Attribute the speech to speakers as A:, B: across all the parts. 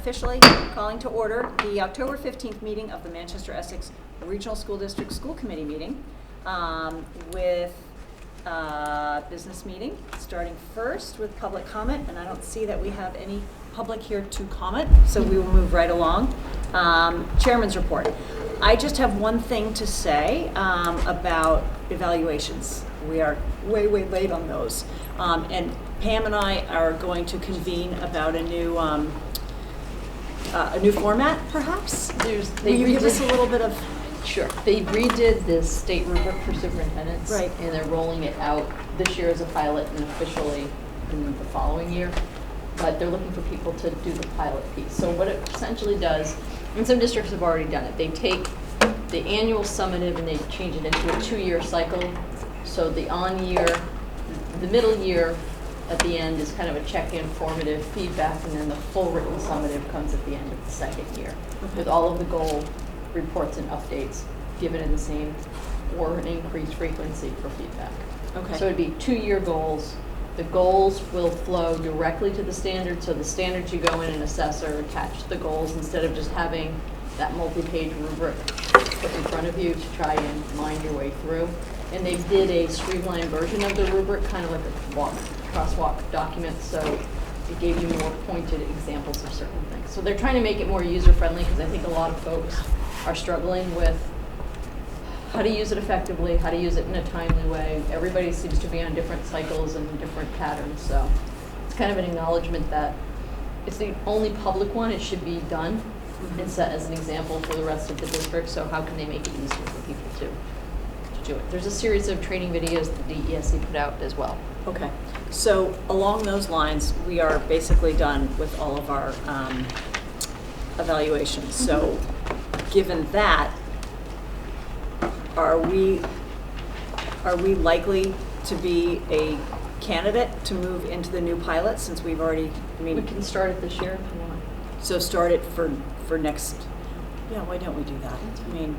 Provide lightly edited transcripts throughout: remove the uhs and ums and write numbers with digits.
A: officially calling to order the October 15th meeting of the Manchester-Essex Regional School District School Committee meeting with business meeting, starting first with public comment, and I don't see that we have any public here to comment, so we will move right along. Chairman's report. I just have one thing to say about evaluations. We are way late on those. And Pam and I are going to convene about a new format, perhaps? Will you give us a little bit of...
B: Sure. They redid the state rubric for superintendents.
A: Right.
B: And they're rolling it out this year as a pilot and officially in the following year. But they're looking for people to do the pilot piece. So what it essentially does, and some districts have already done it, they take the annual summative and they change it into a 2-year cycle. So the on-year, the middle year at the end is kind of a check-in formative feedback, and then the full written summative comes at the end of the second year with all of the goal reports and updates given in the same or an increased frequency for feedback.
A: Okay.
B: So it'd be 2-year goals. The goals will flow directly to the standards, so the standards you go in and assess are attached to the goals instead of just having that multi-page rubric put in front of you to try and mind your way through. And they did a streamlined version of the rubric, kind of like a crosswalk document, so it gave you more pointed examples of certain things. So they're trying to make it more user-friendly because I think a lot of folks are struggling with how to use it effectively, how to use it in a timely way. Everybody seems to be on different cycles and different patterns, so it's kind of an acknowledgement that it's the only public one. It should be done and set as an example for the rest of the district, so how can they make it easier for people to do it? There's a series of training videos that the ESC put out as well.
A: Okay, so along those lines, we are basically done with all of our evaluations. So given that, are we likely to be a candidate to move into the new pilot since we've already,
B: We can start it this year if you want.
A: So start it for next, yeah, why don't we do that? I mean,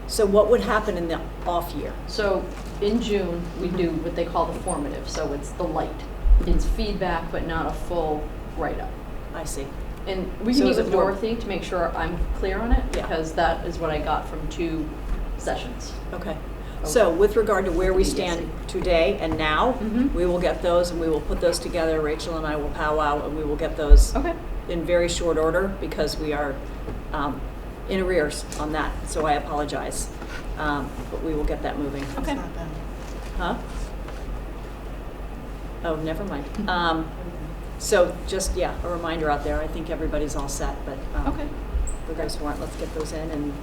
A: so what would happen in the off year?
B: So in June, we do what they call the formative, so it's the light. It's feedback, but not a full write-up.
A: I see.
B: And we can meet with Dorothy to make sure I'm clear on it, because that is what I got from 2 sessions.
A: Okay. So with regard to where we stand today and now, we will get those and we will put those together. Rachel and I will powwow and we will get those in very short order because we are in arrears on that. So I apologize. But we will get that moving. Okay. Huh? Oh, never mind. So just, yeah, a reminder out there. I think everybody's all set, but for those who aren't, let's get those in and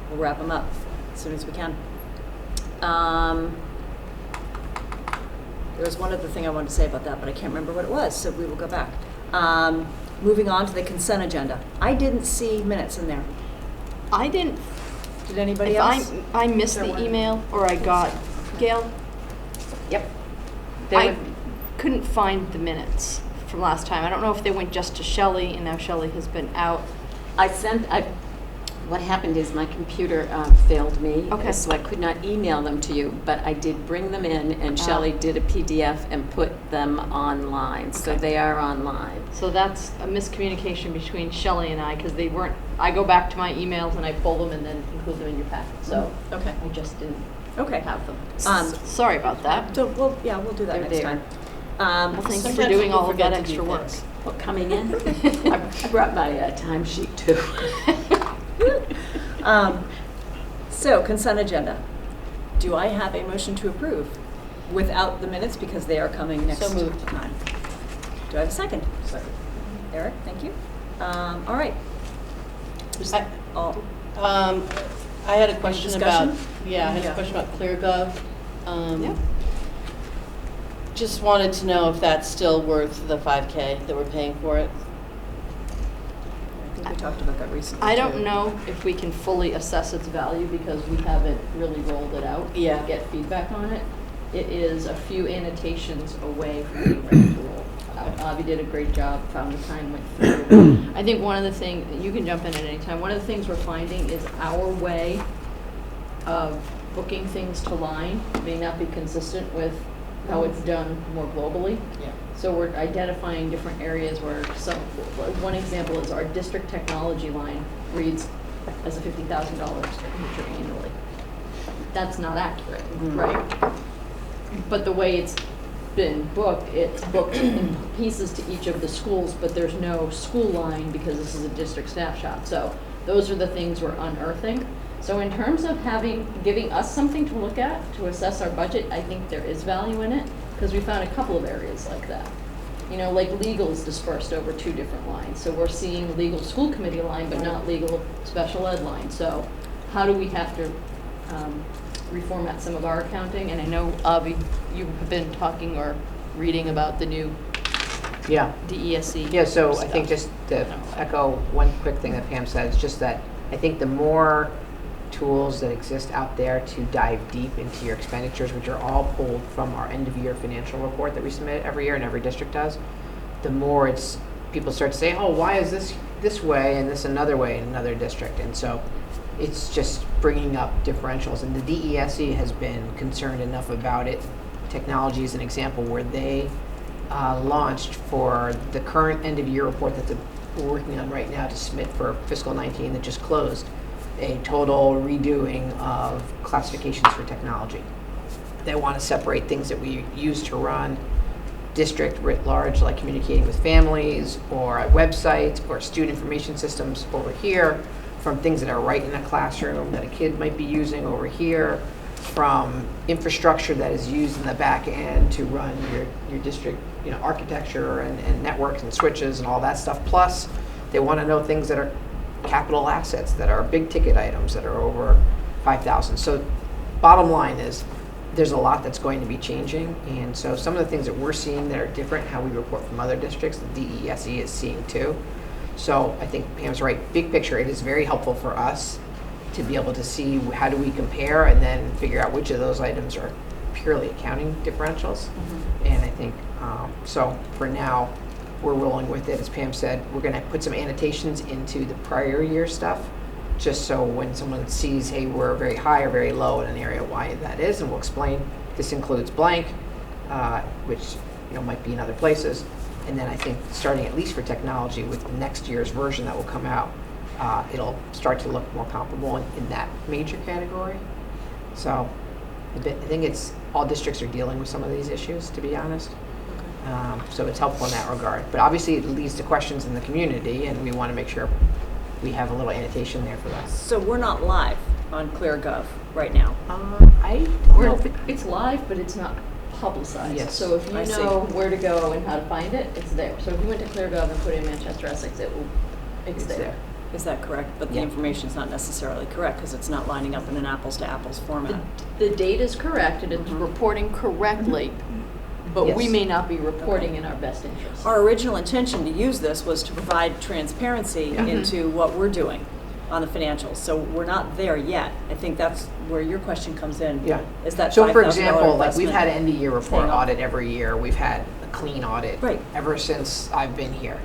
A: we'll wrap them up as soon as we can. There was one other thing I wanted to say about that, but I can't remember what it was, so we will go back. Moving on to the consent agenda. I didn't see minutes in there.
C: I didn't.
A: Did anybody else?
C: I missed the email, or I got, Gail?
B: Yep.
C: I couldn't find the minutes from last time. I don't know if they went just to Shelley, and now Shelley has been out.
D: What happened is my computer failed me, so I could not email them to you, but I did bring them in, and Shelley did a PDF and put them online, so they are online.
C: So that's a miscommunication between Shelley and I, because they weren't, I go back to my emails and I pull them and then include them in your packet, so I just didn't have them. Sorry about that.
A: So we'll do that next time.
C: Well, thank you for doing all of that extra work.
D: What, coming in? I brought my timesheet too.
A: So consent agenda. Do I have a motion to approve without the minutes because they are coming next time?
B: So moved.
A: Do I have a second? Second. Eric, thank you. All right.
E: I had a question about,
A: I
E: had a question about ClearGov. Just wanted to know if that's still worth the $5K that we're paying for it.
A: I think we talked about that recently.
C: I don't know if we can fully assess its value because we haven't really rolled it out to get feedback on it. It is a few annotations away from being ready to roll out. Avi did a great job, found the time, went through. I think one of the things, you can jump in at any time, one of the things we're finding is our way of booking things to line may not be consistent with
B: how it's done more globally.
E: Yeah.
B: So we're identifying different areas where one example is our district technology line reads as a $50,000 expenditure annually. That's not accurate, right? But the way it's been booked, it's booked in pieces to each of the schools, but there's no school line because this is a district snapshot. So those are the things we're unearthing. So in terms of giving us something to look at to assess our budget, I think there is value in it because we found a couple of areas like that. You know, like legal is dispersed over 2 different lines. So we're seeing legal school committee line, but not legal special ed line. So how do we have to reformat some of our accounting? And I know, Avi, you have been talking or reading about the new
F: Yeah.
B: DESE.
F: Yeah, so I
B: stuff.
F: think just to echo one quick thing that Pam said, it's just that I think the more tools that exist out there to dive deep into your expenditures, which are all pulled from our end of year financial report that we submit every year and every district does, the more people start to say, oh, why is this way and this another way in another district? And so it's just bringing up differentials. And the DESE has been concerned enough about it. Technology is an example where they launched for the current end of year report that we're working on right now to submit for fiscal 19 that just closed, a total redoing of classifications for technology. They want to separate things that we use to run district writ large, like communicating with families or websites or student information systems over here, from things that are right in a classroom that a kid might be using over here, from infrastructure that is used in the back end to run your district, architecture and networks and switches and all that stuff. Plus, they want to know things that are capital assets, that are big ticket items that are over 5,000. So bottom line is there's a lot that's going to be changing. And so some of the things that we're seeing that are different, how we report from other districts, the DESE is seeing too. So I think Pam's right. Big picture, it is very helpful for us to be able to see how do we compare and then figure out which of those items are purely accounting differentials. And I think, so for now, we're rolling with it. As Pam said, we're going to put some annotations into the prior year stuff, just so when someone sees, hey, we're very high or very low in an area, why that is, and we'll explain this includes blank, which might be in other places. And then I think starting at least for technology with next year's version that will come out, it'll start to look more comparable in that major category. So I think it's all districts are dealing with some of these issues, to be honest. So it's helpful in that regard. But obviously it leads to questions in the community, and we want to make sure we have a little annotation there for that.
A: So we're not live on ClearGov right now.
B: It's live, but it's not publicized.
F: Yes.
B: So if you
A: I see.
B: know where to go and how to find it, it's there. So if you went to ClearGov and put in Manchester-Essex, it's there.
A: Is that correct? But the
F: Yeah.
A: information's not necessarily correct because it's not lining up in an apples-to-apples format.
B: The data is correct and it's reporting correctly, but we
F: Yes.
B: may not be reporting in our best interest.
A: Our original intention to use this was to provide transparency into what we're doing on the financials. So we're not there yet. I think that's where your question comes in.
F: Yeah.
A: Is that
F: So for
A: $5,000
F: example, like we've
A: investment
F: had an end of year report
A: paying off?
F: audit every year. We've had a clean audit
A: Right.
F: ever since I've been here.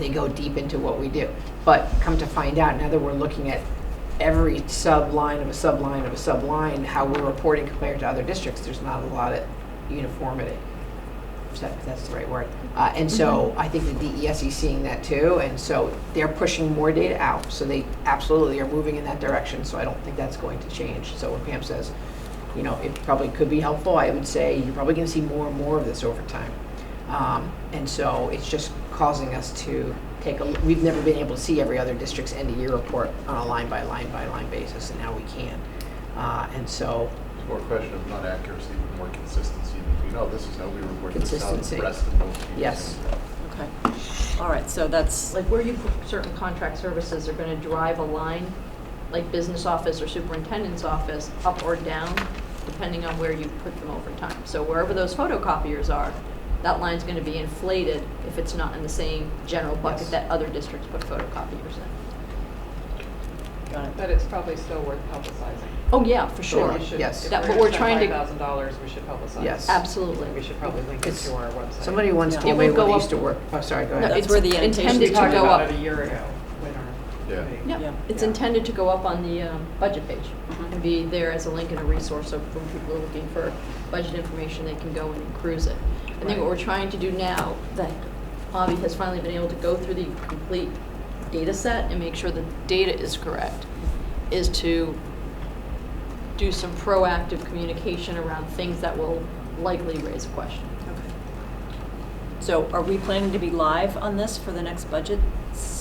F: They go deep into what we do. But come to find out, now that we're looking at every sub-line of a sub-line of a sub-line, how we're reporting compared to other districts, there's not a lot of uniformity. If that's the right word. And so I think the DESE is seeing that too, and so they're pushing more data out. So they absolutely are moving in that direction, so I don't think that's going to change. So when Pam says, it probably could be helpful, I would say you're probably going to see more and more of this over time. And so it's just causing us to we've never been able to see every other district's end of year report on a line by line by line basis, and now we can. And so
G: It's more a question of not accuracy, but more consistency. This is how we report this out.
F: Consistency.
G: The rest of most people
F: Yes.
G: see that.
A: Okay. All right, so that's,
B: Like where you put certain contract services are going to drive a line, like business office or superintendent's office, up or down, depending on where you put them over time. So wherever those photocopiers are, that line's going to be inflated if it's not in the same general bucket
F: Yes.
B: that other districts put photocopiers in.
A: got it.
H: But it's probably still worth publicizing.
B: Oh, yeah, for sure.
H: We should-
F: Yes.
H: If
B: That- but
H: we're
B: we're
H: gonna
B: trying to-
H: spend $5,000, we should publicize.
F: Yes.
B: Absolutely.
H: We should probably link it
F: It's-
H: to our website.
F: somebody once
A: Yeah.
F: told
B: It
F: me
B: will
F: when
B: go
F: I used
B: up-
F: to work. Oh, sorry, go
B: No,
F: ahead.
A: That's where the
B: it's
A: annotation
H: We
B: intended to
H: talked
B: go
H: about
B: up.
H: it a year ago, when
G: Yeah.
B: Yeah, it's intended to go up on the budget page and be there as a link and a resource, so when people are looking for budget information, they can go in and cruise it. I think what we're trying to do now, that Avi has finally been able to go through the complete data set and make sure the data is correct, is to do some proactive communication around things that will likely raise a question.
A: Okay. So are we planning to be live on this for the next budget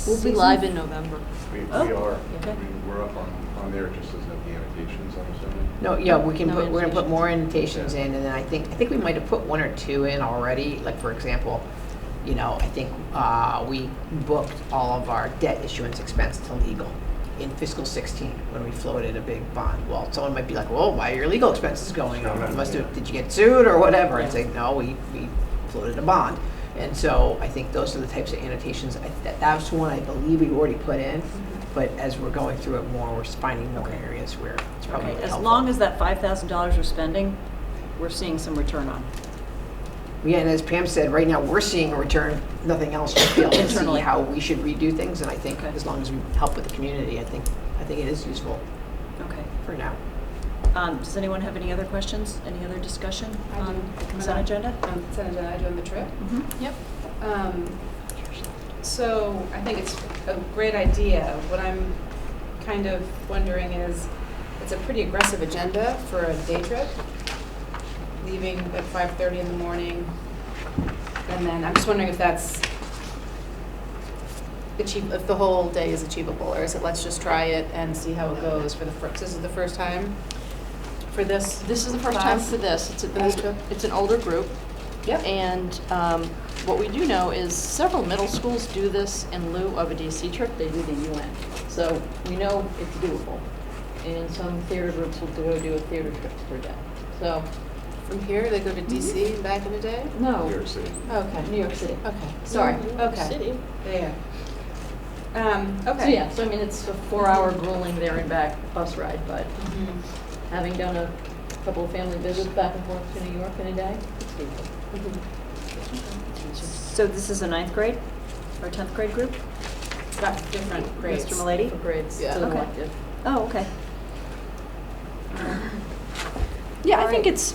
B: We'll be
A: season?
B: live in November.
G: We
A: Oh,
G: are.
A: okay.
G: I mean, we're up on there, just doesn't have the annotations, I'm assuming.
F: No, yeah, we can
B: No
F: put, we're gonna put
B: annotations.
F: more annotations in, and then I think we might have put 1 or 2 in already. Like, for example, you know, I think we booked all of our debt issuance expense to legal in fiscal 16 when we floated a big bond. Well, someone might be like, well, why are your legal expenses going up? You must have, did you get sued or whatever? And say, no, we floated a bond. And so I think those are the types of annotations. That's one I believe we already put in, but as we're going through it more, we're finding more areas where it's probably
A: Okay,
F: helpful.
A: as long as that $5,000 we're spending, we're seeing some return on.
F: Yeah, and as Pam said, right now, we're seeing a return, nothing else, just be able to see
A: Internally.
F: how we should redo things, and I think
A: Okay.
F: as long as we help with the community, I think it is useful
A: Okay.
F: for now.
A: Does anyone have any other questions? Any other discussion
I: I do.
A: on the consent agenda?
I: Consent agenda, I do on the trip.
A: Mm-hmm.
B: Yep.
I: So I think it's a great idea. What I'm kind of wondering is, it's a pretty aggressive agenda for a day trip, leaving at 5:30 in the morning. And then I'm just wondering if that's if the whole day is achievable, or is it let's just try it and see how it goes for the first, this is the first time for this?
B: This is the first time
I: class?
B: for this.
I: this trip?
B: It's an older group.
I: Yep.
B: And what we do know is several middle schools do this in lieu of a DC trip. They do the UN. So we know it's doable. And some theater groups will go do a theater trip per day. So,
I: From here, they go to DC and back in a day?
B: no.
G: New York City.
I: Okay.
B: New York City.
I: Okay.
B: Sorry.
I: Okay.
B: City.
I: Yeah.
B: So
I: Okay.
B: yeah, so I mean, it's a 4-hour grueling there and back bus ride, but
I: Mhm.
B: having done a couple of family visits back and forth to New York in a day, it's doable.
A: So this is a 9th grade or 10th grade group?
I: Got different grades.
A: Mr. Milady?
B: For grades,
I: Yeah.
B: to the
A: Okay.
B: elective.
A: Oh, okay.
B: Yeah, I
A: All
B: think
A: right.
B: it's,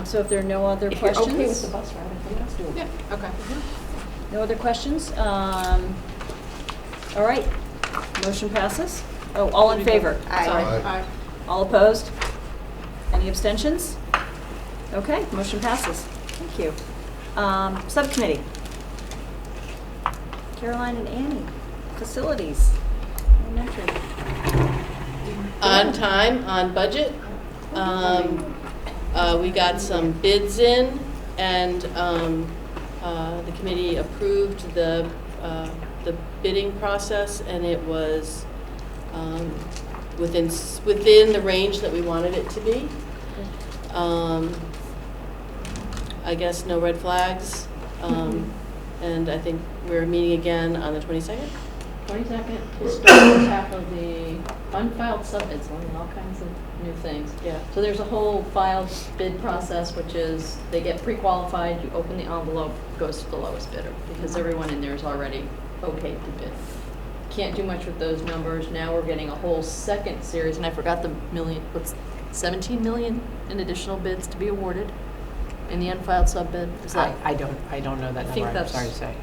A: So if there are no other
B: if you're
A: questions?
B: okay with the bus ride, I think that's doable.
I: Yeah, okay.
A: No other questions? All right, motion passes. Oh, all in favor? Sorry.
G: Aye.
A: All opposed? Any abstentions? Okay, motion passes. Thank you. Subcommittee. Caroline and Annie, Facilities. Elementary.
E: On time, on budget. We got some bids in, and the committee approved the bidding process, and it was within the range that we wanted it to be. I guess no red flags, and I think we're meeting again on the 22nd.
B: 22nd to start to tackle the unfiled subbids, learning all kinds of new things.
E: Yeah.
B: So there's a whole filed bid process, which is they get pre-qualified, you open the envelope, goes to the lowest bidder, because everyone in there is already okay to bid. Can't do much with those numbers. Now we're getting a whole second series, and I forgot the million, what's 17 million in additional bids to be awarded in the unfiled subbid. Is that?
F: I don't know that
B: I think
F: number, I'm
B: that's-
F: sorry to say.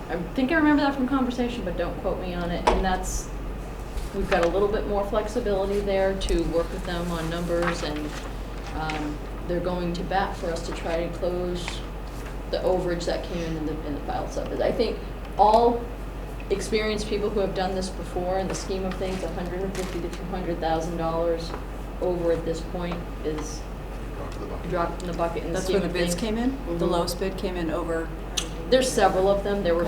B: I think I remember that from conversation, but don't quote me on it. And that's, we've got a little bit more flexibility there to work with them on numbers, and they're going to bat for us to try to close the overage that came in the filed subbid. I think all experienced people who have done this before, in the scheme of things, $150,000 to $200,000 over at this point is dropped in the bucket in the
A: That's
B: scheme
A: where the
B: of
A: bids
B: things.
A: came in? The
E: Mhm.
A: lowest bid came in over?
B: There's several of them. There were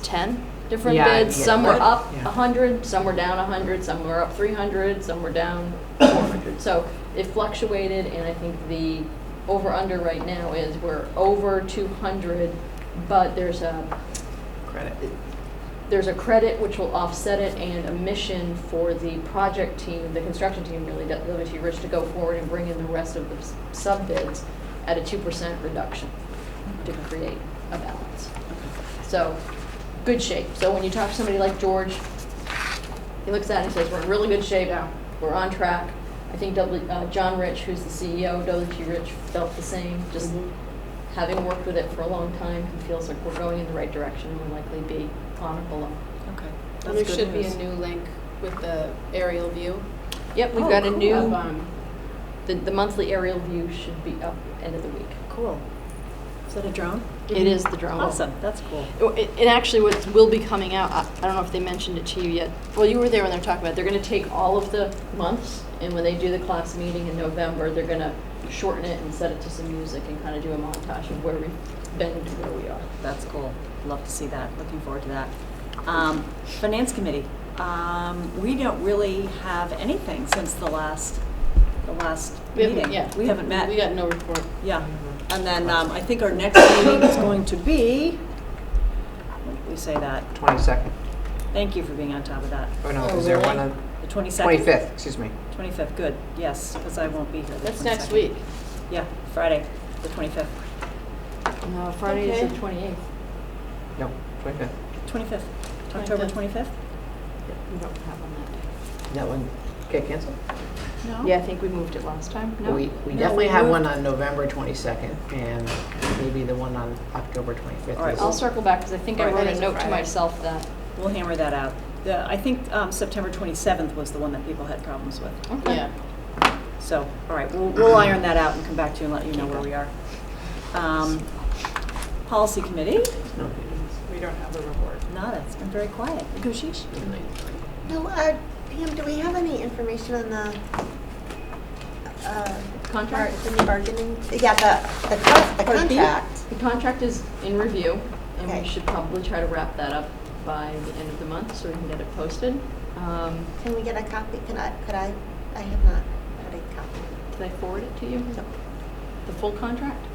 B: 10 different
F: Yeah,
B: bids.
F: yeah.
B: Some were up
F: Yeah.
B: 100, some were down 100, some were up 300, some were down 400. So it fluctuated, and I think the over-under right now is we're over 200, but there's a credit which will offset it, and a mission for the project team, the construction team really, WT Rich, to go forward and bring in the rest of the sub-bids at a 2% reduction to create a balance. So good shape. So when you talk to somebody like George, he looks at it and says, we're in really good shape, we're on track. I think John Rich, who's the CEO, WG Rich, felt the same, just having worked with it for a long time, he feels like we're going in the right direction and will likely be on or below.
A: Okay.
I: There
A: That's good
I: should be
A: news.
I: a new link with the aerial view.
B: Yep, we've
A: Oh,
B: got a
A: cool.
B: new,
I: Of,
B: the monthly aerial view should be up end of the week.
A: Cool. Is that a drone?
B: It is the drone.
A: Awesome, that's cool.
B: It actually what will be coming out, I don't know if they mentioned it to you yet. Well, you were there when they were talking about it. They're going to take all of the months, and when they do the class meeting in November, they're going to shorten it and set it to some music and kind of do a montage of where we've been to where we are.
A: That's cool. Love to see that. Looking forward to that. Finance Committee. We don't really have anything since the last meeting. We haven't met.
E: We got no report.
A: Yeah. And then I think our next meeting is going to be, when did we say that?
F: 22nd.
A: Thank you for being on top of that.
F: Oh, no,
E: Oh,
F: is there
E: really?
F: one on?
A: The 22nd?
F: 25th, excuse me.
A: 25th, good. Yes, because I won't be here. the
E: That's next
A: 22nd.
E: week.
A: Yeah, Friday, the 25th.
B: No, Friday is
E: Okay.
B: the 28th.
F: No, 25th.
A: 25th. October 25th?
B: We don't have on that day.
F: That one get canceled?
A: No?
B: Yeah, I think we moved it last time. No?
F: We definitely have one on November 22nd, and maybe the one on October 25th.
A: All right,
F: is-
B: I'll circle back because I think I
I: Right,
B: wrote
I: that
B: a
I: is a
B: note to
I: Friday.
B: myself that.
A: We'll hammer that out. I think September 27th was the one that people had problems with.
B: Okay.
E: Yeah.
A: So, all right, we'll iron that out and come back to you and let you know where we are. Policy Committee,
F: No.
H: We don't have a report.
A: nada, it's been very quiet. Negotiation.
J: No, Pam, do we have any information on the
B: Contract?
J: the bargaining? Yeah, the
B: Part B?
J: contract.
B: The contract is in review, and
J: Okay.
B: we should probably try to wrap that up by the end of the month so we can get it posted.
J: Can we get a copy? Could I have not had a copy.
B: Did I forward it to you?
J: No.
B: The full contract?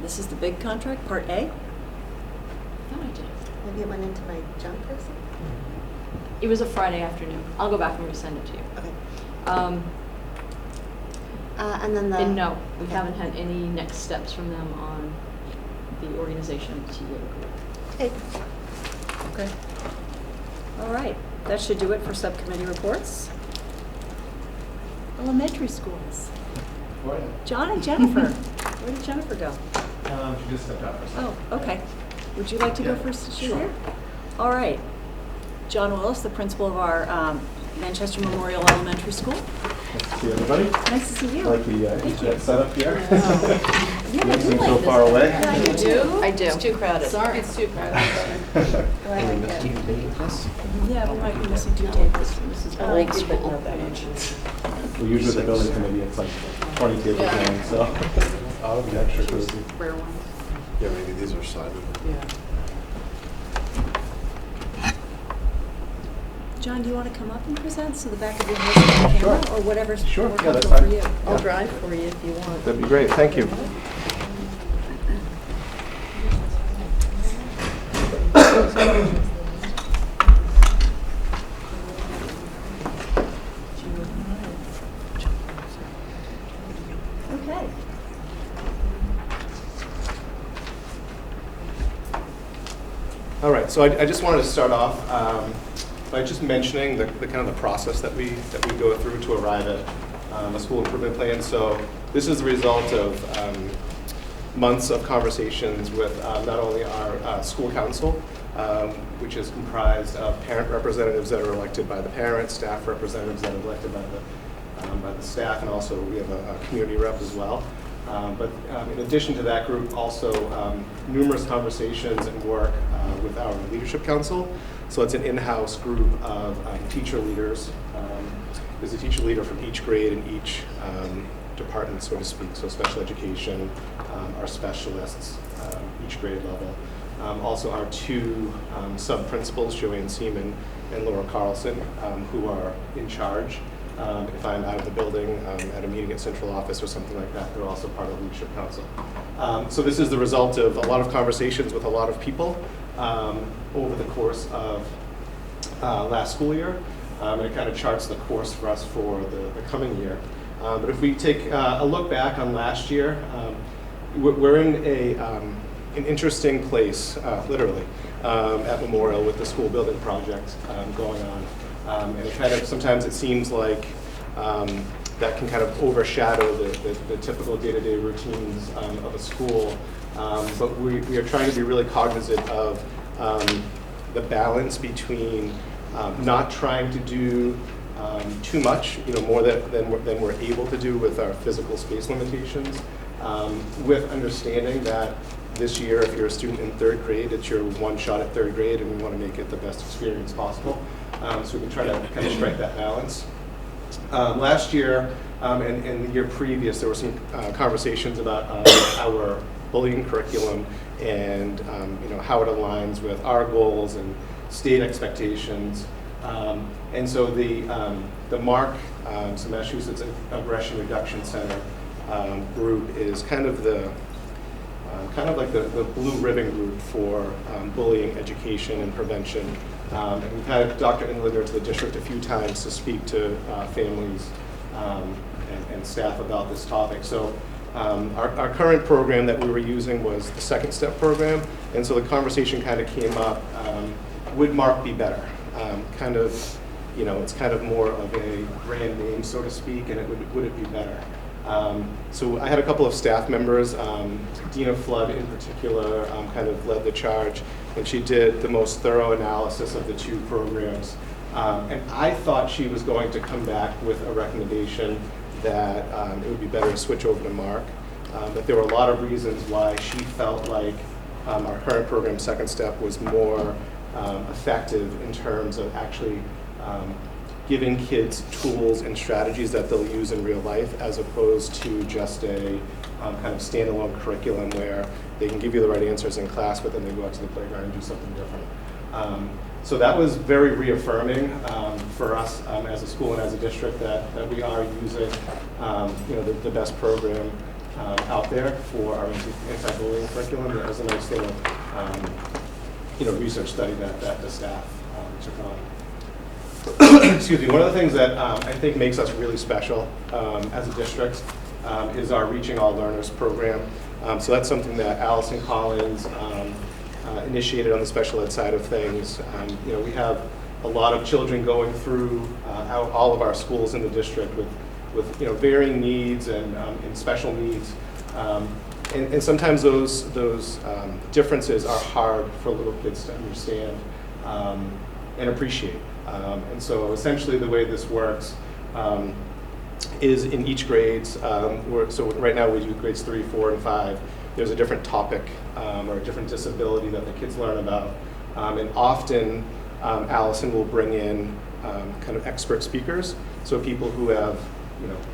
A: This is the big contract, Part A.
B: I thought I did.
J: Maybe it went into my junk or something?
B: It was a Friday afternoon. I'll go back and resend it to you.
J: Okay. And then the.
B: And no, we
J: Okay.
B: haven't had any next steps from them on the organization of the TA group.
J: Okay.
A: Okay. All right, that should do it for subcommittee reports. Elementary schools. John and Jennifer. Where did Jennifer go?
G: She just stepped out for a second.
A: Oh, okay. Would you like to go
G: Yeah,
A: first? Is she
G: sure.
A: here? All right. John Willis, the principal of our Manchester Memorial Elementary School.
K: Nice to see everybody.
A: Nice to see you.
K: Like the
A: Thank you.
K: internet setup here.
A: Yeah, I do
K: Seems
A: like
K: so
A: this.
K: far away.
A: Yeah,
E: You do?
B: I do.
E: It's too crowded.
B: Sorry.
E: It's too crowded.
F: And we missed you, this?
A: Yeah, we might be missing two tables.
B: This is
A: I
B: old
A: like it, but
B: school.
A: not that much.
K: Well, usually the building committee, it's like 20 tables
E: Yeah.
K: long, so
G: Oh,
K: it'll be extra cozy.
B: Rare ones.
G: Yeah, maybe these are sided.
H: Yeah.
A: John, do you want to come up and present so the back of your head is on the
K: Sure.
A: camera, or whatever's
K: Sure,
A: more
K: yeah, that's
A: comfortable for
K: fine.
A: you?
B: I'll drive for you if you want.
K: That'd be great, thank you.
A: Okay.
L: All right, so I just wanted to start off by just mentioning the kind of the process that we go through to arrive at a school improvement plan. So this is the result of months of conversations with not only our school council, which is comprised of parent representatives that are elected by the parents, staff representatives that are elected by the staff, and also we have a community rep as well. But in addition to that group, also numerous conversations and work with our leadership council. So it's an in-house group of teacher leaders. There's a teacher leader from each grade in each department, so to speak. So special education, our specialists, each grade level. Also our two sub-principals, Joanne Seaman and Laura Carlson, who are in charge. If I'm out of the building at a meeting at central office or something like that, they're also part of the leadership council. So this is the result of a lot of conversations with a lot of people over the course of last school year. And it kind of charts the course for us for the coming year. But if we take a look back on last year, we're in an interesting place, literally, at Memorial with the school building project going on. And it kind of, sometimes it seems like that can kind of overshadow the typical day-to-day routines of a school. But we are trying to be really cognizant of the balance between not trying to do too much, more than we're able to do with our physical space limitations, with understanding that this year, if you're a student in 3rd grade, it's your one shot at 3rd grade, and we want to make it the best experience possible. So we can try to kind of strike that balance. Last year and the year previous, there were some conversations about our bullying curriculum and how it aligns with our goals and state expectations. And so the MARC, so Massachusetts Aggression Reduction Center group, is kind of like the blue ribbon group for bullying education and prevention. And we've had Dr. Inlinger to the district a few times to speak to families and staff about this topic. So our current program that we were using was the Second Step program, and so the conversation kind of came up, would MARC be better? It's kind of more of a brand name, so to speak, and would it be better? So I had a couple of staff members, Dina Flood in particular, kind of led the charge, and she did the most thorough analysis of the two programs. And I thought she was going to come back with a recommendation that it would be better to switch over to MARC. But there were a lot of reasons why she felt like our current program, Second Step, was more effective in terms of actually giving kids tools and strategies that they'll use in real life, as opposed to just a kind of standalone curriculum where they can give you the right answers in class, but then they go out to the playground and do something different. So that was very reaffirming for us as a school and as a district that we are using the best program out there for our anti-bullying curriculum. That was a nice little research study that the staff took on. Excuse me. One of the things that I think makes us really special as a district is our Reaching All Learners program. So that's something that Allison Collins initiated on the special ed side of things. We have a lot of children going through all of our schools in the district with varying needs and special needs. And sometimes those differences are hard for little kids to understand and appreciate. And so essentially the way this works is in each grades, so right now we do grades 3, 4, and 5. There's a different topic or a different disability that the kids learn about. And often Allison will bring in kind of expert speakers, so people who have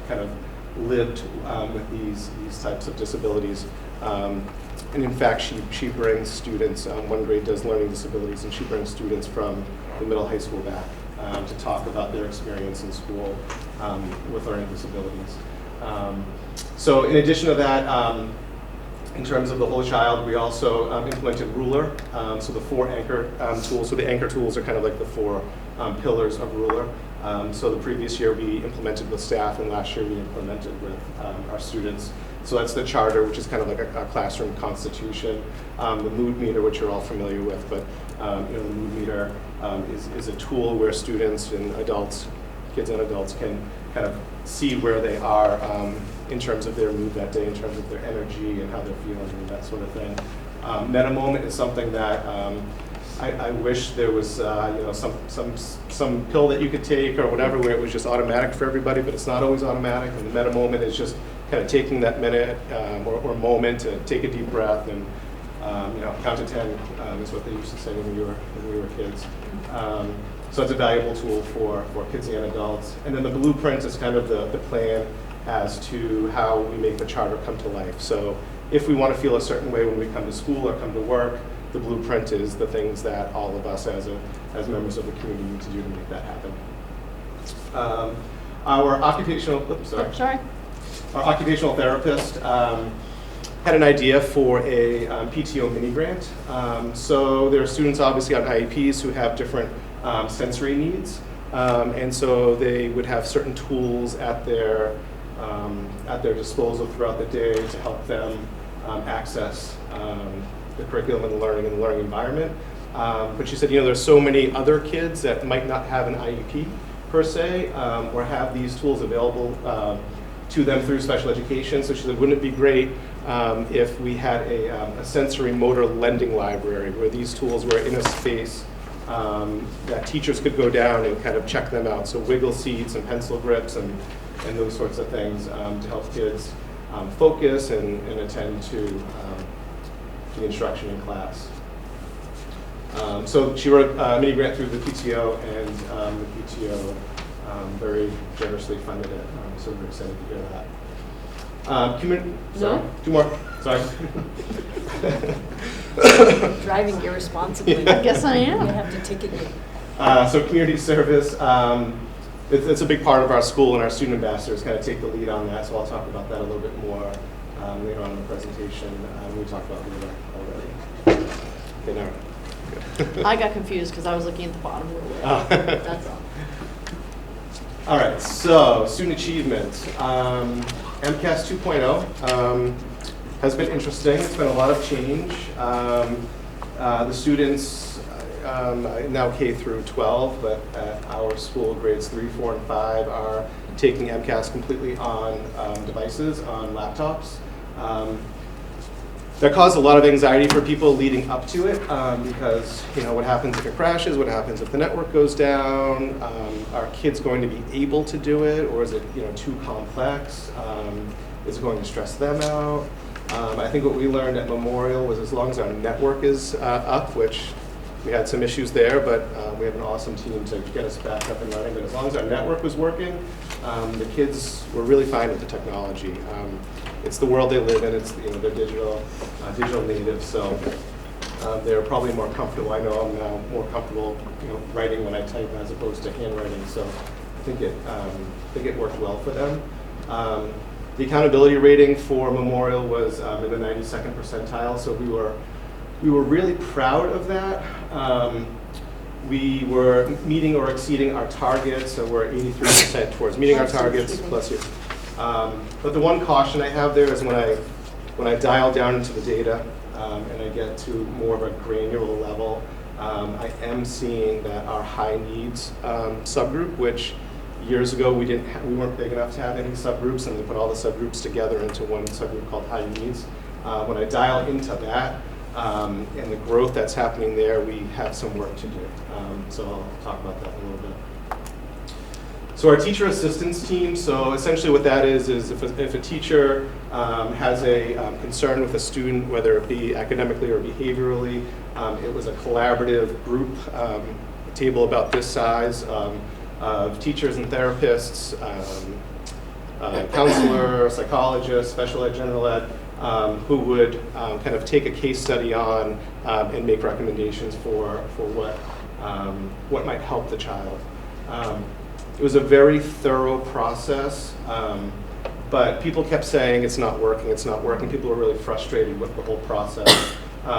L: kind of lived with these types of disabilities. And in fact, she brings students, one grade does learning disabilities, and she brings students from the middle high school back to talk about their experience in school with learning disabilities. So in addition to that, in terms of the whole child, we also implemented Ruler, so the 4 anchor tools. So the anchor tools are kind of like the 4 pillars of Ruler. So the previous year we implemented with staff, and last year we implemented with our students. So that's the charter, which is kind of like a classroom constitution. The mood meter, which you're all familiar with, but the mood meter is a tool where students and adults, kids and adults, can kind of see where they are in terms of their mood that day, in terms of their energy and how they're feeling and that sort of thing. Meta Moment is something that I wish there was some pill that you could take or whatever where it was just automatic for everybody, but it's not always automatic. And the Meta Moment is just kind of taking that minute or moment to take a deep breath and count to 10 is what they used to say when we were kids. So it's a valuable tool for kids and adults. And then the blueprint is kind of the plan as to how we make the charter come to life. So if we want to feel a certain way when we come to school or come to work, the blueprint is the things that all of us as members of the community need to do to make that happen. Our occupational therapist had an idea for a PTO mini grant. So there are students obviously on IEPs who have different sensory needs, and so they would have certain tools at their disposal throughout the day to help them access the curriculum and the learning environment. But she said, there's so many other kids that might not have an IEP per se, or have these tools available to them through special education. So she said, wouldn't it be great if we had a sensory motor lending library where these tools were in a space that teachers could go down and kind of check them out. So wiggle seats and pencil grips and those sorts of things to help kids focus and attend to the instruction in class. So she wrote a mini grant through the PTO, and the PTO very generously funded it. So we're excited to hear that. Sorry, two more. Sorry.
A: Driving irresponsibly.
L: Yeah.
B: I guess I am.
A: They have to ticket you.
L: So community service, it's a big part of our school, and our student ambassadors kind of take the lead on that. So I'll talk about that a little bit more later on in the presentation. We talked about it already. Okay, now.
B: I got confused because I was looking at the bottom of the list.
L: Oh.
B: That's all.
L: All right, so student achievement. MCAS 2.0 has been interesting. It's been a lot of change. The students, now K through 12, but at our school, grades 3, 4, and 5 are taking MCAS completely on devices, on laptops. That caused a lot of anxiety for people leading up to it because, what happens if it crashes? What happens if the network goes down? Are kids going to be able to do it, or is it, too complex? Is it going to stress them out? I think what we learned at Memorial was as long as our network is up, which we had some issues there, but we have an awesome team to get us back up and running. But as long as our network was working, the kids were really fine with the technology. It's the world they live in. It's they're digital natives, so they're probably more comfortable. I know I'm now more comfortable writing when I type as opposed to handwriting. So I think it worked well for them. The accountability rating for Memorial was in the 92nd percentile, so we were really proud of that. We were meeting or exceeding our targets, so we're 83% towards meeting our targets. Bless you. But the one caution I have there is when I dial down into the data and I get to more of a granular level, I am seeing that our high needs subgroup, which years ago we weren't big enough to have any subgroups, and they put all the subgroups together into one subgroup called high needs. When I dial into that and the growth that's happening there, we have some work to do. So I'll talk about that a little bit. So our teacher assistance team, so essentially what that is if a teacher has a concern with a student, whether it be academically or behaviorally, it was a collaborative group, a table about this size of teachers and therapists, counselor, psychologist, special ed, general ed, who would kind of take a case study on and make recommendations for what might help the child. It was a very thorough process, but people kept saying it's not working, it's not working. People were really frustrated with the whole process.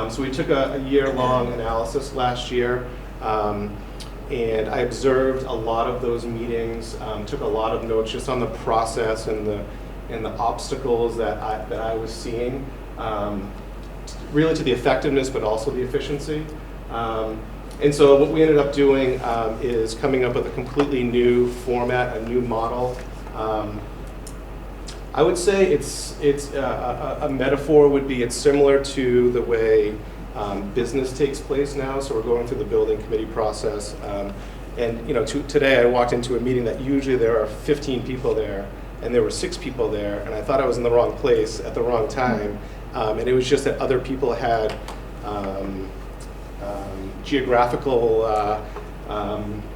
L: So we took a year-long analysis last year, and I observed a lot of those meetings, took a lot of notes just on the process and the obstacles that I was seeing, really to the effectiveness, but also the efficiency. And so what we ended up doing is coming up with a completely new format, a new model. I would say it's a metaphor would be it's similar to the way business takes place now. So we're going through the building committee process. And today I walked into a meeting that usually there are 15 people there, and there were 6 people there, and I thought I was in the wrong place at the wrong time. And it was just that other people had geographical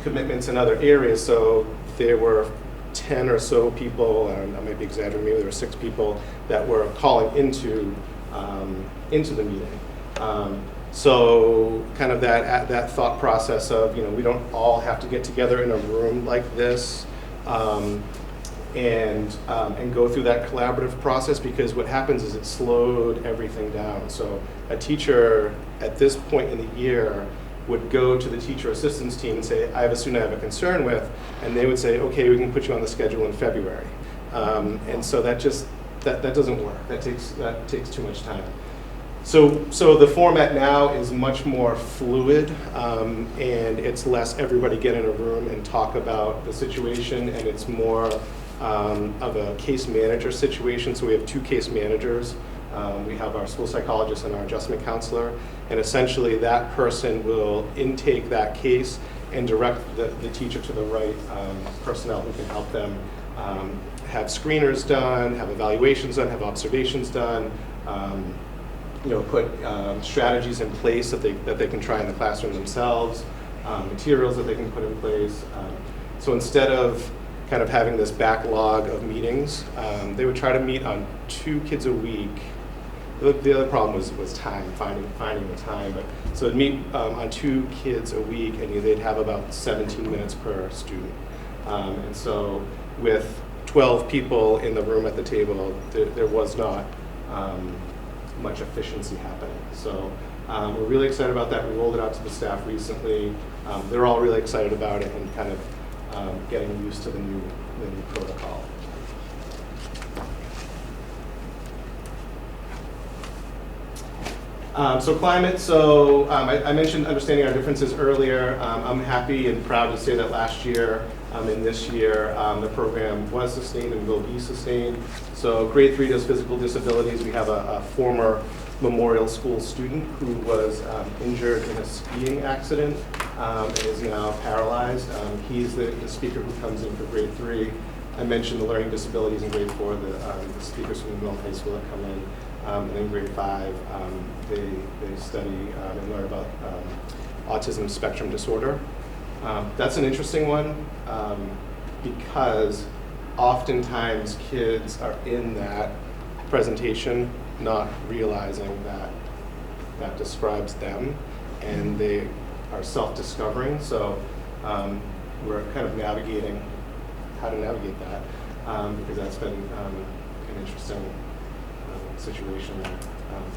L: commitments in other areas. So there were 10 or so people, and I might be exaggerating, maybe there were 6 people that were calling into the meeting. So kind of that thought process of, we don't all have to get together in a room like this and go through that collaborative process, because what happens is it slowed everything down. So a teacher at this point in the year would go to the teacher assistance team and say, I have a student I have a concern with, and they would say, okay, we can put you on the schedule in February. And so that doesn't work. That takes too much time. So the format now is much more fluid, and it's less everybody get in a room and talk about the situation, and it's more of a case manager situation. So we have 2 case managers. We have our school psychologist and our adjustment counselor, and essentially that person will intake that case and direct the teacher to the right personnel who can help them have screeners done, have evaluations done, have observations done, put strategies in place that they can try in the classroom themselves, materials that they can put in place. So instead of kind of having this backlog of meetings, they would try to meet on 2 kids a week. The other problem was time, finding the time. But so they'd meet on 2 kids a week, and they'd have about 17 minutes per student. And so with 12 people in the room at the table, there was not much efficiency happening. So we're really excited about that. We rolled it out to the staff recently. They're all really excited about it and kind of getting used to the new protocol. So climate, I mentioned understanding our differences earlier. I'm happy and proud to say that last year and this year the program was sustained and will be sustained. So grade 3 does physical disabilities. We have a former Memorial School student who was injured in a skiing accident and is now paralyzed. He's the speaker who comes in for grade 3. I mentioned the learning disabilities in grade 4, the speakers from the Middle High School that come in. And then grade 5, they study and learn about autism spectrum disorder. That's an interesting one because oftentimes kids are in that presentation not realizing that that describes them, and they are self-discovering. So we're kind of navigating how to navigate that because that's been an interesting situation,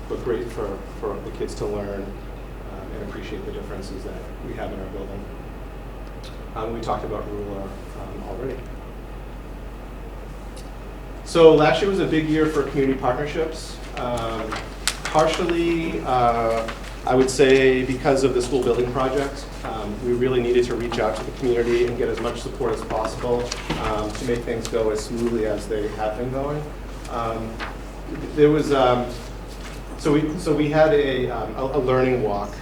L: but great for the kids to learn and appreciate the differences that we have in our building. We talked about ruler already. So last year was a big year for community partnerships. Partially, I would say because of the school building project, we really needed to reach out to the community and get as much support as possible to make things go as smoothly as they have been going. There was so we had a learning walk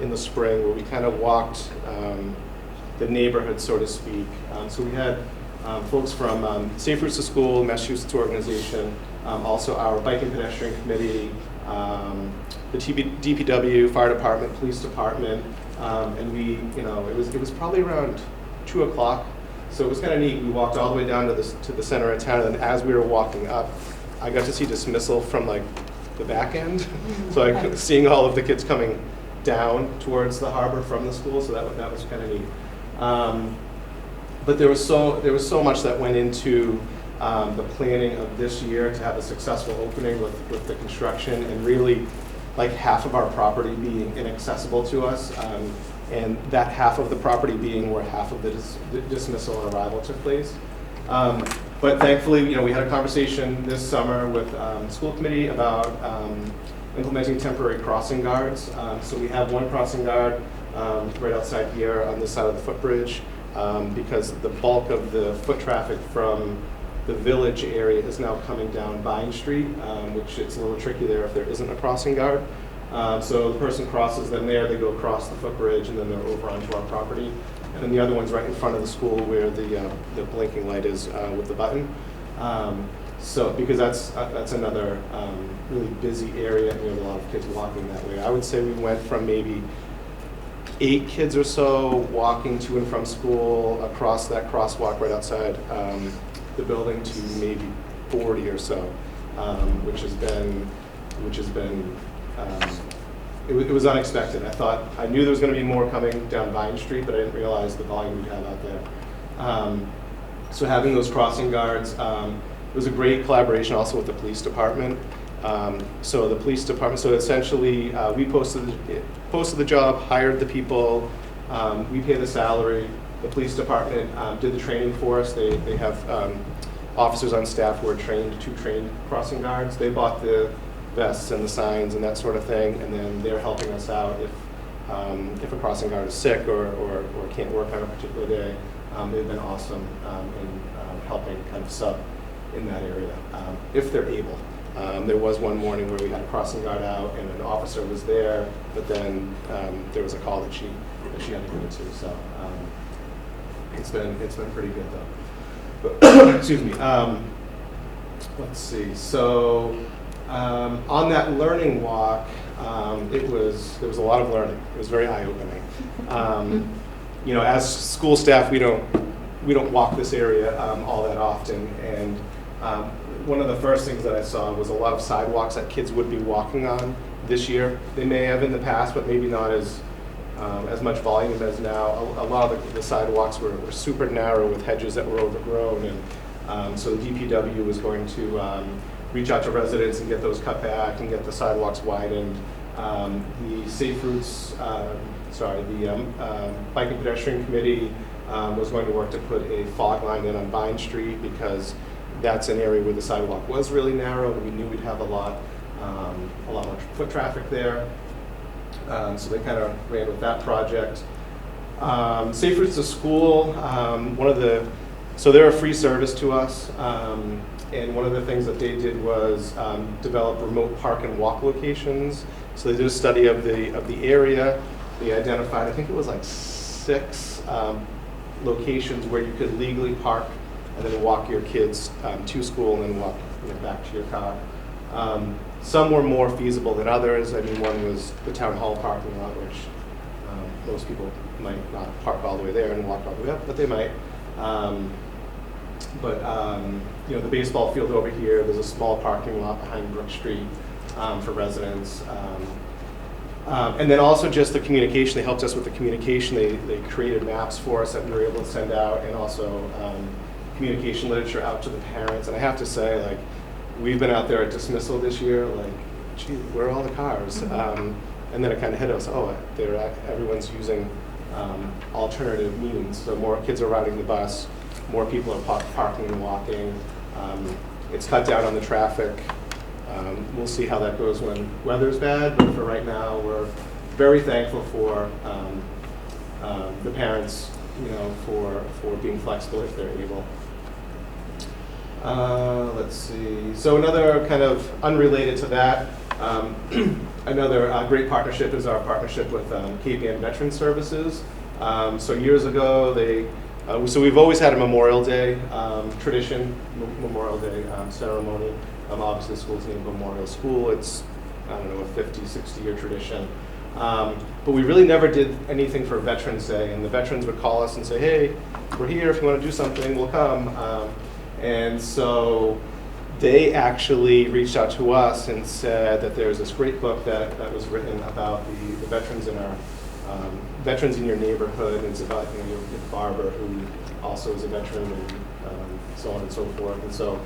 L: in the spring where we kind of walked the neighborhood, so to speak. So we had folks from Safe Routes to School, Massachusetts organization, also our Bike and Pedestrian Committee, the DPW, Fire Department, Police Department, and we, it was probably around 2 o'clock. So it was kind of neat. We walked all the way down to the center of town, and as we were walking up, I got to see Dismissal from like the back end. So I was seeing all of the kids coming down towards the harbor from the school. So that was kind of neat. But there was so much that went into the planning of this year to have a successful opening with the construction, and really like half of our property being inaccessible to us, and that half of the property being where half of the dismissal and arrival took place. But thankfully, we had a conversation this summer with the school committee about implementing temporary crossing guards. So we have one crossing guard right outside here on this side of the footbridge because the bulk of the foot traffic from the village area is now coming down Vine Street, which it's a little tricky there if there isn't a crossing guard. So the person crosses them there, they go across the footbridge, and then they're over onto our property. And then the other one's right in front of the school where the blinking light is with the button. So because that's another really busy area, and we have a lot of kids walking that way. I would say we went from maybe 8 kids or so walking to and from school across that crosswalk right outside the building to maybe 40 or so, which has been it was unexpected. I knew there was going to be more coming down Vine Street, but I didn't realize the volume we'd have out there. So having those crossing guards, it was a great collaboration also with the police department. So the police department, so essentially we posted the job, hired the people, we pay the salary. The police department did the training for us. They have officers on staff who are trained crossing guards. They bought the vests and the signs and that sort of thing, and then they're helping us out if a crossing guard is sick or can't work on a particular day. They've been awesome in helping kind of sub in that area, if they're able. There was one morning where we had a crossing guard out and an officer was there, but then there was a call that she had to go to. So it's been pretty good though. But, excuse me. Let's see. So on that learning walk, there was a lot of learning. It was very eye-opening. You know, as school staff, we don't walk this area all that often, and one of the first things that I saw was a lot of sidewalks that kids would be walking on this year. They may have in the past, but maybe not as much volume as now. A lot of the sidewalks were super narrow with hedges that were overgrown, and so the DPW was going to reach out to residents and get those cut back and get the sidewalks widened. The Safe Routes, the Bike and Pedestrian Committee was going to work to put a fog line in on Vine Street because that's an area where the sidewalk was really narrow, and we knew we'd have a lot more foot traffic there. So they kind of ran with that project. Safe Routes to School, so they're a free service to us, and one of the things that they did was develop remote park and walk locations. So they did a study of the area. They identified, I think it was like 6 locations where you could legally park and then walk your kids to school and then walk back to your car. Some were more feasible than others. I mean, one was the town hall parking lot, which most people might not park all the way there and walk all the way up, but they might. You know, the baseball field over here, there's a small parking lot behind Brook Street for residents. And then also just the communication. They helped us with the communication. They created maps for us that we were able to send out, and also communication literature out to the parents. And I have to say, like, we've been out there at Dismissal this year, like, gee, where are all the cars? And then it kind of hit us, everyone's using alternative means. So more kids are riding the bus, more people are parking and walking. It's cut down on the traffic. We'll see how that goes when weather's bad, but for right now, we're very thankful for the parents, you know, for being flexible if they're able. Let's see. So another kind of unrelated to that, another great partnership is our partnership with Cape Ann Veteran Services. So years ago, so we've always had a Memorial Day tradition, Memorial Day ceremony. Obviously, the school's named Memorial School. It's, I don't know, a 50, 60-year tradition. But we really never did anything for Veterans Day, and the veterans would call us and say, hey, we're here. If you want to do something, we'll come. And so they actually reached out to us and said that there's this great book that was written about the veterans in our veterans in your neighborhood. And it's about your barber who also is a veteran, and so on and so forth. And so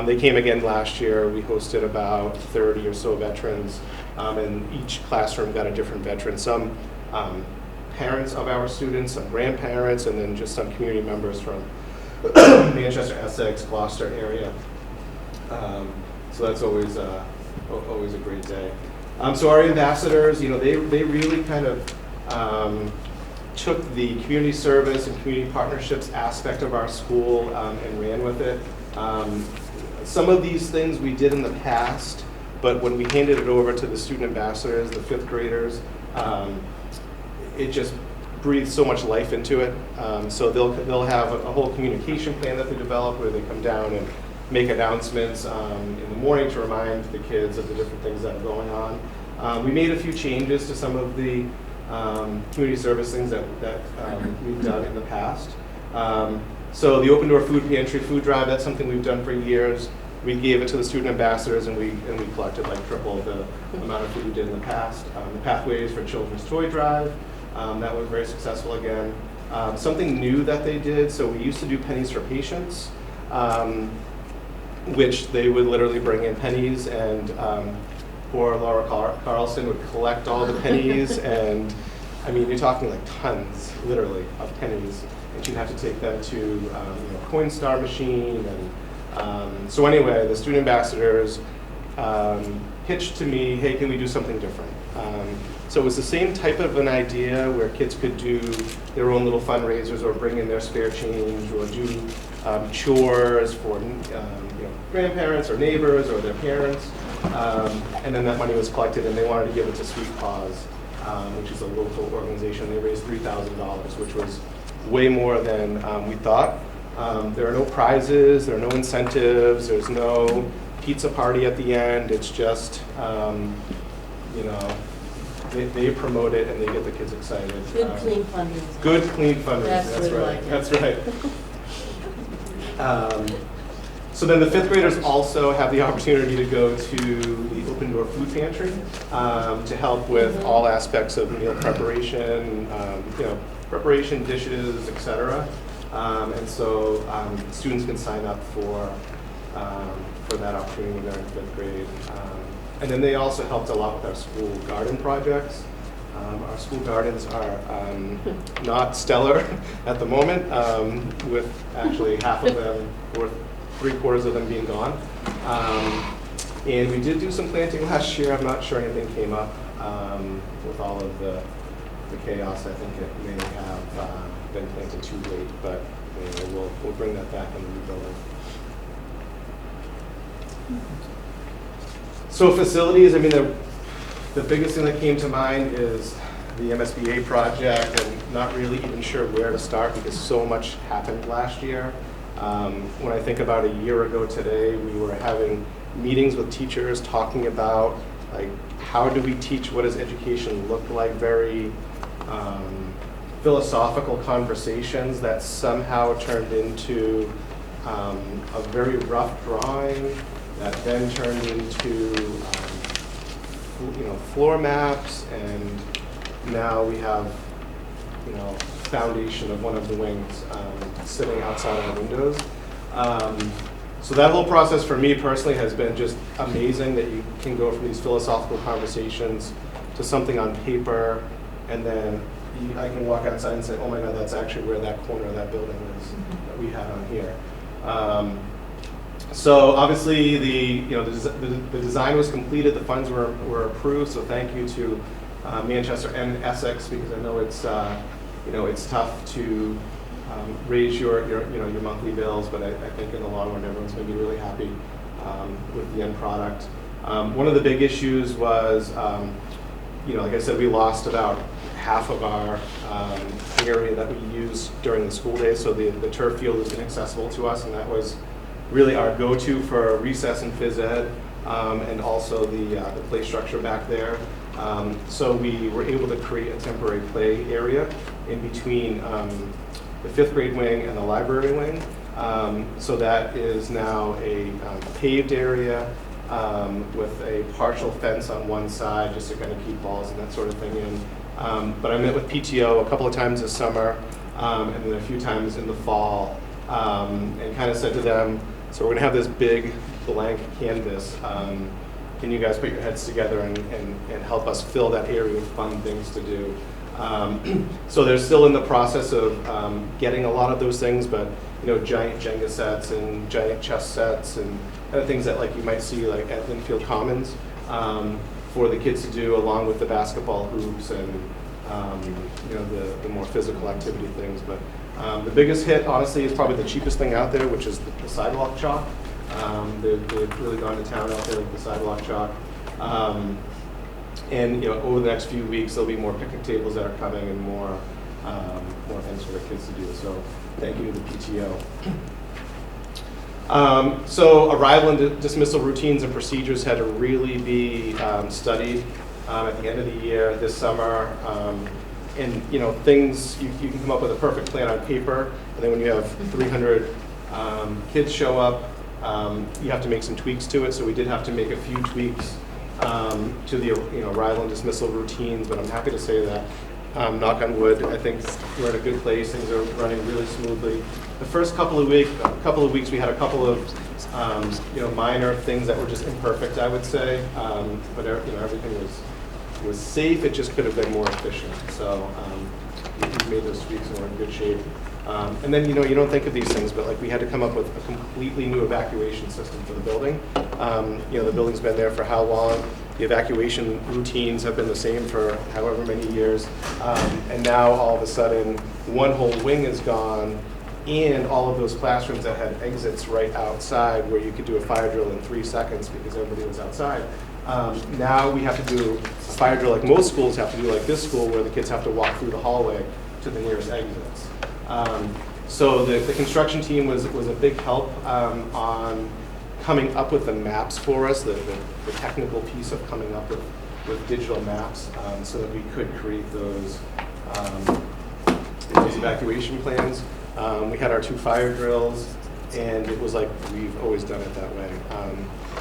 L: they came again last year. We hosted about 30 or so veterans, and each classroom got a different veteran. Some parents of our students, some grandparents, and then just some community members from Manchester-Essex, Gloucester area. So that's always a great day. So our ambassadors, you know, they really kind of took the community service and community partnerships aspect of our school and ran with it. Some of these things we did in the past, but when we handed it over to the student ambassadors, the 5th graders, it just breathed so much life into it. So they'll have a whole communication plan that they develop where they come down and make announcements in the morning to remind the kids of the different things that are going on. We made a few changes to some of the community service things that we've done in the past. So the Open Door Food Pantry food drive, that's something we've done for years. We gave it to the student ambassadors, and we collected like triple the amount of food we did in the past. The Pathways for Children's Toy Drive, that was very successful again. Something new that they did, so we used to do pennies for patients, which they would literally bring in pennies, and poor Laura Carlson would collect all the pennies, and I mean, you're talking like tons, literally, of pennies, and she'd have to take them to a Coinstar machine. And so anyway, the student ambassadors pitched to me, hey, can we do something different? So it was the same type of an idea where kids could do their own little fundraisers or bring in their spare change or do chores for grandparents or neighbors or their parents. And then that money was collected and they wanted to give it to Sweet Paws, which is a local organization. They raised $3,000, which was way more than we thought. There are no prizes, there are no incentives, there's no pizza party at the end. It's just, they promote it and they get the kids excited.
E: Good, clean fundraising.
L: Good, clean fundraising,
E: That's
L: that's
E: what I
L: right.
E: like.
L: That's right. So then the fifth graders also have the opportunity to go to the Open Door Food Pantry to help with all aspects of meal preparation, preparation, dishes, etc. And so students can sign up for that opportunity when they're in fifth grade. And then they also helped a lot with our school garden projects. Our school gardens are not stellar at the moment, with actually half of them or 3/4 of them being gone. And we did do some planting last year. I'm not sure anything came up with all of the chaos. I think it may have been planted too late, but we'll bring that back in the new building. So facilities, I mean, the biggest thing that came to mind is the MSBA project, and not really even sure where to start because so much happened last year. When I think about a year ago today, we were having meetings with teachers talking about like how do we teach, what does education look like, very philosophical conversations that somehow turned into a very rough drawing that then turned into floor maps, and now we have foundation of one of the wings sitting outside our windows. So that whole process for me personally has been just amazing, that you can go from these philosophical conversations to something on paper, and then I can walk outside and say, oh my God, that's actually where that corner of that building is that we had on here. So obviously the design was completed, the funds were approved, so thank you to Manchester and Essex, because I know it's tough to raise your monthly bills, but I think in the long run everyone's going to be really happy with the end product. One of the big issues was, like I said, we lost about half of our area that we use during the school day, so the turf field is inaccessible to us, and that was really our go-to for recess and phys ed, and also the play structure back there. So we were able to create a temporary play area in between the fifth grade wing and the library wing. So that is now a paved area with a partial fence on one side just to kind of keep balls and that sort of thing in. But I met with PTO a couple of times this summer and then a few times in the fall, and kind of said to them, so we're going to have this big blank canvas. Can you guys put your heads together and help us fill that area with fun things to do? So they're still in the process of getting a lot of those things, but giant Jenga sets and giant chess sets and other things that like you might see like at Linfield Commons for the kids to do, along with the basketball hoops and the more physical activity things. But the biggest hit, honestly, is probably the cheapest thing out there, which is the sidewalk chalk. They've really gone to town out there with the sidewalk chalk. And over the next few weeks, there'll be more picnic tables that are coming and more things for the kids to do. So thank you to the PTO. So arrival and dismissal routines and procedures had to really be studied at the end of the year this summer. And things, you can come up with a perfect plan on paper, and then when you have 300 kids show up, you have to make some tweaks to it. So we did have to make a few tweaks to the arrival and dismissal routines, but I'm happy to say that, knock on wood, I think we're in a good place. Things are running really smoothly. The first couple of weeks, we had a couple of minor things that were just imperfect, I would say, but everything was safe. It just could have been more efficient. So we made those tweaks and we're in good shape. And then, you don't think of these things, but like we had to come up with a completely new evacuation system for the building. The building's been there for how long? The evacuation routines have been the same for however many years. And now all of a sudden, one whole wing is gone, and all of those classrooms that had exits right outside where you could do a fire drill in 3 seconds because everybody was outside. Now we have to do a fire drill like most schools have to do, like this school, where the kids have to walk through the hallway to the nearest exits. So the construction team was a big help on coming up with the maps for us, the technical piece of coming up with digital maps, so that we could create those evacuation plans. We had our 2 fire drills, and it was like we've always done it that way.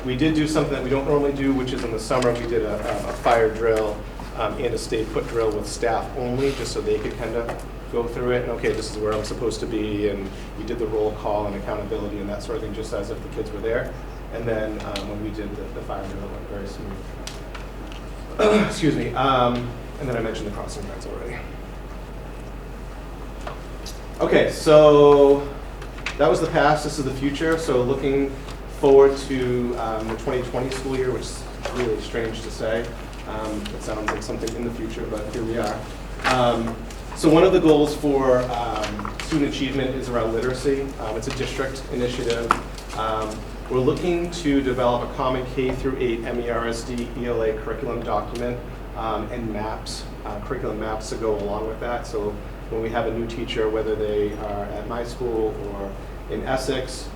L: We did do something that we don't normally do, which is in the summer we did a fire drill and a stay put drill with staff only, just so they could kind of go through it and, okay, this is where I'm supposed to be, and we did the roll call and accountability and that sort of thing, just as if the kids were there. And then when we did the fire drill, it went very smooth. Excuse me. And then I mentioned the crossing guards already. Okay, so that was the past. This is the future. So looking forward to the 2020 school year, which is really strange to say. It sounds like something in the future, but here we are. So one of the goals for student achievement is around literacy. It's a district initiative. We're looking to develop a common K-8 MERSD ELA curriculum document and maps, curriculum maps to go along with that. So when we have a new teacher, whether they are at my school or in Essex,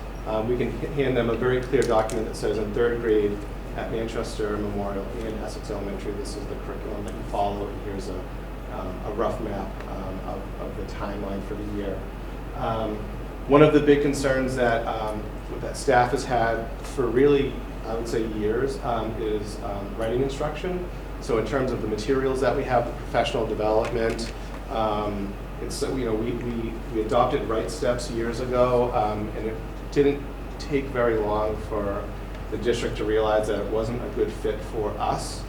L: we can hand them a very clear document that says in 3rd grade at Manchester Memorial and Essex Elementary, this is the curriculum that you follow, and here's a rough map of the timeline for the year. One of the big concerns that staff has had for really, I would say, years is writing instruction. So in terms of the materials that we have, the professional development, we adopted Right Steps years ago, and it didn't take very long for the district to realize that it wasn't a good fit for us.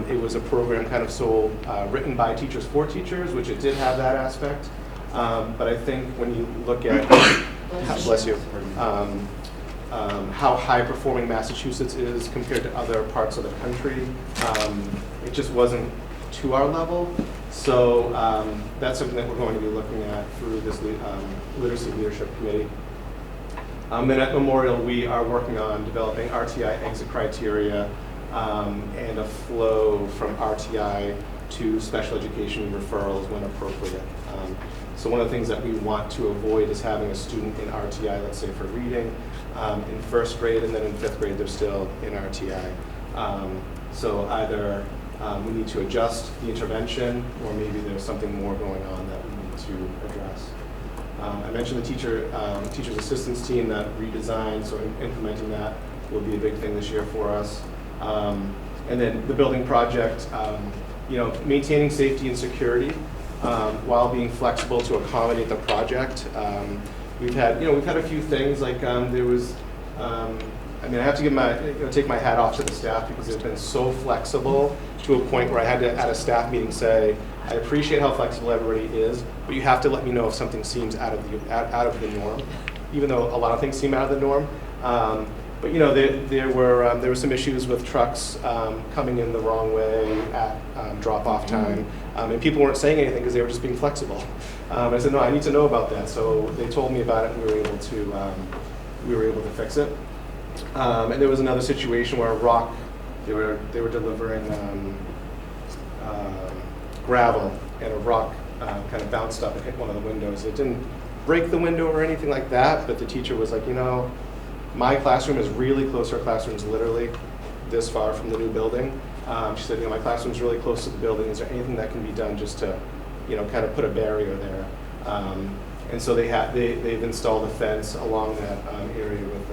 L: It was a program kind of written by teachers for teachers, which it did have that aspect. But I think when you look at, bless you, how high performing Massachusetts is compared to other parts of the country, it just wasn't to our level. So that's something that we're going to be looking at through this Literacy Leadership Committee. Then at Memorial, we are working on developing RTI exit criteria and a flow from RTI to special education referrals when appropriate. So one of the things that we want to avoid is having a student in RTI, let's say for reading, in 1st grade, and then in 5th grade they're still in RTI. So either we need to adjust the intervention, or maybe there's something more going on that we need to address. I mentioned the teacher's assistance team that redesigned, so implementing that will be a big thing this year for us. And then the building project, maintaining safety and security while being flexible to accommodate the project. We've had a few things like there was. I have to give take my hat off to the staff, because they've been so flexible to a point where I had to, at a staff meeting, say, I appreciate how flexible everybody is, but you have to let me know if something seems out of the norm, even though a lot of things seem out of the norm. But there were some issues with trucks coming in the wrong way at drop-off time, and people weren't saying anything because they were just being flexible. I said, no, I need to know about that. So they told me about it, and we were able to fix it. And there was another situation where a rock, they were delivering gravel, and a rock kind of bounced up and hit one of the windows. It didn't break the window or anything like that, but the teacher was like, my classroom is really close. Her classroom's literally this far from the new building. She said, my classroom's really close to the building. Is there anything that can be done just to, kind of put a barrier there? And so they've installed a fence along that area with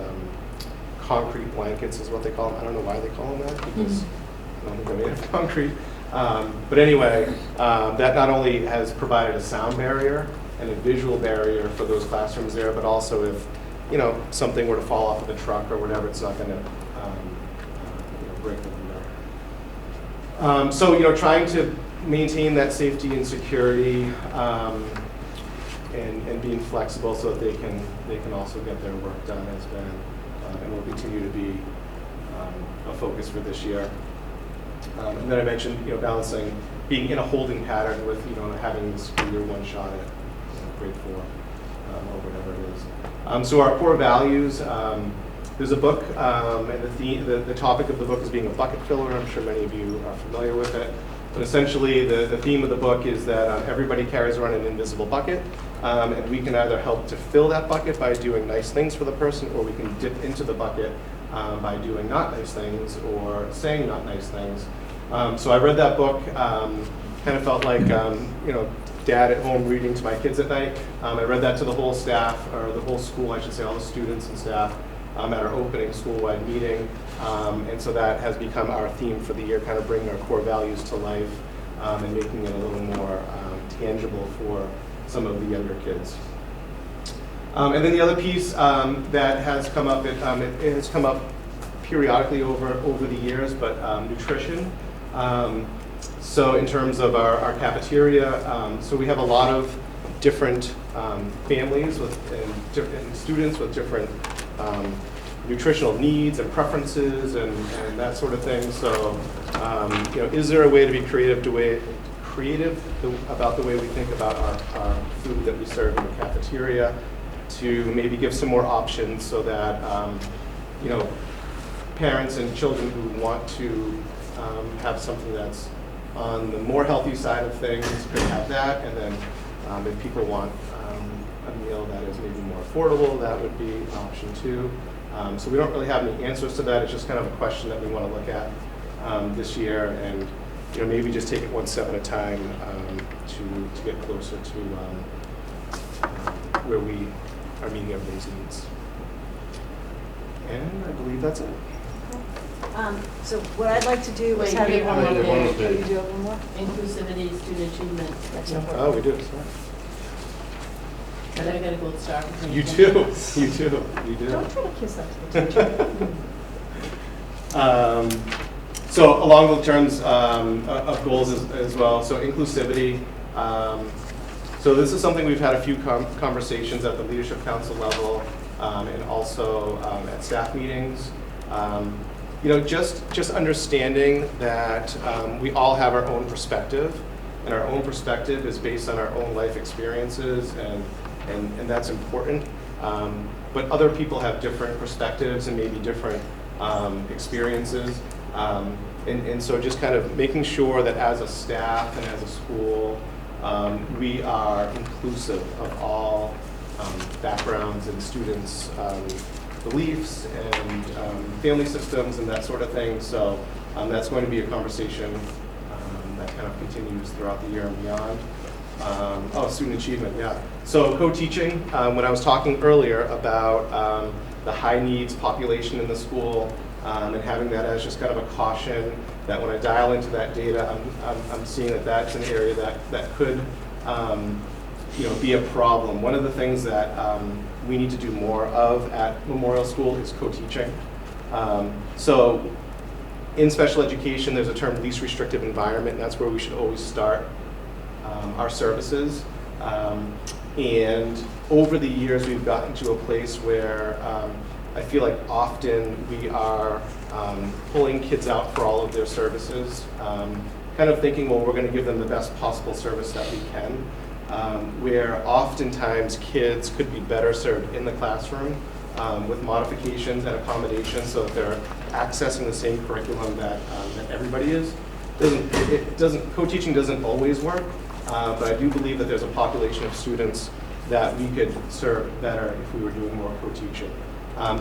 L: concrete blankets, is what they call them. I don't know why they call them that, because I don't think they're made of concrete. But anyway, that not only has provided a sound barrier and a visual barrier for those classrooms there, but also if something were to fall off of the truck or whatever, it's not going to break the window. So trying to maintain that safety and security. and being flexible so that they can also get their work done has been and will continue to be a focus for this year. And then I mentioned, balancing being in a holding pattern with, having the school year one shot at grade 4 or whatever it is. So our core values, there's a book, and the topic of the book is being a bucket filler. I'm sure many of you are familiar with it. But essentially, the theme of the book is that everybody carries around an invisible bucket, and we can either help to fill that bucket by doing nice things for the person, or we can dip into the bucket by doing not nice things or saying not nice things. So I read that book, kind of felt like, dad at home reading to my kids at night. I read that to the whole staff, or the whole school, I should say, all the students and staff at our opening school-wide meeting. And so that has become our theme for the year, kind of bringing our core values to life and making it a little more tangible for some of the younger kids. And then the other piece that has come up, it has come up periodically over the years, but nutrition. So in terms of our cafeteria, so we have a lot of different families and students with different nutritional needs and preferences and that sort of thing. So, is there a way to be creative about the way we think about our food that we serve in the cafeteria, to maybe give some more options so that parents and children who want to have something that's on the more healthy side of things could have that, and then if people want a meal that is maybe more affordable, that would be an option too. So we don't really have any answers to that. It's just kind of a question that we want to look at this year, and maybe just take it one step at a time to get closer to where we are meeting everybody's needs. And I believe that's it.
A: So what I'd like to do is
E: Wait,
A: have
E: you
A: you
E: have one more.
A: you do have one more?
E: Inclusivity, student achievement.
A: That's important.
L: Oh, we do. Sorry.
E: I got a gold star.
L: You do. You do. You do.
A: Don't try to kiss up to the teacher.
L: So along the terms of goals as well, so inclusivity. So this is something we've had a few conversations at the leadership council level and also at staff meetings. Just understanding that we all have our own perspective, and our own perspective is based on our own life experiences, and that's important. But other people have different perspectives and maybe different experiences. And so just kind of making sure that as a staff and as a school, we are inclusive of all backgrounds and students' beliefs and family systems and that sort of thing. So that's going to be a conversation that kind of continues throughout the year and beyond. Student achievement, yeah. So co-teaching, when I was talking earlier about the high needs population in the school and having that as just kind of a caution that when I dial into that data, I'm seeing that that's an area that could be a problem. One of the things that we need to do more of at Memorial School is co-teaching. So in special education, there's a term least restrictive environment, and that's where we should always start our services. And over the years, we've gotten to a place where I feel like often we are pulling kids out for all of their services, kind of thinking, well, we're going to give them the best possible service that we can, where oftentimes kids could be better served in the classroom with modifications and accommodations so that they're accessing the same curriculum that everybody is. Co-teaching doesn't always work, but I do believe that there's a population of students that we could serve better if we were doing more co-teaching.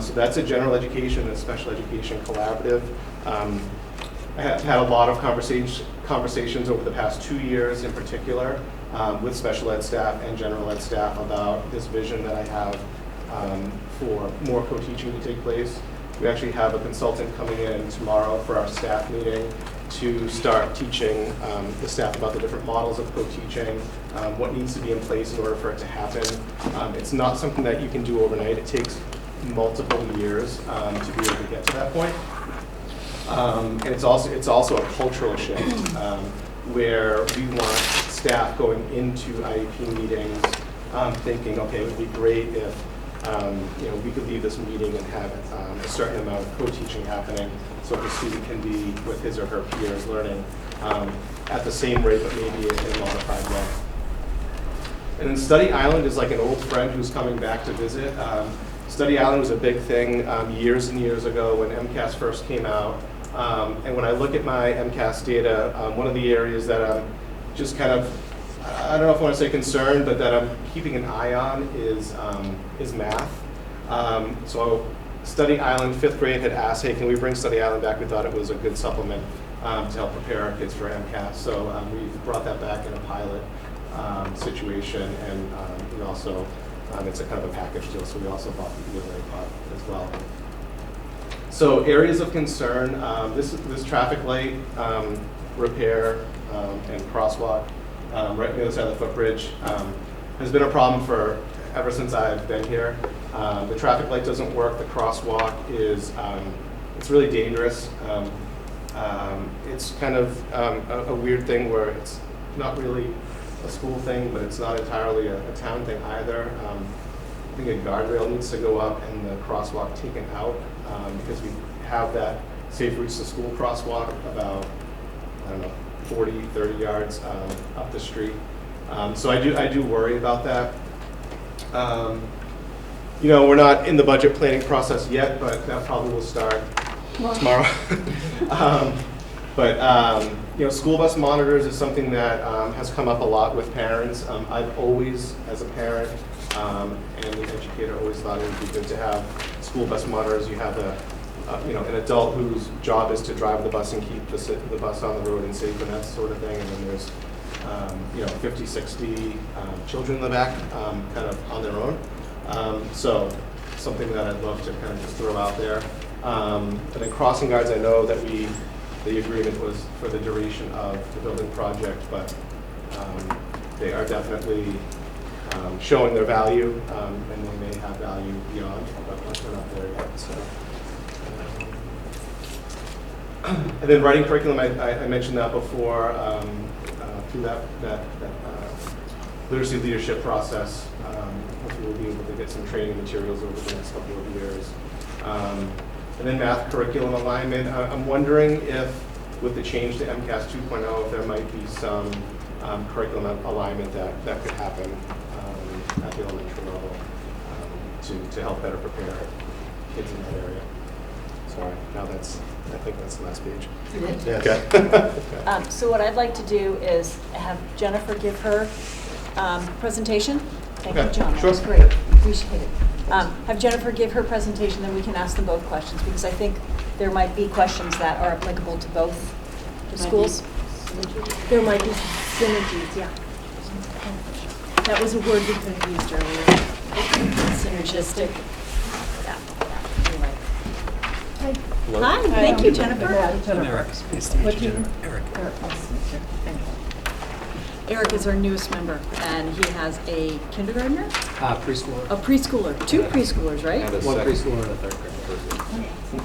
L: So that's a general education and special education collaborative. I have had a lot of conversations over the past 2 years in particular with special ed staff and general ed staff about this vision that I have for more co-teaching to take place. We actually have a consultant coming in tomorrow for our staff meeting to start teaching the staff about the different models of co-teaching, what needs to be in place in order for it to happen. It's not something that you can do overnight. It takes multiple years to be able to get to that point. And it's also a cultural shift where we want staff going into IEP meetings thinking, okay, it would be great if we could leave this meeting and have a certain amount of co-teaching happening, so the student can be with his or her peers learning at the same rate, but maybe in a modified way. And then Study Island is like an old friend who's coming back to visit. Study Island was a big thing years and years ago when MCAS first came out. And when I look at my MCAS data, one of the areas that I'm just kind of, I don't know if I want to say concerned, but that I'm keeping an eye on is math. So Study Island, 5th grade had asked, hey, can we bring Study Island back? We thought it was a good supplement to help prepare our kids for MCAS. So we've brought that back in a pilot situation, and we also, it's a kind of a package deal, so we also bought the ELA pot as well. So areas of concern, this traffic light repair and crosswalk right on the other side of the footbridge has been a problem for ever since I've been here. The traffic light doesn't work, the crosswalk is, it's really dangerous. It's kind of a weird thing where it's not really a school thing, but it's not entirely a town thing either. I think a guardrail needs to go up and the crosswalk taken out because we have that safe routes to school crosswalk about, I don't know, 40, 30 yards up the street. So I do worry about that. We're not in the budget planning process yet, but that probably will start tomorrow. School bus monitors is something that has come up a lot with parents. I've always, as a parent and an educator, always thought it would be good to have school bus monitors. You have an adult whose job is to drive the bus and keep the bus on the road and safe and that sort of thing. And then there's 50, 60 children in the back kind of on their own. So something that I'd love to kind of just throw out there. And then crossing guards, I know that the agreement was for the duration of the building project, but they are definitely showing their value, and they may have value beyond, but we're not there yet. So, and then writing curriculum, I mentioned that before, through that literacy leadership process. Hopefully we'll be able to get some training materials over the next couple of years. And then math curriculum alignment. I'm wondering if, with the change to MCAS 2.0, if there might be some curriculum alignment that could happen at the elementary level to help better prepare kids in that area. Sorry, I think that's the last page. Yes. Okay.
A: So what I'd like to do is have Jennifer give her presentation. Thank you, John. That was great. Appreciate it. Have Jennifer give her presentation, then we can ask them both questions, because I think there might be questions that are applicable to both the schools. There might be synergies, yeah. That was a word we could have used earlier. Synergistic. Yeah. Anyway. Hi.
M: Hello.
A: Hi. Thank you, Jennifer.
M: I'm Eric. Nice to meet you, Jennifer. Eric.
A: Eric is our newest member, and he has a kindergartner?
M: Preschooler.
A: A preschooler. Two preschoolers, right?
M: And one preschooler and a third grade.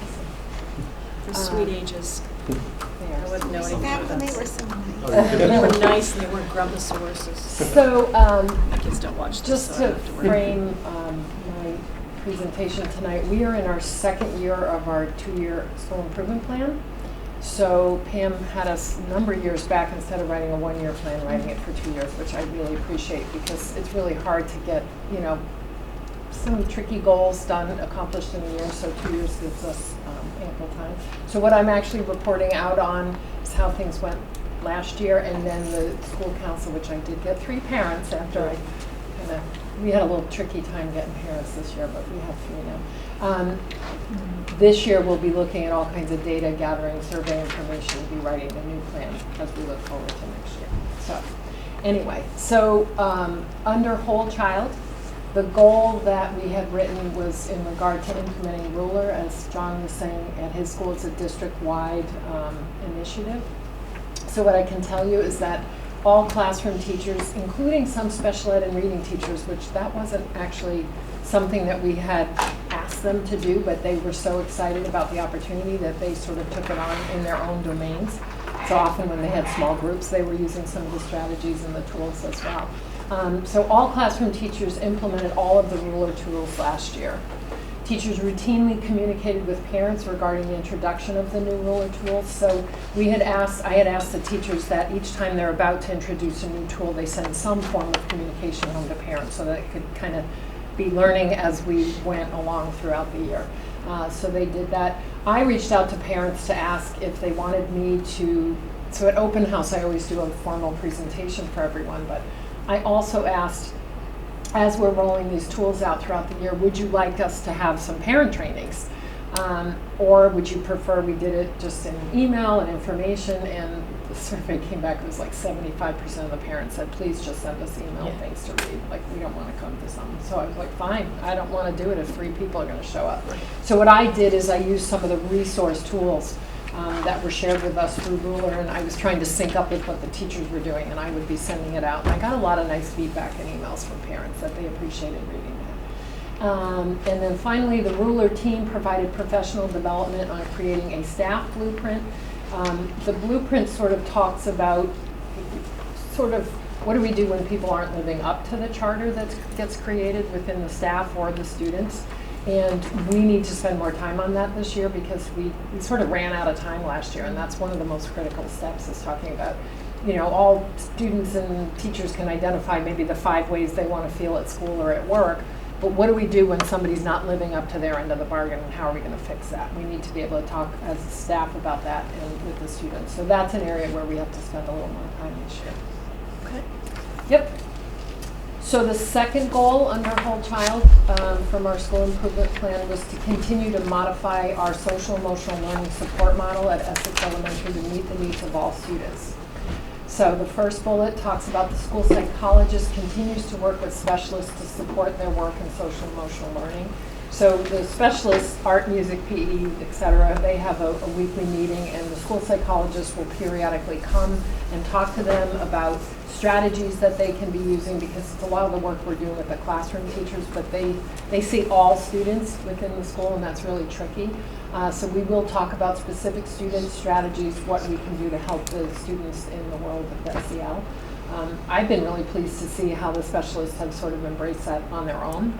A: They're sweet ages. I wouldn't know anything
J: Back
A: about
J: when they
A: them.
J: were so nice.
A: They were nice, and they weren't grumbosauruses.
N: So,
A: My kids don't watch this,
N: just
A: so I
N: to
A: don't have to worry.
N: frame my presentation tonight, we are in our second year of our 2-year school improvement plan. So Pam had us a number of years back, instead of writing a 1-year plan, writing it for 2 years, which I really appreciate, because it's really hard to get, some tricky goals accomplished in a year, so 2 years gives us ample time. So what I'm actually reporting out on is how things went last year, and then the school council, which I did get 3 parents after we had a little tricky time getting parents this year, but we have 3 now. This year we'll be looking at all kinds of data gathering, survey information, we'll be writing a new plan as we look forward to next year. So anyway, under whole child, the goal that we had written was in regard to implementing ruler, as John was saying, at his school. It's a district-wide initiative. So what I can tell you is that all classroom teachers, including some special ed and reading teachers, which that wasn't actually something that we had asked them to do, but they were so excited about the opportunity that they sort of took it on in their own domains. So often when they had small groups, they were using some of the strategies and the tools as well. So all classroom teachers implemented all of the ruler tools last year. Teachers routinely communicated with parents regarding the introduction of the new ruler tools. So I had asked the teachers that each time they're about to introduce a new tool, they send some form of communication home to parents so that it could kind of be learning as we went along throughout the year. So they did that. I reached out to parents to ask if they wanted me to, so at open house I always do a formal presentation for everyone, but I also asked, as we're rolling these tools out throughout the year, would you like us to have some parent trainings? Or would you prefer we did it just in email and information? And the survey came back, it was like 75% of the parents said, please just send us email things to read. Like, we don't want to come to some. So I was like, fine, I don't want to do it if 3 people are going to show up. So what I did is I used some of the resource tools that were shared with us through Ruler, and I was trying to sync up with what the teachers were doing, and I would be sending it out. And I got a lot of nice feedback and emails from parents that they appreciated reading that. And then finally, the Ruler team provided professional development on creating a staff blueprint. The blueprint sort of talks about what do we do when people aren't living up to the charter that gets created within the staff or the students. And we need to spend more time on that this year because we sort of ran out of time last year, and that's one of the most critical steps, is talking about, all students and teachers can identify maybe the 5 ways they want to feel at school or at work, but what do we do when somebody's not living up to their end of the bargain, and how are we going to fix that? We need to be able to talk as a staff about that and with the students. So that's an area where we have to spend a little more time this year.
B: Okay.
N: Yep. So the second goal under Whole Child from our school improvement plan was to continue to modify our social emotional learning support model at Essex Elementary to meet the needs of all students. So the first bullet talks about the school psychologist continues to work with specialists to support their work in social emotional learning. So the specialists, art, music, PE, etc., they have a weekly meeting, and the school psychologist will periodically come and talk to them about strategies that they can be using, because it's a lot of the work we're doing with the classroom teachers, but they see all students within the school, and that's really tricky. So we will talk about specific student strategies, what we can do to help the students in the world of the SEL. I've been really pleased to see how the specialists have sort of embraced that on their own.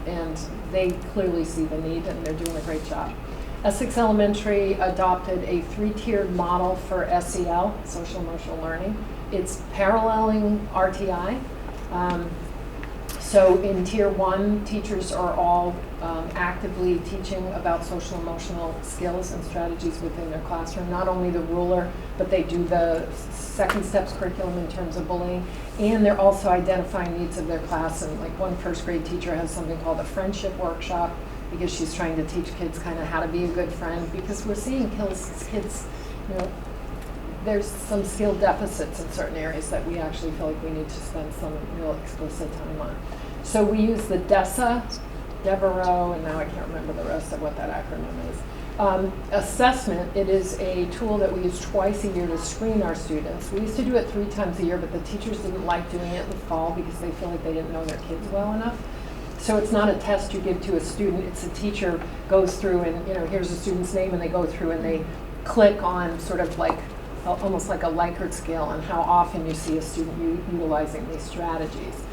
N: And they clearly see the need, and they're doing a great job. Essex Elementary adopted a 3-tiered model for SEL, social emotional learning. It's paralleling RTI. So in Tier 1, teachers are all actively teaching about social emotional skills and strategies within their classroom. Not only the ruler, but they do the second steps curriculum in terms of bullying, and they're also identifying needs of their class. And like one first grade teacher has something called a friendship workshop, because she's trying to teach kids kind of how to be a good friend, because we're seeing kids, there's some skill deficits in certain areas that we actually feel like we need to spend some real explicit time on. So we use the DESA, Devereaux, and now I can't remember the rest of what that acronym is. Assessment, it is a tool that we use twice a year to screen our students. We used to do it 3 times a year, but the teachers didn't like doing it in the fall because they feel like they didn't know their kids well enough. So it's not a test you give to a student, it's a teacher goes through and, here's a student's name, and they go through and they click on sort of like, almost like a Likert scale on how often you see a student utilizing these strategies.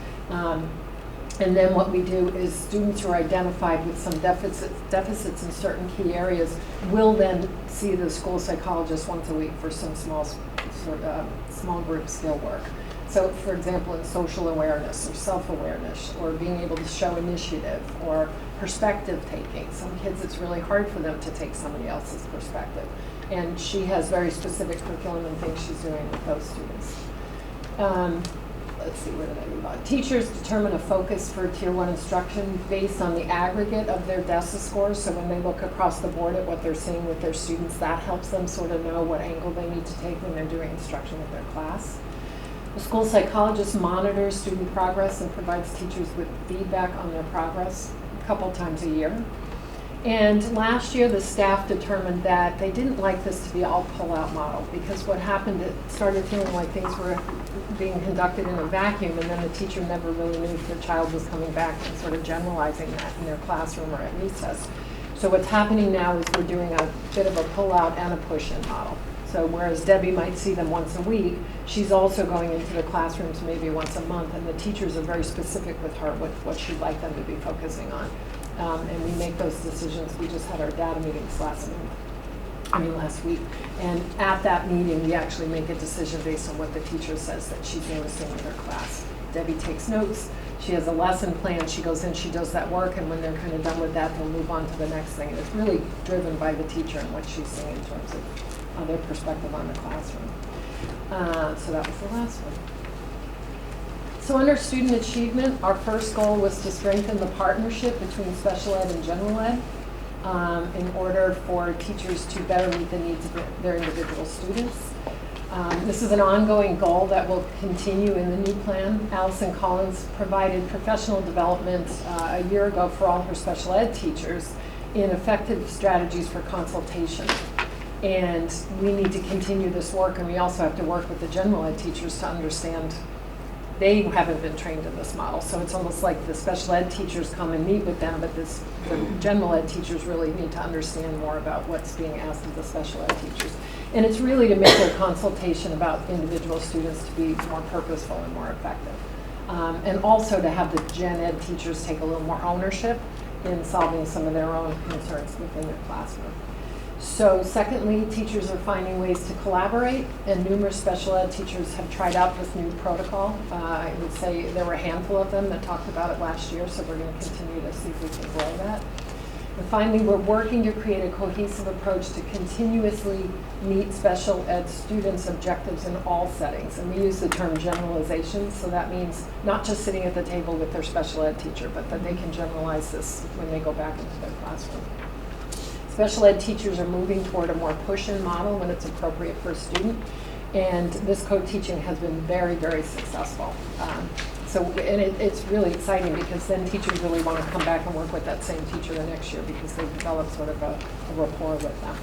N: And then what we do is students who are identified with some deficits in certain key areas will then see the school psychologist once a week for some small group skill work. So for example, in social awareness or self-awareness, or being able to show initiative or perspective taking. Some kids, it's really hard for them to take somebody else's perspective. And she has very specific curriculum and things she's doing with those students. Let's see, where did I move on? Teachers determine a focus for Tier 1 instruction based on the aggregate of their DESA scores. So when they look across the board at what they're seeing with their students, that helps them sort of know what angle they need to take when they're doing instruction with their class. The school psychologist monitors student progress and provides teachers with feedback on their progress a couple times a year. And last year, the staff determined that they didn't like this to be all pull-out model, because what happened, it started feeling like things were being conducted in a vacuum, and then the teacher never really knew if their child was coming back and sort of generalizing that in their classroom or at recess. So what's happening now is we're doing a bit of a pull-out and a push-in model. So whereas Debbie might see them once a week, she's also going into the classrooms maybe once a month, and the teachers are very specific with her what she'd like them to be focusing on. And we make those decisions. We just had our data meetings last week. And at that meeting, we actually make a decision based on what the teacher says that she's noticing in her class. Debbie takes notes. She has a lesson plan. She goes in, she does that work, and when they're kind of done with that, they'll move on to the next thing. And it's really driven by the teacher and what she's seeing in terms of their perspective on the classroom. So that was the last one. So under student achievement, our first goal was to strengthen the partnership between special ed and general ed in order for teachers to better meet the needs of their individual students. This is an ongoing goal that will continue in the new plan. Allison Collins provided professional development a year ago for all her special ed teachers in effective strategies for consultation. And we need to continue this work, and we also have to work with the general ed teachers to understand they haven't been trained in this model. So it's almost like the special ed teachers come and meet with them, but the general ed teachers really need to understand more about what's being asked of the special ed teachers. And it's really to make their consultation about individual students to be more purposeful and more effective. And also to have the gen ed teachers take a little more ownership in solving some of their own concerns within their classroom. So secondly, teachers are finding ways to collaborate, and numerous special ed teachers have tried out this new protocol. I would say there were a handful of them that talked about it last year, so we're going to continue to see if we can grow that. And finally, we're working to create a cohesive approach to continuously meet special ed students' objectives in all settings. And we use the term generalization, so that means not just sitting at the table with their special ed teacher, but that they can generalize this when they go back into their classroom. Special ed teachers are moving toward a more push-in model when it's appropriate for a student, and this co-teaching has been very, very successful. It's really exciting because then teachers really want to come back and work with that same teacher the next year because they've developed sort of a rapport with them.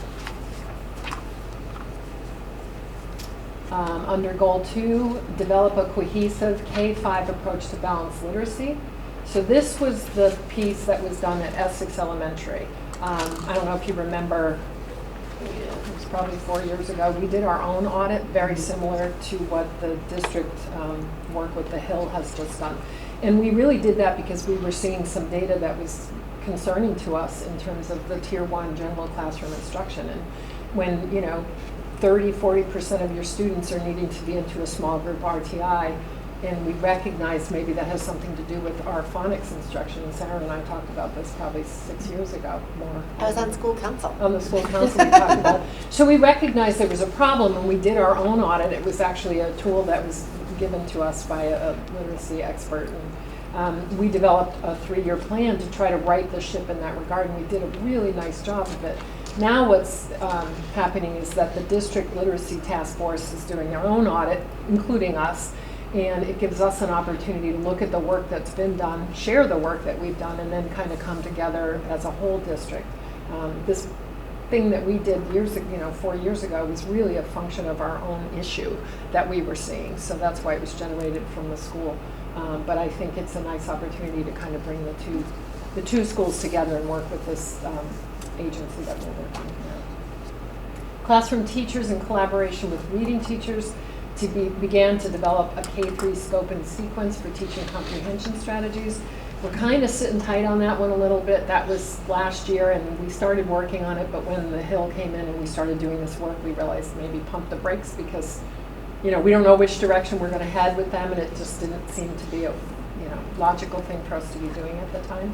N: Under Goal 2, develop a cohesive K-5 approach to balanced literacy. So this was the piece that was done at Essex Elementary. I don't know if you remember, it was probably 4 years ago, we did our own audit, very similar to what the district work with the Hill has just done. And we really did that because we were seeing some data that was concerning to us in terms of the Tier 1 general classroom instruction. And when, 30-40% of your students are needing to be into a small group RTI, and we recognize maybe that has something to do with our phonics instruction. And Sarah and I talked about this probably 6 years ago, more.
J: I was on school council.
N: On the school council we talked about it. So we recognized there was a problem, and we did our own audit. It was actually a tool that was given to us by a literacy expert. And we developed a 3-year plan to try to right the ship in that regard, and we did a really nice job of it. Now what's happening is that the district literacy task force is doing their own audit, including us. And it gives us an opportunity to look at the work that's been done, share the work that we've done, and then kind of come together as a whole district. This thing that we did 4 years ago was really a function of our own issue that we were seeing. So that's why it was generated from the school. But I think it's a nice opportunity to kind of bring the two schools together and work with this agency that we're working here. Classroom teachers in collaboration with reading teachers began to develop a K-3 scope and sequence for teaching comprehension strategies. We're kind of sitting tight on that one a little bit. That was last year, and we started working on it, but when the Hill came in and we started doing this work, we realized maybe pump the brakes because, we don't know which direction we're going to head with them, and it just didn't seem to be a, logical thing for us to be doing at the time.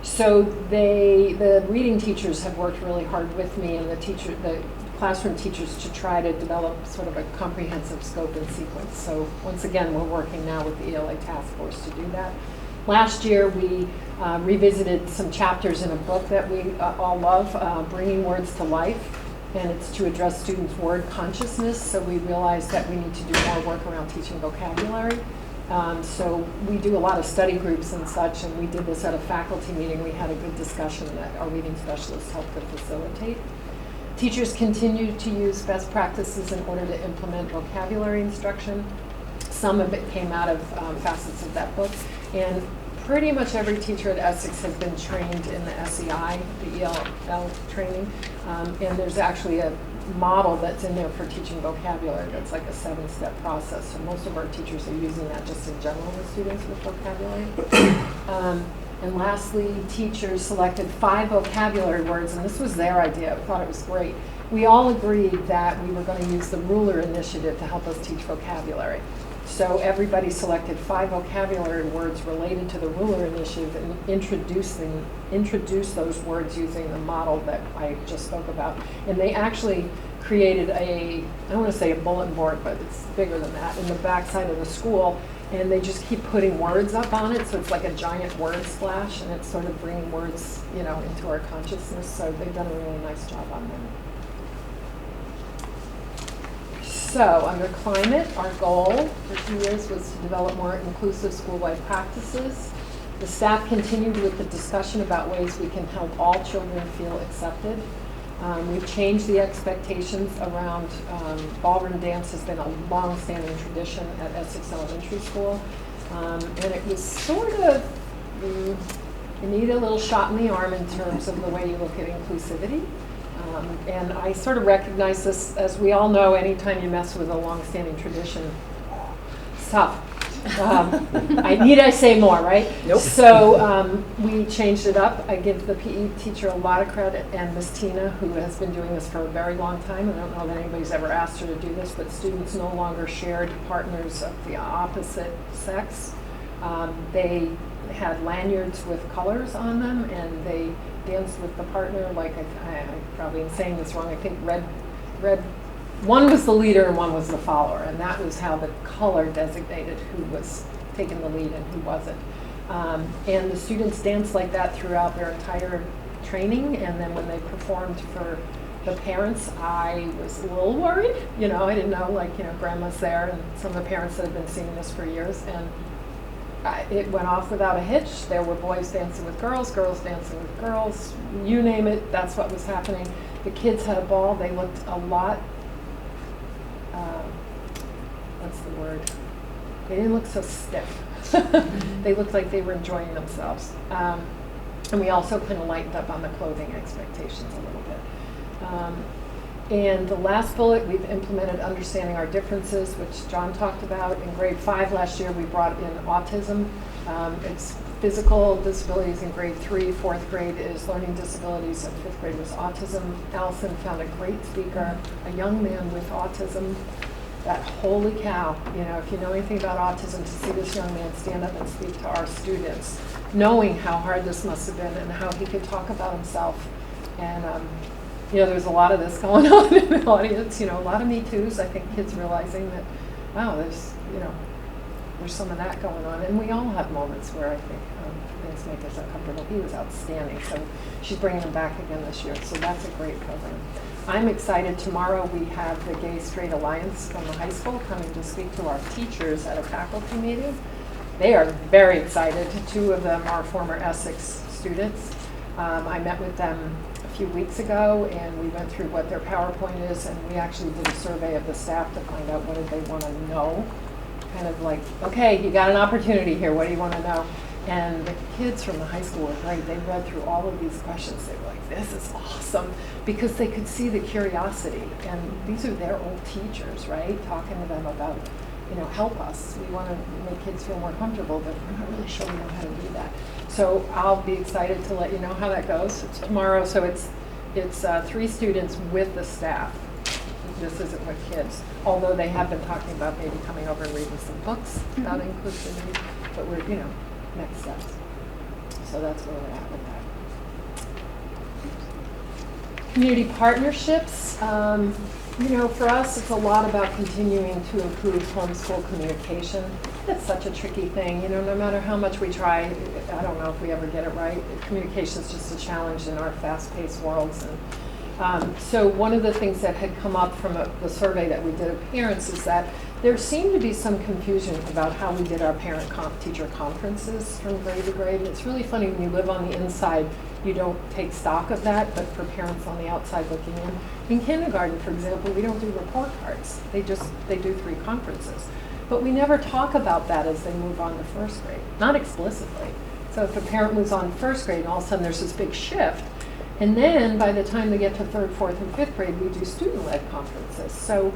N: So the reading teachers have worked really hard with me and the classroom teachers to try to develop sort of a comprehensive scope and sequence. So once again, we're working now with the ELA task force to do that. Last year, we revisited some chapters in a book that we all love, Bringing Words to Life, and it's to address students' word consciousness. So we realized that we need to do more work around teaching vocabulary. So we do a lot of study groups and such, and we did this at a faculty meeting. We had a good discussion that our reading specialists helped to facilitate. Teachers continue to use best practices in order to implement vocabulary instruction. Some of it came out of facets of that book. And pretty much every teacher at Essex has been trained in the SEI, the ELL training. And there's actually a model that's in there for teaching vocabulary that's like a 7-step process. So most of our teachers are using that just in general with students with vocabulary. And lastly, teachers selected 5 vocabulary words, and this was their idea. I thought it was great. We all agreed that we were going to use the Ruler Initiative to help us teach vocabulary. So everybody selected 5 vocabulary words related to the Ruler Initiative and introduced those words using the model that I just spoke about. And they actually created I don't want to say a bulletin board, but it's bigger than that, in the backside of the school. And they just keep putting words up on it, so it's like a giant word splash, and it's sort of bringing words, into our consciousness. So they've done a really nice job on that. So under climate, our goal for 2 years was to develop more inclusive school-wide practices. The staff continued with the discussion about ways we can help all children feel accepted. We've changed the expectations around ballroom dance has been a long-standing tradition at Essex Elementary School. And it was sort of, you need a little shot in the arm in terms of the way you look at inclusivity. And I sort of recognize this, as we all know, anytime you mess with a long-standing tradition, it's tough. Need I say more, right?
A: Nope.
N: So we changed it up. I give the PE teacher a lot of credit, and Miss Tina, who has been doing this for a very long time. I don't know that anybody's ever asked her to do this, but students no longer shared partners of the opposite sex. They had lanyards with colors on them, and they danced with the partner, like I probably am saying this wrong, I think red, one was the leader and one was the follower, and that was how the color designated who was taking the lead and who wasn't. And the students danced like that throughout their entire training, and then when they performed for the parents, I was a little worried, I didn't know, grandma's there, and some of the parents that have been seeing this for years, and it went off without a hitch. There were boys dancing with girls dancing with girls, you name it, that's what was happening. The kids had a ball. They looked a lot, what's the word? They didn't look so stiff. They looked like they were enjoying themselves. And we also kind of lightened up on the clothing expectations a little bit. And the last bullet, we've implemented understanding our differences, which John talked about. In grade 5 last year, we brought in autism. It's physical disabilities in grade 3, 4th grade is learning disabilities, and 5th grade was autism. Allison found a great speaker, a young man with autism, that holy cow, if you know anything about autism, to see this young man stand up and speak to our students, knowing how hard this must have been and how he could talk about himself. And there's a lot of this going on in the audience, a lot of Me Too's. I think kids realizing that, wow, there's some of that going on. And we all have moments where I think things make us uncomfortable. He was outstanding, so she's bringing him back again this year. So that's a great program. I'm excited. Tomorrow we have the Gay Straight Alliance from the high school coming to speak to our teachers at a faculty meeting. They are very excited. 2 of them are former Essex students. I met with them a few weeks ago, and we went through what their PowerPoint is, and we actually did a survey of the staff to find out what did they want to know. Kind of like, okay, you got an opportunity here, what do you want to know? And the kids from the high school were great. They read through all of these questions. They were like, this is awesome, because they could see the curiosity. And these are their old teachers, right? Talking to them about, help us. We want to make kids feel more comfortable, but we're not really sure we know how to do that. So I'll be excited to let you know how that goes. It's tomorrow, so it's 3 students with the staff. This isn't with kids, although they have been talking about maybe coming over and reading some books about inclusivity, but we're, next steps. So that's where we're at with that. Community partnerships. For us, it's a lot about continuing to improve homeschool communication. It's such a tricky thing. No matter how much we try, I don't know if we ever get it right. Communication is just a challenge in our fast-paced worlds. And so one of the things that had come up from the survey that we did of parents is that there seemed to be some confusion about how we did our parent-teacher conferences from grade to grade. And it's really funny when you live on the inside, you don't take stock of that, but for parents on the outside looking in kindergarten, for example, we don't do report cards. They do 3 conferences. But we never talk about that as they move on to 1st grade, not explicitly. So if a parent moves on to 1st grade and all of a sudden there's this big shift, And then by the time they get to 3rd, 4th, and 5th grade, we do student-led conferences. So,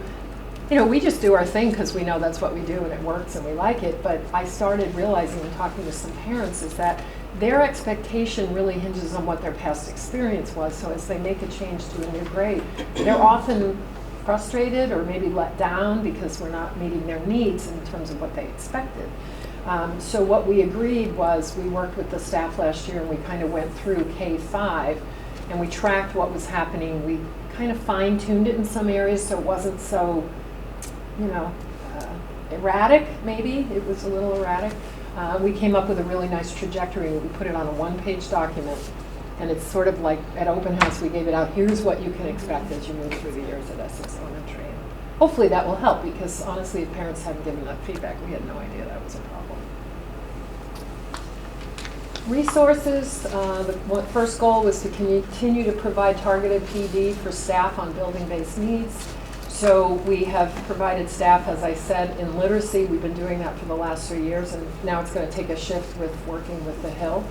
N: we just do our thing because we know that's what we do and it works and we like it. But I started realizing and talking to some parents is that their expectation really hinges on what their past experience was. So as they make a change to a new grade, they're often frustrated or maybe let down because we're not meeting their needs in terms of what they expected. So what we agreed was we worked with the staff last year and we kind of went through K-5 and we tracked what was happening. We kind of fine-tuned it in some areas so it wasn't so, erratic maybe. It was a little erratic. We came up with a really nice trajectory. We put it on a 1-page document. And it's sort of like at open house, we gave it out. Here's what you can expect as you move through the years at Essex Elementary. And hopefully that will help because honestly, if parents hadn't given that feedback, we had no idea that was a problem. Resources, the first goal was to continue to provide targeted PD for staff on building-based needs. So we have provided staff, as I said, in literacy. We've been doing that for the last 3 years, and now it's going to take a shift with working with the Hill.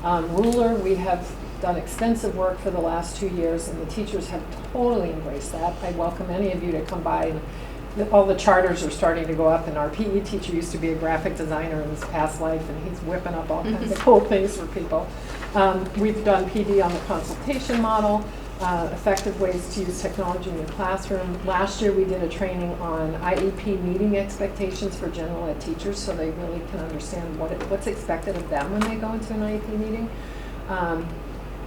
N: Ruler, we have done extensive work for the last 2 years, and the teachers have totally embraced that. I welcome any of you to come by. All the charters are starting to go up, and our PE teacher used to be a graphic designer in his past life, and he's whipping up all kinds of cool things for people. We've done PD on the consultation model, effective ways to use technology in the classroom. Last year we did a training on IEP meeting expectations for general ed teachers so they really can understand what's expected of them when they go into an IEP meeting.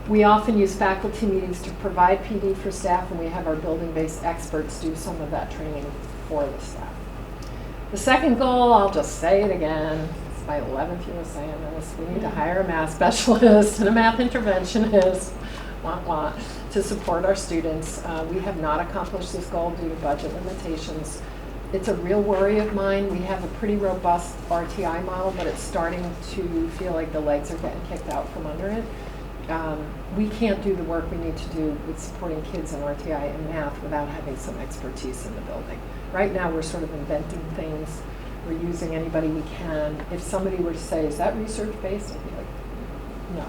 N: We often use faculty meetings to provide PD for staff, and we have our building-based experts do some of that training for the staff. The second goal, I'll just say it again, it's my 11th year of saying this, we need to hire a math specialist and a math interventionist to support our students. We have not accomplished this goal due to budget limitations. It's a real worry of mine. We have a pretty robust RTI model, but it's starting to feel like the legs are getting kicked out from under it. We can't do the work we need to do with supporting kids in RTI and math without having some expertise in the building. Right now we're sort of inventing things. We're using anybody we can. If somebody were to say, is that research-based? I'd be like,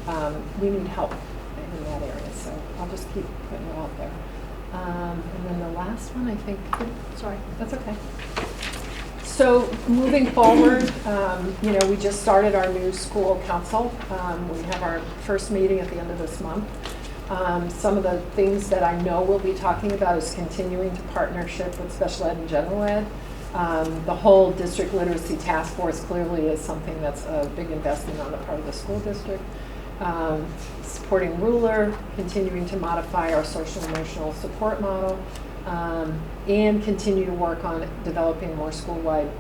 N: no. We need help in that area, so I'll just keep putting it out there. And then the last one, I think, sorry, that's okay. So moving forward, we just started our new school council. We have our first meeting at the end of this month. Some of the things that I know we'll be talking about is continuing to partnership with special ed and general ed. The whole district literacy task force clearly is something that's a big investment on the part of the school district. Supporting Ruler, continuing to modify our social emotional support model, and continue to work on developing more school-wide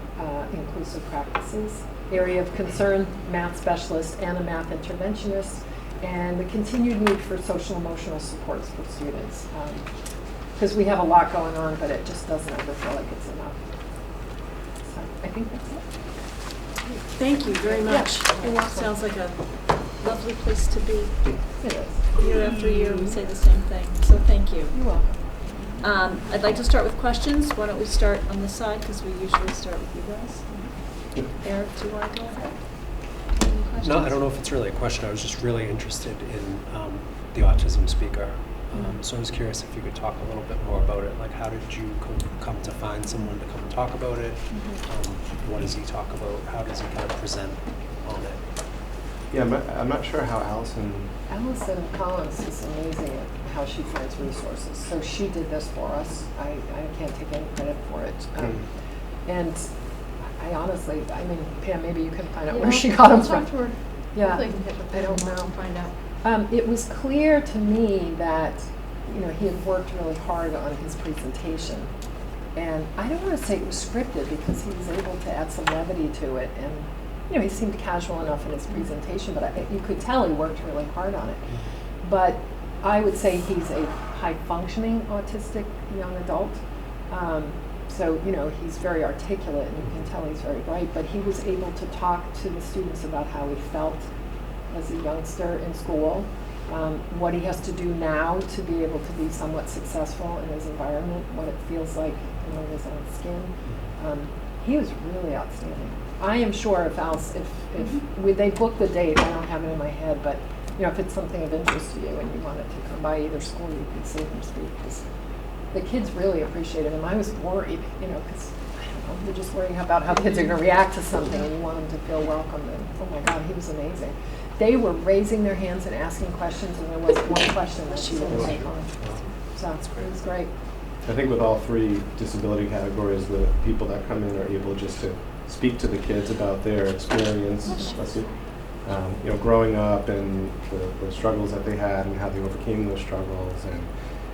N: inclusive practices. Area of concern, math specialist and a math interventionist, and the continued need for social emotional supports for students. Because we have a lot going on, but it just doesn't ever feel like it's enough. So I think that's it.
A: Thank you very much.
N: Yeah.
A: Sounds like a lovely place to be.
N: It is.
A: Year after year, we say the same thing. So thank you.
N: You're welcome.
A: I'd like to start with questions. Why don't we start on this side, because we usually start with you guys. Eric, do you want to go ahead? Any questions?
M: No, I don't know if it's really a question. I was just really interested in the autism speaker. So I was curious if you could talk a little bit more about it. Like, how did you come to find someone to come and talk about it? What does he talk about? How does he kind of present on it?
L: Yeah, I'm not sure how Allison
N: Collins is amazing at how she finds resources. So she did this for us. I can't take any credit for it. And I honestly, Pam, maybe you can find out where she got them from.
B: Talk to her.
N: Yeah,
B: I don't know. Find out.
N: It was clear to me that, he had worked really hard on his presentation. And I don't want to say it was scripted because he was able to add some levity to it. And, he seemed casual enough in his presentation, but you could tell he worked really hard on it. But I would say he's a high-functioning autistic young adult. So, he's very articulate and you can tell he's very bright, but he was able to talk to the students about how he felt as a youngster in school, what he has to do now to be able to be somewhat successful in his environment, what it feels like in his own skin. He was really outstanding. I am sure if they booked the date, I don't have it in my head, but you know, if it's something of interest to you and you wanted to come by either school, you could see them speak. 'Cause the kids really appreciated him. I was worried, you know, because I don't know, you're just worrying about how kids are going to react to something, and you want them to feel welcome. And oh my God, he was amazing. They were raising their hands and asking questions, and there wasn't one question that she didn't take on. So it was great.
K: I think with all three disability categories, the people that come in are able just to speak to the kids about their experience, you know, growing up and the struggles that they had and how they overcame those struggles,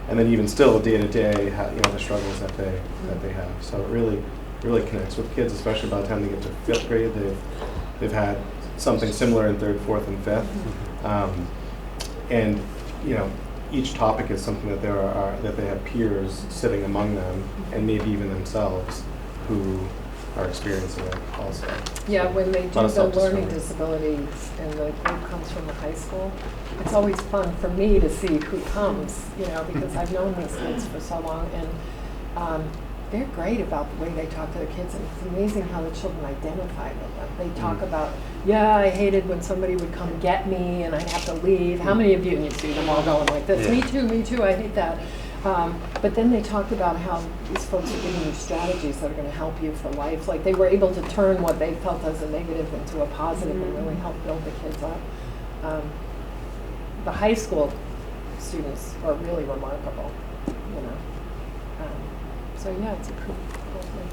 K: and then even still day to day, you know, the struggles that they have. So it really connects with kids, especially by the time they get to 5th grade. They've had something similar in 3rd, 4th, and 5th, and you know, each topic is something that that they have peers sitting among them, and maybe even themselves, who are experiencing it also.
N: Yeah, when they do
K: Lot of
N: the learning
K: self-discovery.
N: disabilities and the group comes from the high school, it's always fun for me to see who comes, you know, because I've known these kids for so long, and they're great about the way they talk to the kids, and it's amazing how the children identify with them. They talk about, yeah, I hated when somebody would come get me and I'd have to leave. How many of you, and you see them all going like this, me too, I hate that. But then they talked about how these folks are giving you strategies that are going to help you for life. Like they were able to turn what they felt as a negative into a positive and really help build the kids up. The high school students are really remarkable, you know. So yeah, it's a cool thing.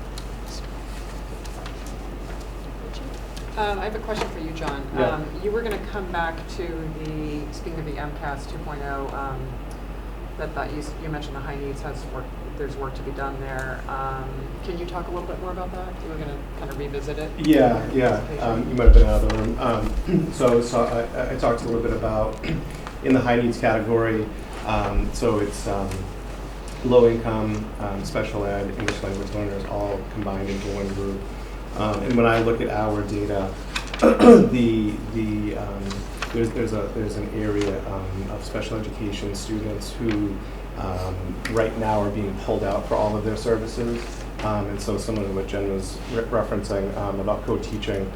H: I have a question for you, John.
K: Yeah.
H: You were going to come back to speaking of the MCAS 2.0, that you mentioned the high needs has work, there's work to be done there. Can you talk a little bit more about that? You were going to kind of revisit it?
K: Yeah. You might have been out of the room. So I talked a little bit about in the high needs category. So it's low income, special ed, English language learners all combined into one group. And when I look at our data, there's an area of special education students who right now are being pulled out for all of their services. And so similar to what Jen was referencing about co-teaching,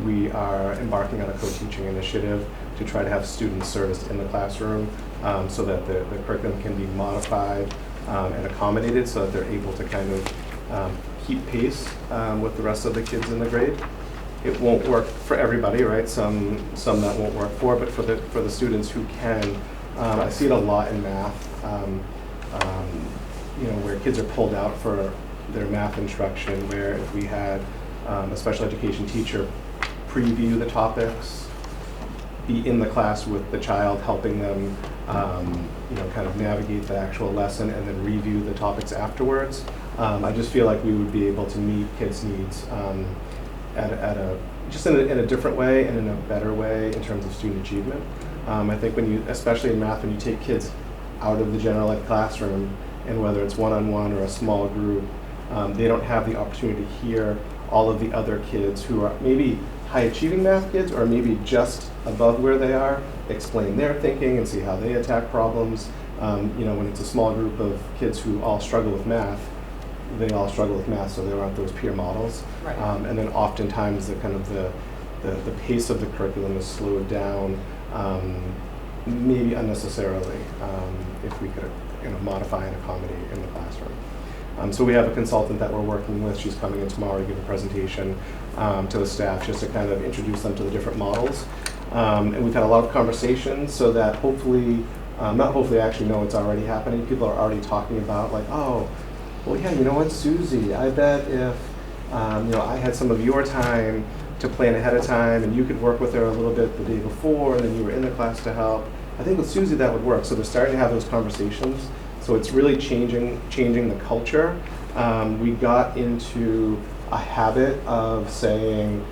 K: we are embarking on a co-teaching initiative to try to have students serviced in the classroom so that the curriculum can be modified and accommodated so that they're able to kind of keep pace with the rest of the kids in the grade. It won't work for everybody, right? Some that won't work for, but for the students who can, I see it a lot in math. You know, where kids are pulled out for their math instruction, where if we had a special education teacher preview the topics, be in the class with the child, helping them, you know, kind of navigate the actual lesson and then review the topics afterwards. I just feel like we would be able to meet kids' needs just in a different way and in a better way in terms of student achievement. I think when you, especially in math, when you take kids out of the general ed classroom, and whether it's one-on-one or a small group, they don't have the opportunity to hear all of the other kids who are maybe high-achieving math kids or maybe just above where they are, explain their thinking and see how they attack problems. You know, when it's a small group of kids who all struggle with math, they all struggle with math, so there aren't those peer models.
H: Right.
K: And then oftentimes the kind of the pace of the curriculum is slowed down, maybe unnecessarily, if we could, you know, modify and accommodate in the classroom. So we have a consultant that we're working with. She's coming in tomorrow to give a presentation to the staff just to kind of introduce them to the different models. And we've had a lot of conversations so that hopefully, not hopefully, I actually know it's already happening. People are already talking about like, oh, well, yeah, you know what, Susie, I bet if, you know, I had some of your time to plan ahead of time and you could work with her a little bit the day before and then you were in the class to help. I think with Susie that would work. So they're starting to have those conversations. So it's really changing the culture. We got into a habit of saying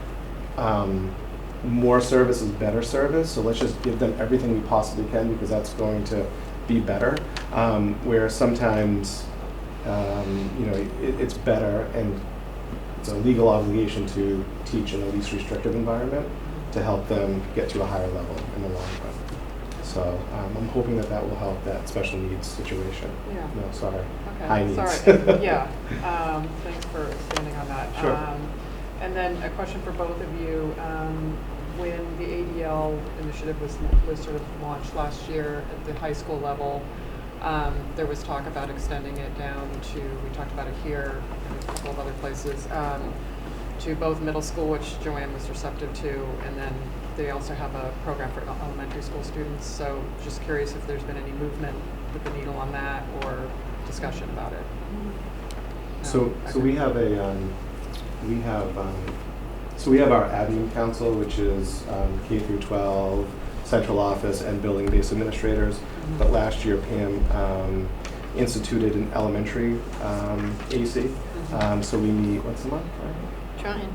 K: more service is better service. So let's just give them everything we possibly can because that's going to be better. Where sometimes, you know, it's better and it's a legal obligation to teach in a least restrictive environment to help them get to a higher level in the long run. So I'm hoping that will help that special needs situation.
H: Yeah.
K: No, sorry.
H: Okay.
K: High needs.
H: Sorry. Yeah. Thanks for expanding on that.
K: Sure.
H: And then a question for both of you. when the ADL initiative was sort of launched last year at the high school level, there was talk about extending it down to, we talked about it here and a couple of other places, to both middle school, which Joanne was receptive to, and then they also have a program for elementary school students. So just curious if there's been any movement with the needle on that or discussion about it.
K: So we have our admin council, which is K through 12, central office, and building-based administrators.
H: Mm-hmm.
K: But last year, Pam instituted an elementary AC.
H: Mm-hmm.
K: So we meet once a month, right?
E: Trying.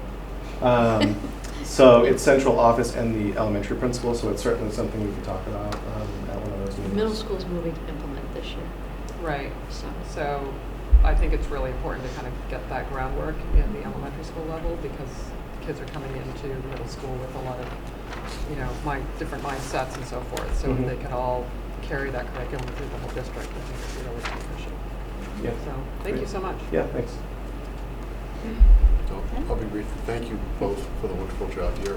K: So it's central office and the elementary principal, so it's certainly something we could talk about at one of those meetings.
B: Middle school's moving to implement this year.
H: Right.
B: So
H: So I think it's really important to kind of get that groundwork in the elementary school level, because kids are coming into middle school with a lot of, different mindsets and so forth. So if
K: Mhm.
H: they could all carry that curriculum through the whole district, I think it's really beneficial.
K: Yeah.
H: So thank you so much.
K: Yeah, thanks.
G: I'll be brief. Thank you both for the wonderful job here.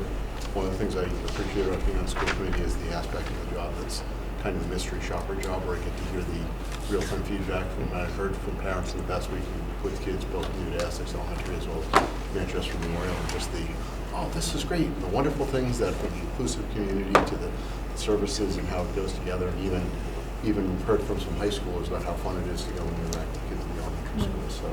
G: One of the things I appreciate about being on the school committee is the aspect of the job that's kind of the mystery shopper job, where I get to hear the real-time feedback from, I've heard from parents in the past week with kids both new to Essex Elementary as well as Manchester Memorial, and just this is great, the wonderful things that from the inclusive community to the services and how it goes together, and even heard from some high schoolers about how fun it is to go and interact with kids in the elementary school. So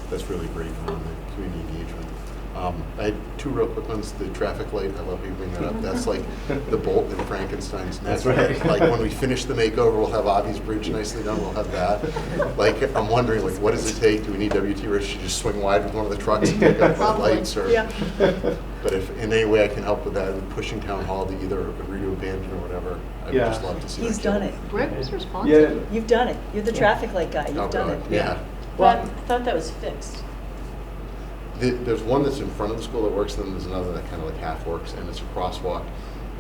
G: that's really great on the community engagement. I had two real quick ones. The traffic light, I love you bring that up. That's like the bolt in Frankenstein's neck.
K: That's right.
G: Like when we finish the makeover, we'll have Avi's Bridge nicely done. We'll have that. Like I'm wondering, like, what does it take? Do we need WT Rich to just swing wide with one of the trucks and take up the lights? Or,
E: Yeah.
G: But if in any way I can help with that, pushing town hall to either agree to abandon or whatever, I'd
K: Yeah.
G: just love to see
A: He's
G: that.
A: done it.
B: Greg was responsive.
K: Yeah.
A: You've done it. You're the traffic light guy.
G: Oh,
A: You've done it.
G: God. Yeah.
E: Well, I thought that was fixed.
G: There's one that's in front of the school that works, and then there's another that kind of like half works, and it's a crosswalk.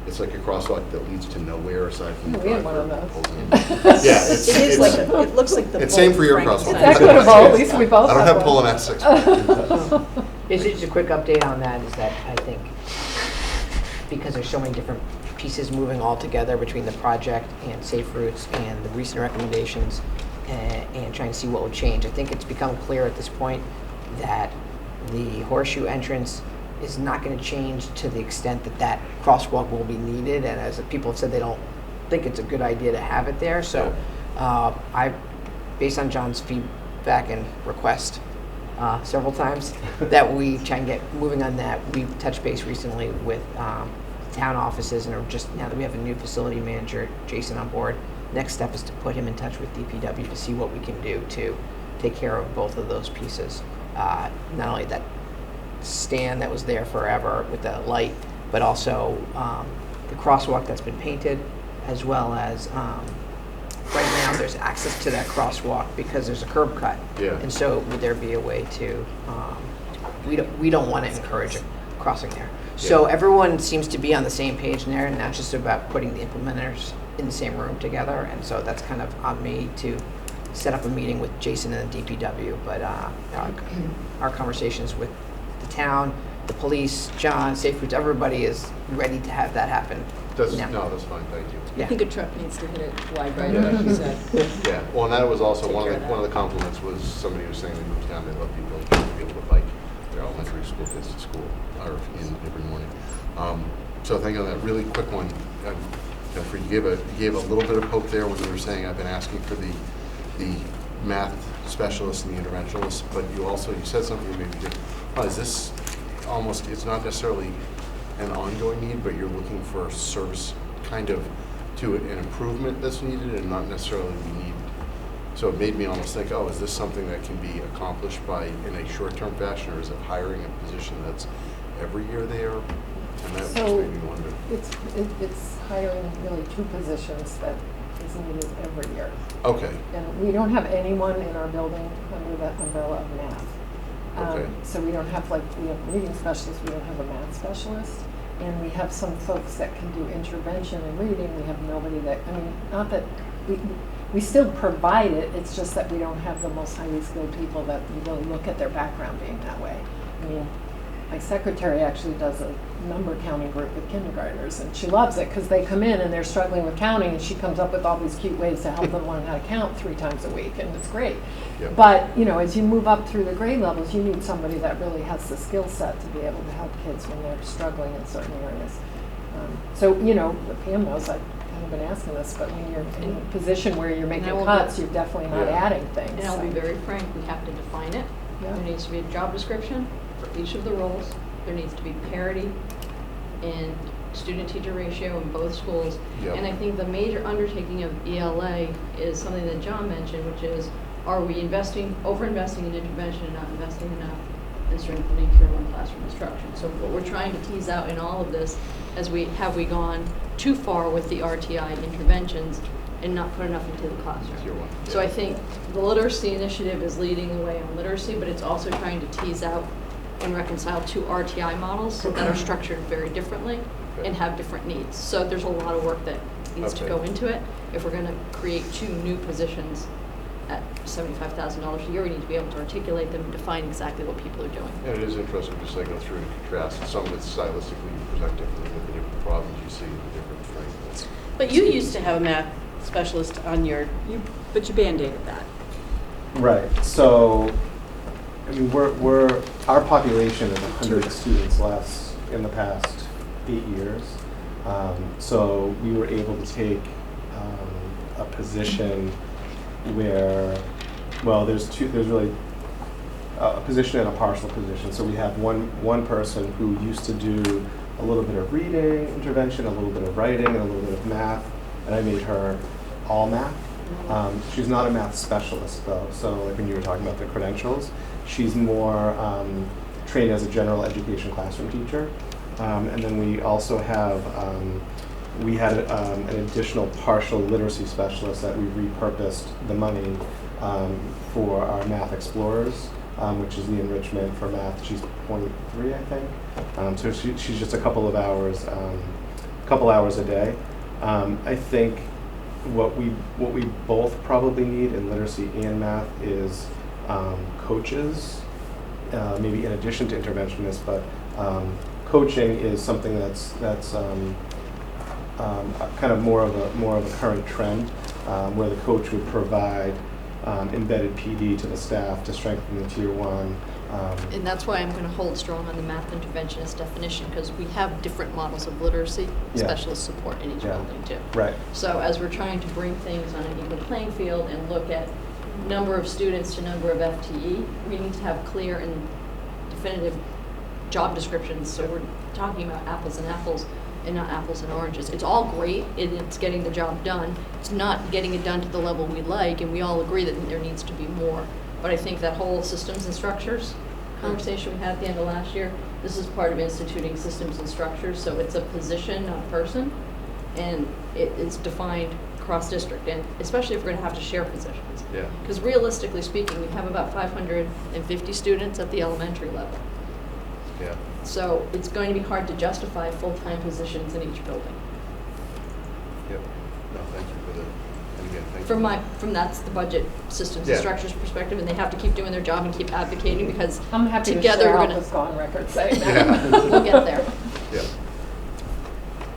G: It's like a crosswalk that leads to nowhere aside from the
N: We have one of
G: drive
N: those.
G: where it pulls in. Yeah,
A: It is like it looks like the.
G: It's same for your
A: Frankenstein.
G: crosswalk.
N: It's equitable, at least we both
G: I don't have
N: one.
G: pull in Essex.
F: It's just a quick update on that, is that I think because there's so many different pieces moving all together between the project and Safe Routes and the recent recommendations and trying to see what would change, I think it's become clear at this point that the horseshoe entrance is not going to change to the extent that that crosswalk will be needed, and as people have said, they don't think it's a good idea to have it there. So based on John's feedback and request several times, that we try and get moving on that. We've touched base recently with town offices, and are just now that we have a new facility manager, Jason, on board, next step is to put him in touch with DPW to see what we can do to take care of both of those pieces. Not only that stand that was there forever with the light, but also the crosswalk that's been painted, as well as right now there's access to that crosswalk because there's a curb cut.
G: Yeah.
F: And so would there be a way to, we don't want to encourage a crossing there. So everyone seems to be on the same page there, and not just about putting the implementers in the same room together. And so that's kind of on me to set up a meeting with Jason and the DPW. But our conversations with the town, the police, John, Safe Routes, everybody is ready to have that happen.
G: No, that's fine, thank you.
B: I think a truck needs to hit it wide right, like you said.
G: Yeah, well, and that was also
B: Take
G: one
B: care
G: of
B: of
G: the
B: that.
G: compliments was somebody was saying they moved down, they love people to be able to bike their elementary school kids to school, or in every morning. So thank you on that. Really quick one. You gave a little bit of hope there when you were saying I've been asking for the math specialists and the interventionists, but you said something that made me think, is this almost, it's not necessarily an ongoing need, but you're looking for a service kind of to an improvement that's needed and not necessarily we need. So it made me almost think, is this something that can be accomplished in a short-term fashion, or is it hiring a position that's every year there? And that just made me wonder.
N: It's hiring really two positions that is needed every year.
G: Okay.
N: And we don't have anyone in our building under that umbrella of math.
G: Okay.
N: So we don't have, we have reading specialists, we don't have a math specialist. And we have some folks that can do intervention in reading. We have nobody that, not that, we still provide it, it's just that we don't have the most highly skilled people that you really look at their background being that way. my secretary actually does a number counting group with kindergartners, and she loves it because they come in and they're struggling with counting, and she comes up with all these cute ways to help them learn how to count 3 times a week, and it's great.
G: Yep.
N: But, you know, as you move up through the grade levels, you need somebody that really has the skill set to be able to help kids when they're struggling in certain areas. So, you know, Pam knows, I've kind of been asking this, but when you're in a position where you're making
B: I will
N: cuts,
B: be-
N: you're definitely not
G: Yeah.
N: adding things.
B: And I'll be
N: so.
B: very frank, we have to define it.
N: Yeah.
B: There needs to be a job description for each of the roles. There needs to be parity in student-teacher ratio in both schools.
G: Yep.
B: And I think the major undertaking of ELA is something that John mentioned, which is, are we over-investing in intervention and not investing enough in strengthening Tier 1 classroom instruction? So what we're trying to tease out in all of this is have we gone too far with the RTI interventions and not put enough into the classroom?
G: Tier 1,
B: So
G: yeah.
B: I think the literacy initiative is leading the way on literacy, but it's also trying to tease out and reconcile 2 RTI models that are structured very differently and have different needs. So there's a lot of work that needs to
G: Okay.
B: go into it. If we're going to create 2 new positions at $75,000 a year, we need to be able to articulate them and define exactly what people are doing.
G: And it is interesting just to go through and contrast some of it stylistically, you present differently with the different problems you see, the different things.
E: But you used to have a math specialist on your,
A: But you Band-Aided that.
K: Right. So, I mean, our population is 100 students less in the past 8 years. So we were able to take a position where, well, there's really a position and a partial position. So we have one person who used to do a little bit of reading intervention, a little bit of writing, and a little bit of math, and I made her all math. She's not a math specialist though, so like when you were talking about the credentials, she's more trained as a general education classroom teacher. And then we also have, we had an additional partial literacy specialist that we repurposed the money for our Math Explorers, which is the enrichment for math. She's 0.3, I think. So she's just a couple hours a day. I think what we both probably need in literacy and math is coaches, maybe in addition to interventionists, but coaching is something that's kind of more of a current trend, where the coach would provide embedded PD to the staff to strengthen the Tier 1.
B: And that's why I'm going to hold strong on the math interventionist definition, because we have different models of literacy,
K: Yeah.
B: specialist support in each
K: Yeah.
B: building too.
K: Right.
B: So as we're trying to bring things on an equal playing field and look at number of students to number of FTE, we need to have clear and definitive job descriptions. So we're talking about apples and apples and not apples and oranges. It's all great and it's getting the job done. It's not getting it done to the level we like, and we all agree that there needs to be more. But I think that whole systems and structures conversation we had at the end of last year, this is part of instituting systems and structures. So it's a position, not a person, and it is defined cross-district, and especially if we're going to have to share positions.
G: Yeah.
B: Because realistically speaking, we have about 550 students at the elementary level.
G: Yeah.
B: So it's going to be hard to justify full-time positions in each building.
G: Yep. No, thank you for the, and again, thank you.
B: From that's the budget systems and
G: Yeah.
B: structures perspective, and they have to keep doing their job and keep advocating, because
N: I'm happy
B: together
N: to share
B: we're
N: all
B: gonna
N: this on record saying that.
G: Yeah.
B: we'll get there.
G: Yeah.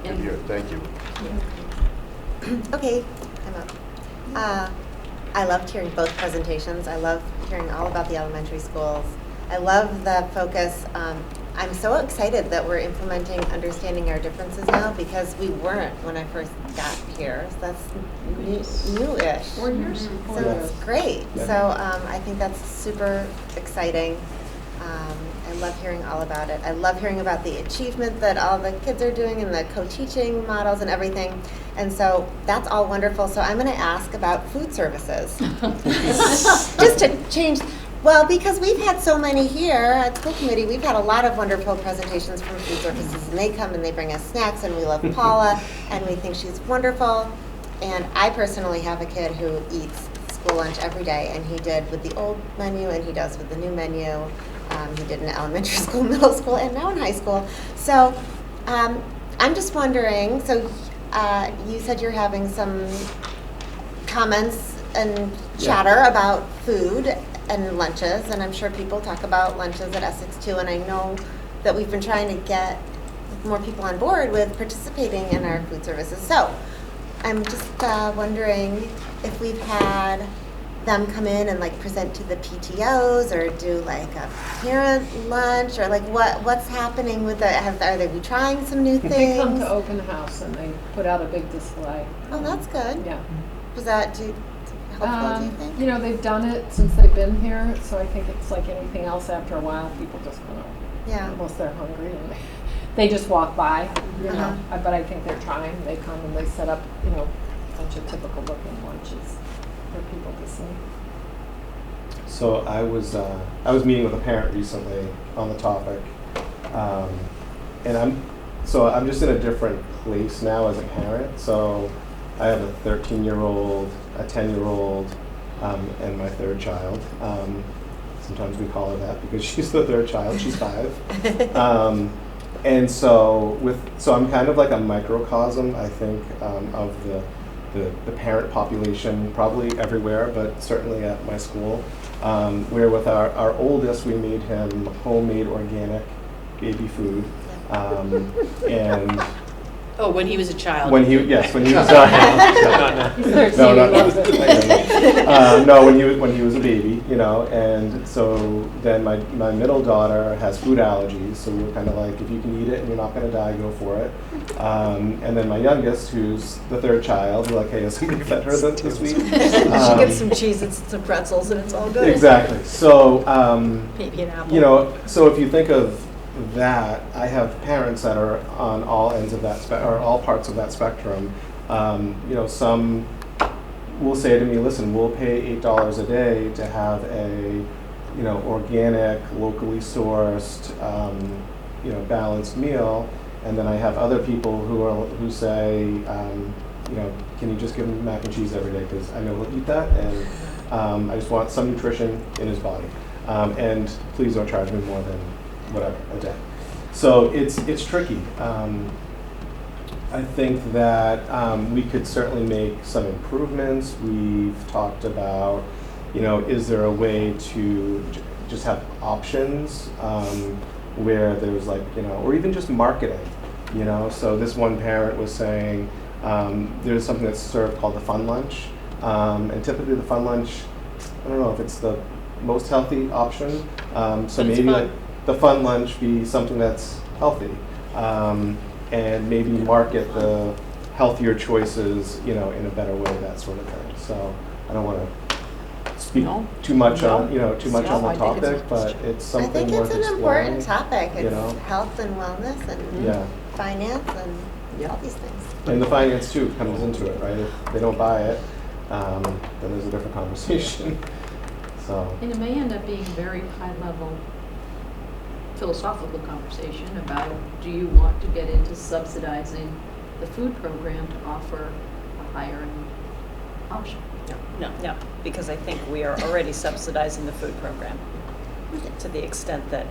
G: Good to hear. Thank you.
J: Okay, I'm up. I loved hearing both presentations. I love hearing all about the elementary schools. I love the focus. I'm so excited that we're implementing understanding our differences now, because we weren't when I first got here. So that's newish.
B: 4 years?
J: So that's great.
K: Yeah.
J: So I think that's super exciting. I love hearing all about it. I love hearing about the achievement that all the kids are doing and the co-teaching models and everything. And so that's all wonderful. So I'm going to ask about food services. Just to change. Well, because we've had so many here at school committee, we've had a lot of wonderful presentations from food services, and they come and they bring us snacks, and we love Paula, and we think she's wonderful. And I personally have a kid who eats school lunch every day, and he did with the old menu, and he does with the new menu. He did in elementary school, middle school, and now in high school. So I'm just wondering, so you said you're having some comments and chatter about food and lunches, and I'm sure people talk about lunches at Essex too, and I know that we've been trying to get more people on board with participating in our food services. So I'm just wondering if we've had them come in and like present to the PTOs or do like a parent lunch or like what's happening with are they trying some new things?
N: They come to open house and they put out a big display.
J: Oh, that's good.
N: Yeah.
J: Was that helpful, do you think?
N: You know, they've done it since they've been here, so I think it's like anything else. After a while, people just kind of,
J: Yeah.
N: unless they're hungry, and they just walk by, you know.
J: Uh-huh.
N: But I think they're trying. They come and they set up, you know, a bunch of typical looking lunches for people to see.
K: So I was meeting with a parent recently on the topic, and I'm just in a different place now as a parent. So I have a 13-year-old, a 10-year-old, and my third child. Sometimes we call her that because she's the third child. She's 5. And so I'm kind of like a microcosm, I think, of the parent population, probably everywhere, but certainly at my school, where with our oldest, we made him homemade organic baby food, and
E: Oh, when he was a child.
K: when he was when he was a baby, you know, and so then my middle daughter has food allergies, so we're kind of like, if you can eat it and you're not going to die, go for it. And then my youngest, who's the third child, we're like, hey, has somebody fed her this week?
A: She gets some cheese and some pretzels and it's all good.
K: Exactly. So
A: Maybe an apple.
K: you know, so if you think of that, I have parents that are on all ends of that or all parts of that spectrum. You know, some will say to me, listen, we'll pay $8 a day to have a, you know, organic, locally sourced, you know, balanced meal. And then I have other people who say, you know, can you just give him mac and cheese every day because I know he'll eat that, and I just want some nutrition in his body. And please don't charge me more than whatever a day. So it's tricky. I think that we could certainly make some improvements. We've talked about, you know, is there a way to just have options where there's like, you know, or even just marketing, you know. So this one parent was saying there's something that's served called the fun lunch, and typically the fun lunch, I don't know if it's the most healthy option. So maybe like the fun lunch be something that's healthy, and maybe market the healthier choices, you know, in a better way, that sort of thing. So I don't want to speak too much on, you know, too much on the topic, but it's something
J: I think
K: worth
J: it's an
K: exploring,
J: important topic. It's
K: you know?
J: health and wellness and finance and all these things.
K: And the finance too comes into it, right? If they don't buy it, then there's a different conversation. So.
B: And it may end up being a very high-level philosophical conversation about, do you want to get into subsidizing the food program to offer a higher option?
A: No, because I think we are already subsidizing the food program to the extent that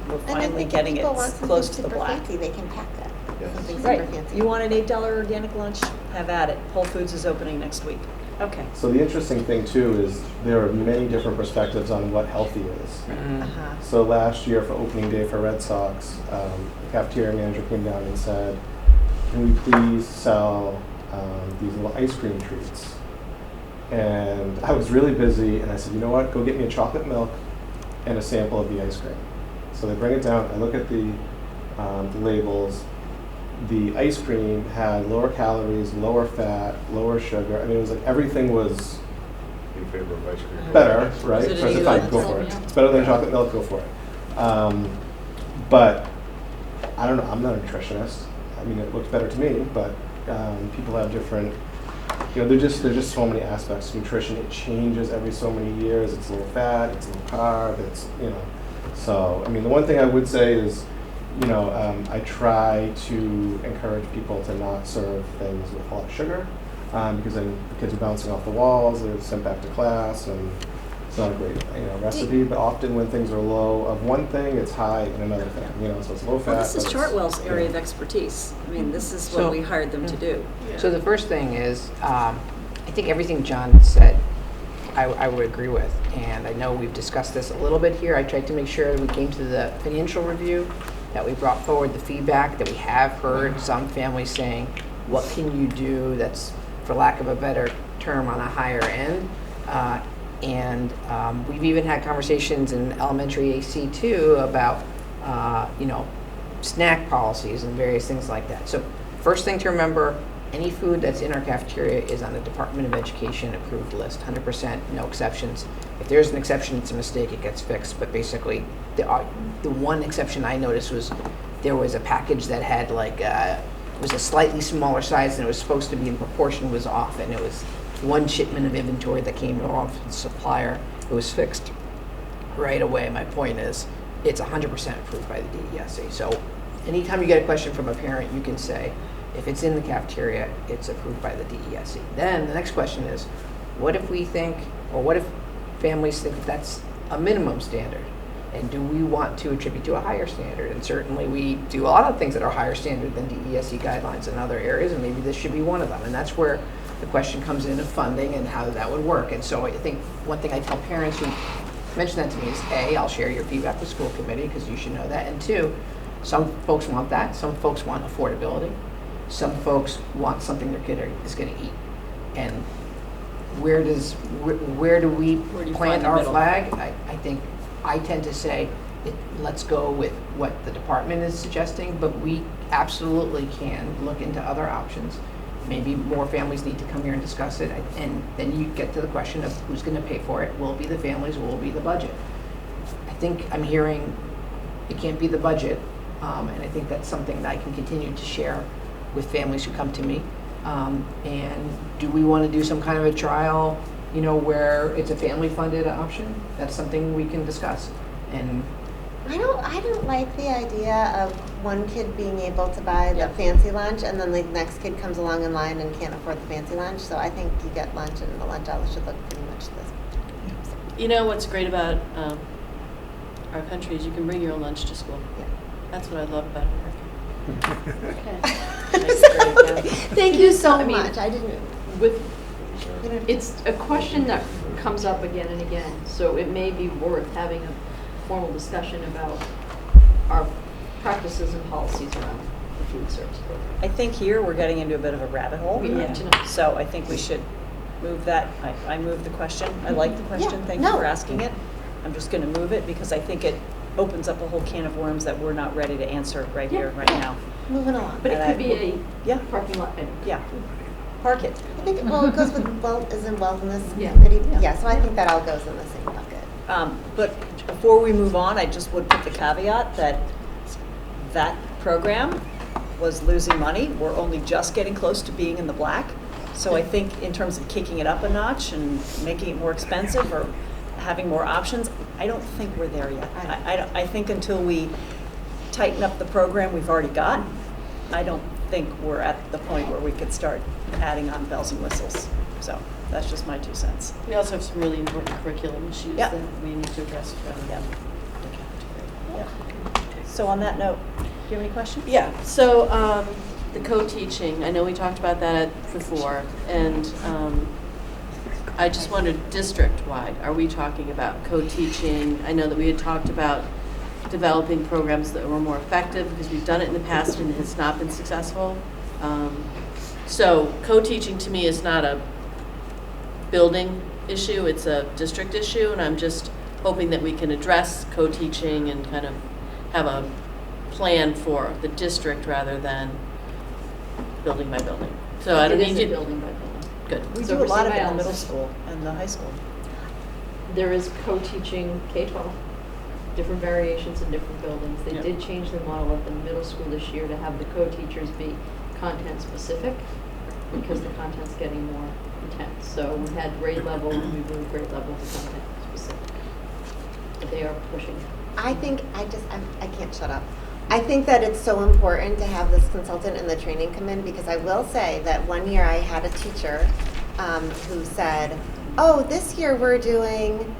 A: we're finally getting it close to the black.
J: Fancy, they can pack that. Something
A: Right.
J: super fancy.
A: You want an $8 organic lunch? Have at it. Whole Foods is opening next week. Okay.
K: So the interesting thing too is there are many different perspectives on what healthy is.
J: Uh-huh.
K: So last year for opening day for Red Sox, the cafeteria manager came down and said, can we please sell these little ice cream treats? And I was really busy and I said, you know what, go get me a chocolate milk and a sample of the ice cream. So they bring it down, I look at the labels. The ice cream had lower calories, lower fat, lower sugar. I mean, it was like everything was
G: In favor of ice cream.
K: better, right?
B: Is it
K: So I said,
B: any
K: fine,
B: good?
K: go for it.
B: Yeah.
K: It's better than chocolate milk, go for it. But I don't know, I'm not a nutritionist. I mean, it looks better to me, but people have different, you know, there's just so many aspects to nutrition. It changes every so many years. It's low fat, it's low carb, it's, you know. So, I mean, the one thing I would say is, you know, I try to encourage people to not serve things with a lot of sugar, because then the kids are bouncing off the walls, they're sent back to class, and it's not a great, you know, recipe. But often when things are low of one thing, it's high in another thing, you know, so it's low fat.
A: Well, this is
K: but it's,
A: Chartwell's area
K: you
A: of
K: know.
A: expertise. I mean, this is
F: So-
A: what we hired them to do.
F: So the first thing is, I think everything John said, I would agree with. And I know we've discussed this a little bit here. I tried to make sure we came to the financial review that we brought forward the feedback, that we have heard some families saying, what can you do that's, for lack of a better term, on a higher end? And we've even had conversations in elementary AC too about, snack policies and various things like that. So first thing to remember, any food that's in our cafeteria is on the Department of Education approved list, 100%, no exceptions. If there's an exception, it's a mistake, it gets fixed. But basically, the one exception I noticed was there was a package that had it was a slightly smaller size than it was supposed to be, and proportion was off, and it was one shipment of inventory that came off the supplier. It was fixed right away. My point is, it's 100% approved by the DESE. So anytime you get a question from a parent, you can say, if it's in the cafeteria, it's approved by the DESE. Then the next question is, what if we think, or what if families think that's a minimum standard? And do we want to attribute to a higher standard? And certainly we do a lot of things that are higher standard than DESE guidelines in other areas, and maybe this should be one of them. And that's where the question comes in of funding and how that would work. And so I think one thing I tell parents who mention that to me is, A, I'll share your feedback with school committee because you should know that. And two, some folks want that. Some folks want affordability. Some folks want something their kid is going to eat. And where do we plant our flag? I think I tend to say, let's go with what the department is suggesting, but we absolutely can look into other options. Maybe more families need to come here and discuss it, and then you get to the question of who's going to pay for it. Will it be the families? Will it be the budget? I think I'm hearing it can't be the budget, and I think that's something that I can continue to share with families who come to me. And do we want to do some kind of a trial, where it's a family-funded option? That's something we can discuss. And
J: I don't like the idea of one kid being able to buy the fancy lunch and then the next kid comes along in line and can't afford the fancy lunch. So I think you get lunch and the lunch aisle should look pretty much this.
E: You know what's great about our country is you can bring your own lunch to school.
J: Yeah.
E: That's what I love about America.
B: Okay.
J: Thank you so much. I didn't.
B: It's a question that comes up again and again, so it may be worth having a formal discussion about our practices and policies around the food service program.
A: I think here we're getting into a bit of a rabbit hole.
B: Yeah.
A: So I think we should move that. I move the question. I like the question.
J: Yeah.
A: Thank you for asking it. I'm just going to move it because I think it opens up a whole can of worms that we're not ready to answer right here, right now.
J: Moving along.
B: But it
A: And
B: could be a parking lot item.
A: Yeah. Park it.
J: I think, it goes with, isn't wellness
B: Yeah.
J: committee?
B: Yeah.
J: Yeah, so I think that all goes in the same bucket.
A: But before we move on, I just would put the caveat that that program was losing money. We're only just getting close to being in the black. So I think in terms of kicking it up a notch and making it more expensive or having more options, I don't think we're there yet. I think until we tighten up the program we've already got, I don't think we're at the point where we could start adding on bells and whistles. So that's just my 2 cents.
E: We also have some really important curriculum issues
A: Yeah.
E: that we need to address from
A: Yeah.
E: the cafeteria.
A: Yeah. So on that note, do you have any questions?
E: Yeah, so the co-teaching, I know we talked about that before, and I just wondered, district-wide, are we talking about co-teaching? I know that we had talked about developing programs that were more effective because we've done it in the past and it has not been successful. So co-teaching to me is not a building issue, it's a district issue, and I'm just hoping that we can address co-teaching and kind of have a plan for the district rather than building by building. So I don't
B: It is
E: need
B: a
E: to.
B: building by building.
E: Good.
A: We
B: So
A: do a
B: for
A: lot of it in the
B: symbiosis.
A: middle school and the high school.
B: There is co-teaching K-12, different variations in different buildings. They
E: Yep.
B: did change the model at the middle school this year to have the co-teachers be content specific because the content's getting more intense. So we had grade level, and we moved grade level to content specific. But they are pushing.
J: I think, I can't shut up. I think that it's so important to have this consultant and the training come in because I will say that one year I had a teacher who said, oh, this year we're doing,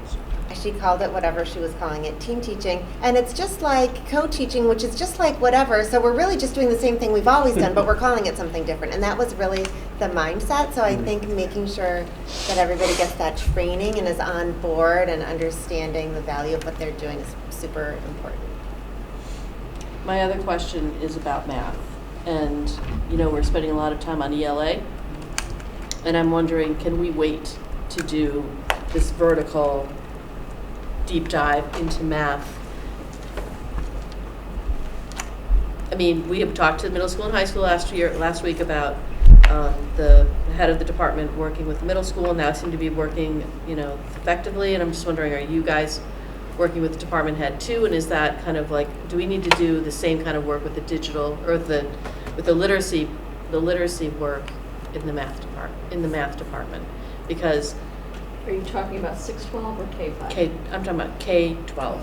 J: she called it whatever she was calling it, team teaching, and it's just like co-teaching, which is just like whatever, so we're really just doing the same thing we've always done, but we're calling it something different. And that was really the mindset, so I think making sure that everybody gets that training and is on board and understanding the value of what they're doing is super important.
E: My other question is about math. And, we're spending a lot of time on ELA. And I'm wondering, can we wait to do this vertical deep dive into math? I mean, we have talked to the middle school and high school last week about the head of the department working with the middle school, now seem to be working, effectively. And I'm just wondering, are you guys working with the department head too? And is that kind of like, do we need to do the same kind of work with the digital or with the literacy work in the math department? Because
B: Are you talking about 612 or K5?
E: I'm talking about K-12.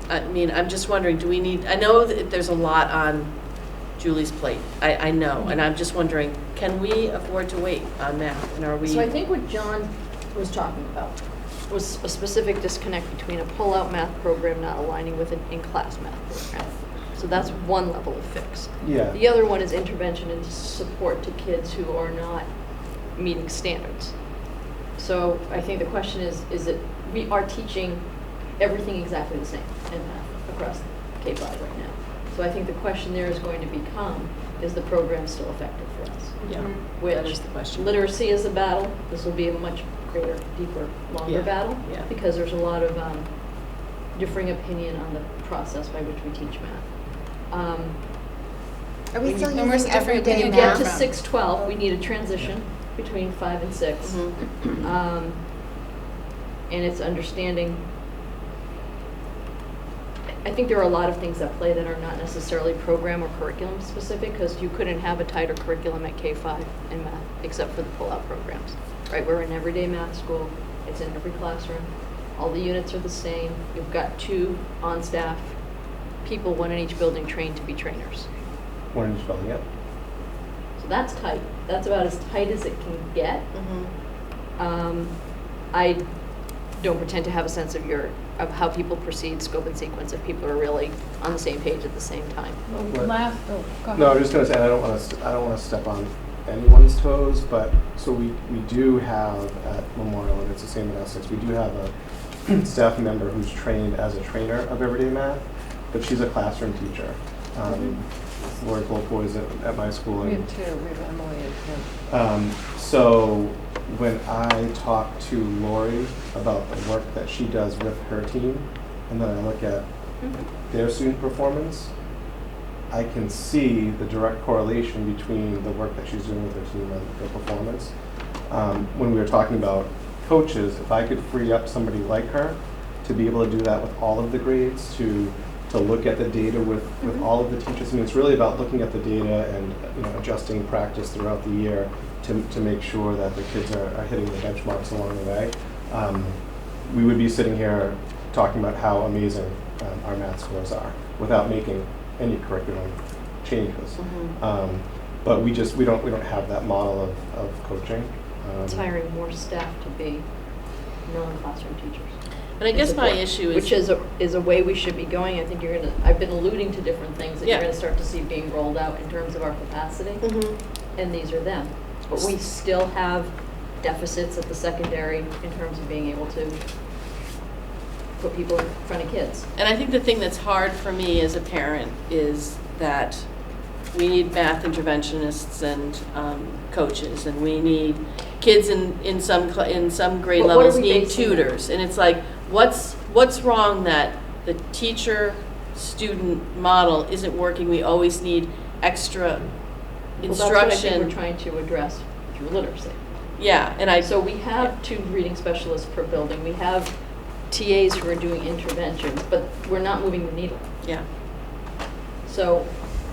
E: I mean, I'm just wondering, do we need, I know that there's a lot on Julie's plate, I know, and I'm just wondering, can we afford to wait on math, and are we?
B: So I think what John was talking about was a specific disconnect between a pull-out math program not aligning with an in-class math program. So that's one level of fix.
K: Yeah.
B: The other one is intervention and support to kids who are not meeting standards. So I think the question is that we are teaching everything exactly the same in math across K-5 right now. So I think the question there is going to become, is the program still effective for us?
E: Yeah,
B: Which
E: that is the question.
B: Literacy is a battle. This will be a much greater, deeper, longer
E: Yeah,
B: battle.
E: yeah.
B: Because there's a lot of differing opinion on the process by which we teach math.
J: Are we still
I: When we're
J: using
I: different
J: everyday
B: When you
J: math?
B: get to 612, we need a transition between 5 and 6.
E: Mhm.
B: And it's understanding, I think there are a lot of things at play that are not necessarily program or curriculum specific, because you couldn't have a tighter curriculum at K-5 in math, except for the pull-out programs, right? We're an everyday math school, it's in every classroom, all the units are the same, you've got 2 on-staff people, 1 in each building trained to be trainers.
K: One in each building, yep.
B: So that's tight, that's about as tight as it can get.
E: Mhm.
B: I don't pretend to have a sense of how people proceed, scope and sequence, if people are really on the same page at the same time.
K: Right.
N: Go ahead.
K: No, I was just going to say, I don't want to step on anyone's toes, but so we do have at Memorial, and it's the same in Essex, we do have a staff member who's trained as a trainer of everyday math, but she's a classroom teacher. Lori Colpoy is at my school.
N: We have 2, we have Emily and Kim.
K: So when I talk to Lori about the work that she does with her team, and then I look at their student performance, I can see the direct correlation between the work that she's doing with her team and their performance. When we were talking about coaches, if I could free up somebody like her to be able to do that with all of the grades, to look at the data with all of the teachers. I mean, it's really about looking at the data and adjusting practice throughout the year to make sure that the kids are hitting the benchmarks along the way. We would be sitting here talking about how amazing our math scores are without making any curriculum changes. But we don't have that model of coaching.
B: It's hiring more staff to be non-classroom teachers.
E: And I guess my issue is.
B: Which is a way we should be going. I think I've been alluding to different things that
E: Yeah.
B: you're gonna start to see being rolled out in terms of our capacity. And these are them. But we still have deficits at the secondary in terms of being able to put people in front of kids.
E: And I think the thing that's hard for me as a parent is that we need math interventionists and coaches, and we need kids in some grade
B: But what
E: levels
B: are we
E: need
B: basing
E: tutors, and it's like, what's wrong that the teacher-student model isn't working? We always need extra
B: Well, that's what I think
E: instruction.
B: we're trying to address through literacy.
E: Yeah, and
B: So we have 2 reading specialists per building. We have TAs who are doing interventions, but we're not moving the needle.
E: yeah.
B: So,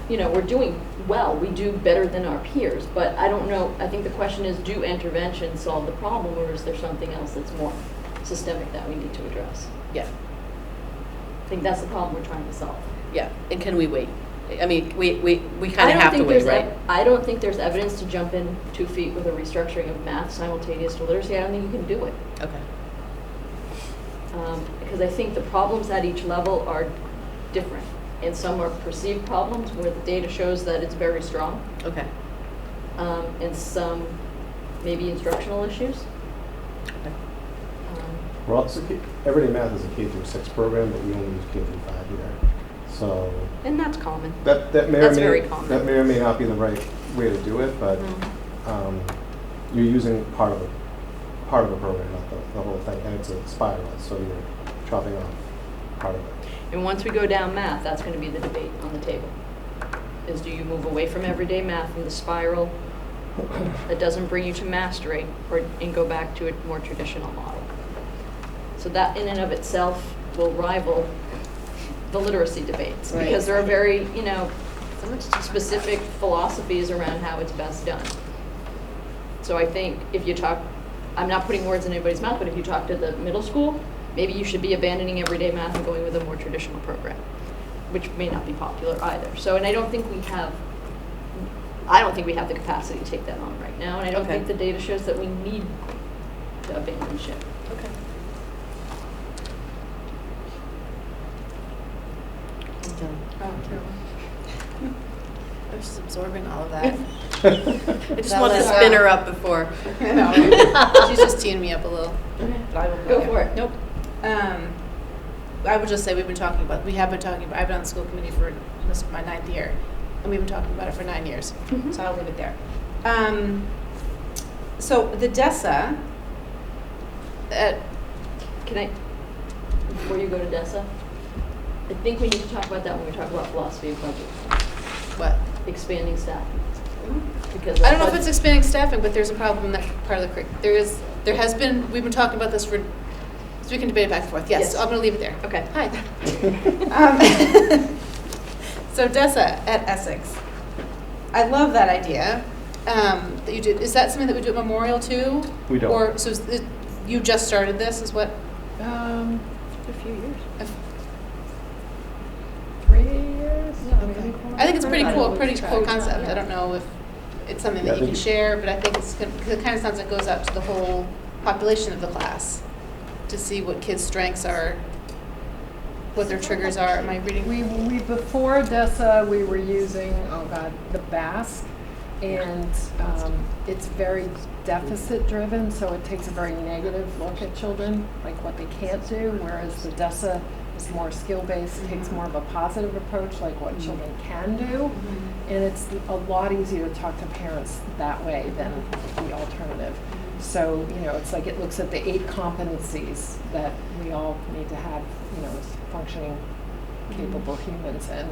B: we're doing well. We do better than our peers, but I don't know. I think the question is, do interventions solve the problem, or is there something else that's more systemic that we need to address?
E: Yeah,
B: I think that's the problem we're trying to solve.
E: yeah. And can we wait? I mean, we kind of have to wait, right?
B: I don't think there's evidence to jump in 2 feet with a restructuring of math simultaneous to literacy. I don't think you can do it.
E: Okay.
B: Because I think the problems at each level are different. And some are perceived problems where the data shows that it's very strong.
E: Okay.
B: And some maybe instructional issues.
K: Everyday math is a K through 6 program, but we only use K through 5 here. So
B: And that's common.
K: that may
B: That's
K: or may,
B: very common.
K: that may or may not be the right way to do it, but you're using part of the program, not the whole thing, and it's a spiral, so you're chopping off part of it.
B: And once we go down math, that's going to be the debate on the table. Is do you move away from everyday math in the spiral that doesn't bring you to mastery, and go back to a more traditional model? So that in and of itself will rival the literacy debates,
I: Right.
B: because there are very, specific philosophies around how it's best done. So I think if you talk, I'm not putting words in anybody's mouth, but if you talk to the middle school, maybe you should be abandoning everyday math and going with a more traditional program, which may not be popular either. So, and I don't think we have the capacity to take that on right now, and I don't
E: Okay.
B: think the data shows that we need to abandon ship.
E: Okay. I'm done.
I: I was just absorbing all of that.
E: I just
I: That
E: wanted to
I: was,
E: spin her up before.
I: I know. She's just teeing me up a little. But I will
B: Go for it.
I: Nope. I would just say we have been talking about, I've been on the school committee for this is my 9th year, and we've been talking about it for 9 years.
B: Mhm.
I: So I'll leave it there. So the DESA,
B: Can I, before you go to DESA, I think we need to talk about that when we talk about philosophy of budget,
I: what?
B: expanding staffing. Because
I: I don't know if it's expanding staffing, but there's a problem in that part of the curriculum. There has been, we've been talking about this for, so we can debate it back and forth. Yes,
B: Yes.
I: I'm going to leave it there.
B: Okay.
I: Hi. So DESA at Essex. I love that idea that you did. Is that something that we do at Memorial too?
K: We don't.
I: Or, so you just started this, is what?
B: A few years.
N: 3 years?
I: Okay. I think it's pretty cool concept. I don't know if it's something that
K: Yeah,
I: you
K: I
I: can
K: think-
I: share, but I think it kind of sounds like it goes out to the whole population of the class to see what kids' strengths are, what their triggers are. Am I reading?
N: We before DESA, we were using, the BASC, and it's very deficit-driven, so it takes a very negative look at children, like what they can't do, whereas the DESA is more skill-based, takes more of a positive approach, like what children can do, and it's a lot easier to talk to parents that way than the alternative. So, it's like it looks at the 8 competencies that we all need to have, as functioning, capable humans. And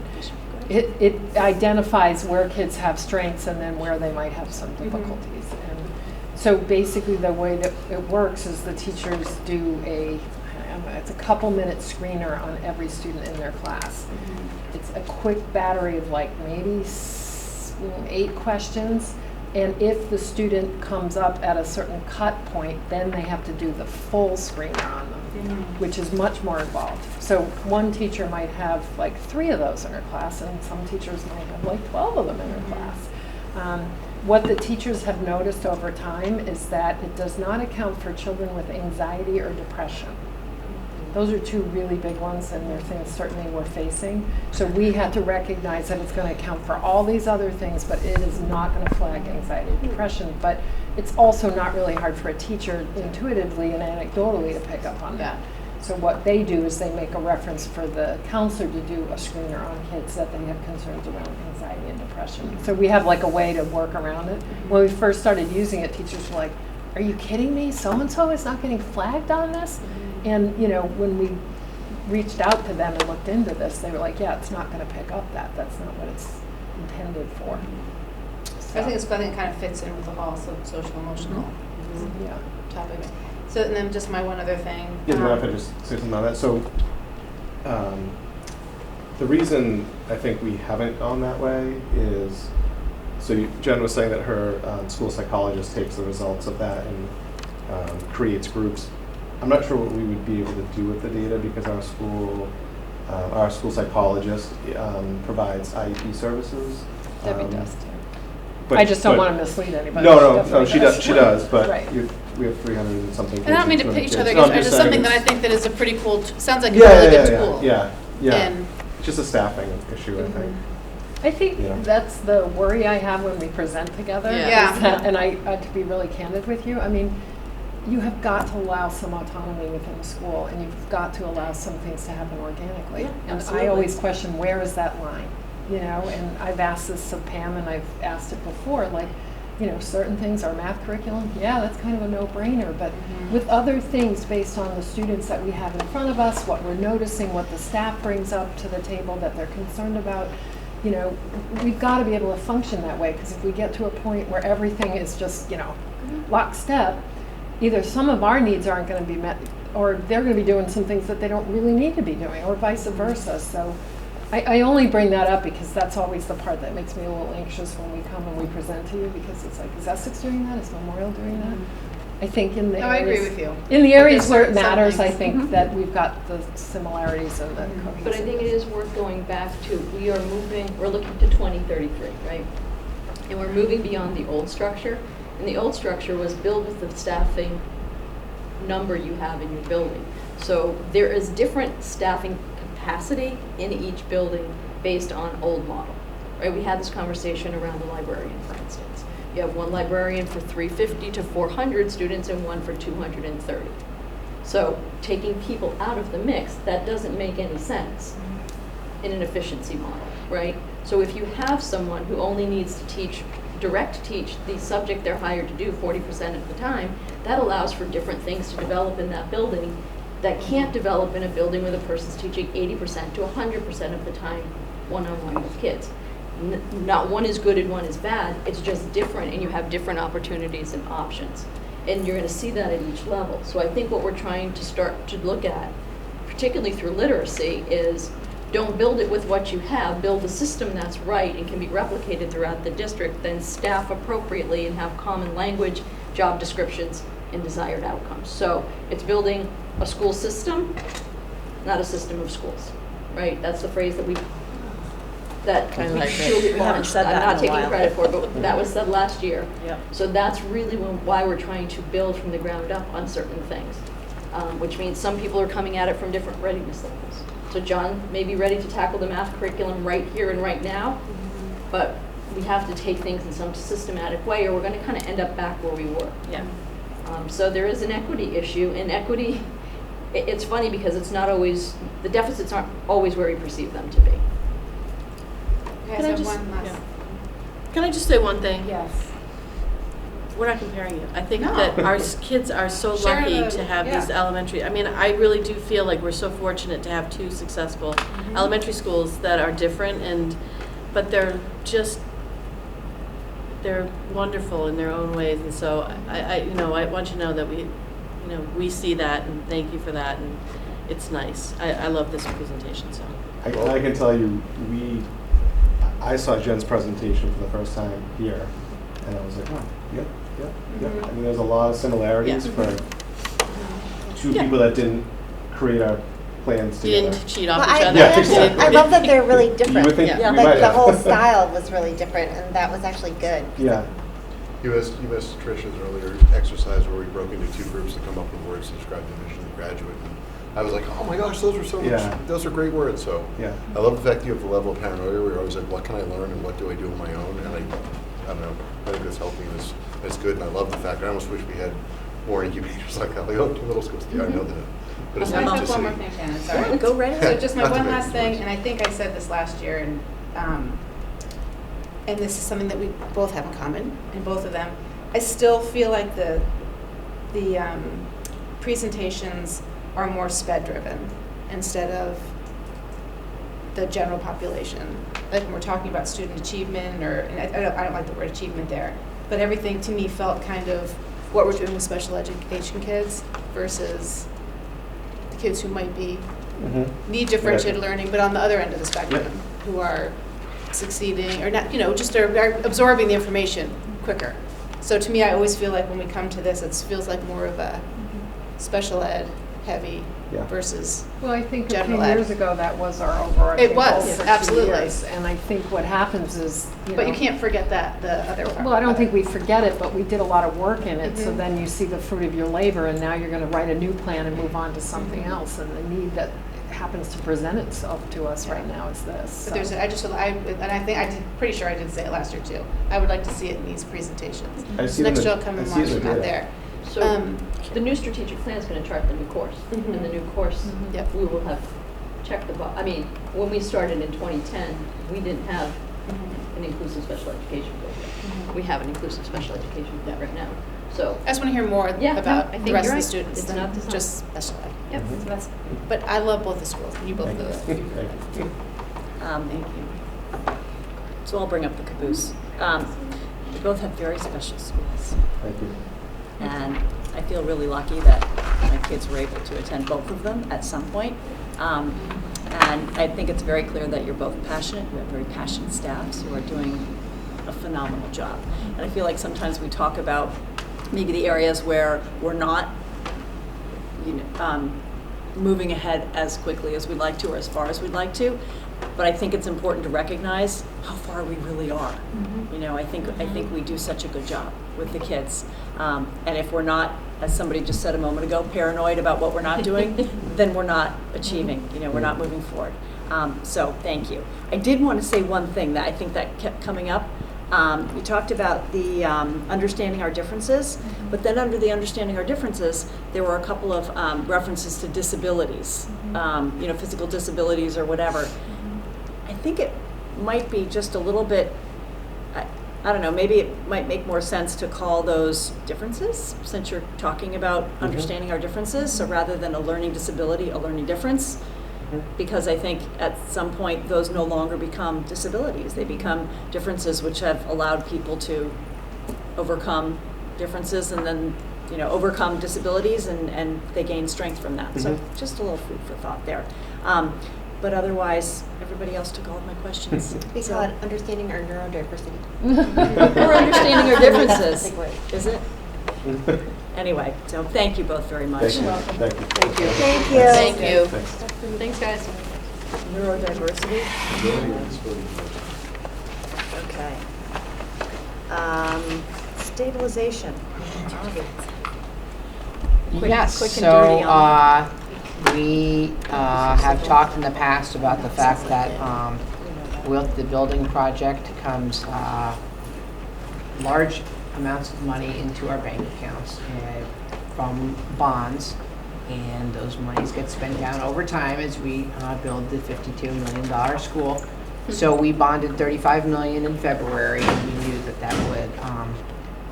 N: it identifies where kids have strengths and then where they might have some difficulties. And so basically the way that it works is the teachers do it's a couple-minute screener on every student in their class. It's a quick battery of like maybe 8 questions. And if the student comes up at a certain cut point, then they have to do the full screener on them, which is much more involved. So one teacher might have like 3 of those in her class, and some teachers might have like 12 of them in her class. What the teachers have noticed over time is that it does not account for children with anxiety or depression. Those are 2 really big ones, and they're things certainly we're facing. So we had to recognize that it's going to account for all these other things, but it is not going to flag anxiety and depression. But it's also not really hard for a teacher intuitively and anecdotally to pick up on that. So what they do is they make a reference for the counselor to do a screener on kids that they have concerns around anxiety and depression. So we have like a way to work around it. When we first started using it, teachers were like, "Are you kidding me? So-and-so is not getting flagged on this?" And, when we reached out to them and looked into this, they were like, yeah, it's not going to pick up that. That's not what it's intended for.
I: I think it kind of fits in with the whole social emotional
N: Yeah.
I: topic. So, and then just my one other thing.
K: Yeah, do you mind if I just say something on that? So, the reason I think we haven't gone that way is, Jen was saying that her school psychologist takes the results of that and creates groups. I'm not sure what we would be able to do with the data because our school psychologist provides IEP services.
N: Debbie does too.
K: But,
N: I just don't want to mislead anybody.
K: No, she does, but
N: Right.
K: we have 300 and something kids.
I: And I don't mean to
K: 200
I: pit each
K: kids.
I: other
K: No, I'm
I: against,
K: just
I: it's something
K: saying
I: that I think that is a pretty cool, sounds like a
K: Yeah,
I: really
K: yeah,
I: good
K: yeah,
I: tool.
K: Yeah.
I: And
K: It's just a staffing issue, I think.
N: I think
K: Yeah.
N: that's the worry I have when we present together.
I: Yeah.
N: Is that, and I to be really candid with you, I mean, you have got to allow some autonomy within the school, and you've got to allow some things to happen organically.
E: Yeah,
N: and
E: absolutely.
N: I always question, where is that line? You know, and I've asked this of Pam, and I've asked it before, like, you know, certain things, our math curriculum, yeah, that's kind of a no-brainer, but with other things based on the students that we have in front of us, what we're noticing, what the staff brings up to the table that they're concerned about, you know, we've got to be able to function that way, because if we get to a point where everything is just, you know, lockstep, either some of our needs aren't going to be met, or they're going to be doing some things that they don't really need to be doing, or vice versa. So I only bring that up because that's always the part that makes me a little anxious when we come and we present to you, because it's like, is Essex doing that? Is Memorial doing that? I think in the
I: No, I
N: areas,
I: agree with you.
N: in the areas where it
I: Some
N: matters, I
I: things.
N: think that we've got the similarities and the cohesiveness.
B: But I think it is worth going back to, we're looking to 2033, right? And we're moving beyond the old structure. And the old structure was built with the staffing number you have in your building. So there is different staffing capacity in each building based on old model, right? We had this conversation around the librarian, for instance. You have one librarian for 350 to 400 students and one for 230. So taking people out of the mix, that doesn't make any sense in an efficiency model, right? So if you have someone who only needs to direct teach the subject they're hired to do 40% of the time, that allows for different things to develop in that building that can't develop in a building where the person's teaching 80% to 100% of the time one-on-one with kids. Not one is good and one is bad, it's just different, and you have different opportunities and options. And you're going to see that at each level. So I think what we're trying to start to look at, particularly through literacy, is don't build it with what you have, build a system that's right and can be replicated throughout the district, then staff appropriately and have common language, job descriptions, and desired outcomes. So it's building a school system, not a system of schools, right? That's the phrase that we
E: Kinda like it.
B: Julie
A: We haven't
B: launched.
A: said that
B: I'm not
A: in a
B: taking
A: while.
B: credit for it, but that was said last year.
A: Yep.
B: So that's really why we're trying to build from the ground up on certain things, which means some people are coming at it from different readiness levels. So John may be ready to tackle the math curriculum right here and right now, but we have to take things in some systematic way, or we're going to kind of end up back where we were.
A: Yeah.
B: So there is an equity issue, and equity, it's funny because it's not always, the deficits aren't always where we perceive them to be.
I: Can I just, one last?
E: Can I just say one thing?
N: Yes.
E: We're not comparing you. I think
I: No.
E: that our kids are so
I: Share
E: lucky
I: the-
E: to have
I: yeah.
E: these elementary, I mean, I really do feel like we're so fortunate to have two successful elementary schools that are different, but they're wonderful in their own ways, and so I want you to know that we see that, and thank you for that, and it's nice. I love this presentation, so.
K: I can tell you, I saw Jen's presentation for the first time here, and I was like, oh, yep. I mean, there's a lot of similarities
E: Yeah.
K: for two people that didn't create our plans
E: You
K: together.
E: didn't cheat off
J: Well,
E: each
J: I,
E: other.
K: Yeah,
J: I,
K: exactly.
J: I love that they're really different.
K: You would think
E: Yeah.
K: we
J: Like
K: might
J: the
K: have.
J: whole style was really different, and that was actually good.
K: Yeah.
G: You missed Tricia's earlier exercise where we broke into two groups to come up with words to describe division and graduate. And I was like, oh my gosh,
K: Yeah.
G: those are great words. So
K: Yeah.
G: I love the fact you have the level of paranoia where you're always like, what can I learn and what do I do on my own? And I don't know, I think that's healthy and it's good. And I love the fact, I almost wish we had more incubators like that. Like, oh, middle schools, yeah, I know that. But it's
I: I
G: neat
I: have
G: to see.
I: one more thing, Shannon, sorry.
A: Go right
I: So
A: ahead.
I: just my
G: Not to
I: one
G: make
I: last
G: it
I: thing,
G: worse.
I: and I think I said this last year, and this is something that we both have in common, in both of them. I still feel like the presentations are more sped-driven instead of the general population. Like when we're talking about student achievement, and I don't like the word achievement there, but everything to me felt kind of what we're doing with special education kids versus the kids who might be need differentiated learning, but on the other end of the spectrum, who are succeeding or not, just are absorbing the information quicker. So to me, I always feel like when we come to this, it feels like more of a special ed heavy
K: Yeah.
I: versus.
N: Well, I think a few
I: General ed.
N: years ago, that was our overarching
I: It was,
N: goal for 2
I: absolutely.
N: years. And I think what happens is,
I: But you can't forget that, the other part.
N: Well, I don't think we forget it, but we did a lot of work in it, so
I: Mhm.
N: then you see the fruit of your labor, and now you're gonna write a new plan and move on to something else, and the need that happens to present itself to us right now is this.
I: But there's, pretty sure I did say it last year too. I would like to see it in these presentations.
K: I see
I: Next
K: them
I: year
K: in-
I: I'll come
K: I
I: and
K: see
I: watch
K: them
I: them out
K: in
I: there.
B: So the new strategic plan is going to chart the new course.
I: Mhm.
B: And the new course,
I: Yep.
B: we will have checked the box. I mean, when we started in 2010, we didn't have an inclusive special education program. We have an inclusive special education program right now. So,
I: I just want to hear more
B: Yeah, no,
I: about
B: I think
I: the rest
B: you're
I: of the
B: right.
I: students
B: It's
I: than
B: not designed.
I: just special ed.
B: yep.
I: So that's, but I love both the schools. You both know that.
K: Thank you.
A: Thank you. So I'll bring up the caboose. We both have very special schools,
K: Thank you.
A: and I feel really lucky that my kids were able to attend both of them at some point. And I think it's very clear that you're both passionate. You have very passionate staffs who are doing a phenomenal job. And I feel like sometimes we talk about maybe the areas where we're not, moving ahead as quickly as we'd like to or as far as we'd like to. But I think it's important to recognize how far we really are. I think we do such a good job with the kids. And if we're not, as somebody just said a moment ago, paranoid about what we're not doing, then we're not achieving. We're not moving forward. So thank you. I did want to say one thing that I think that kept coming up. You talked about the understanding our differences, but then under the understanding our differences, there were a couple of references to disabilities, physical disabilities or whatever. I think it might be just a little bit, I don't know, maybe it might make more sense to call those differences, since you're talking about understanding our differences. So rather than a learning disability, a learning difference. Because I think at some point those no longer become disabilities. They become differences which have allowed people to overcome differences and then, overcome disabilities and they gain strength from that. So just a little food for thought there. But otherwise, everybody else took all of my questions.
J: We call it understanding our neurodiversity.
A: We're understanding our differences.
J: Big word.
A: Is it? Anyway, so thank you both very much.
K: Thank you. Thank you.
I: Thank you.
J: Thank you.
E: Thank you.
B: Thanks, guys.
A: Neurodiversity. Okay. Stabilization.
F: Yes,
A: quick and
F: so
A: dirty on
F: we have talked in the past about the fact that with the building project comes large amounts of money into our bank accounts from bonds, and those monies get spent down over time as we build the $52 million school. So we bonded $35 million in February, and we knew that that would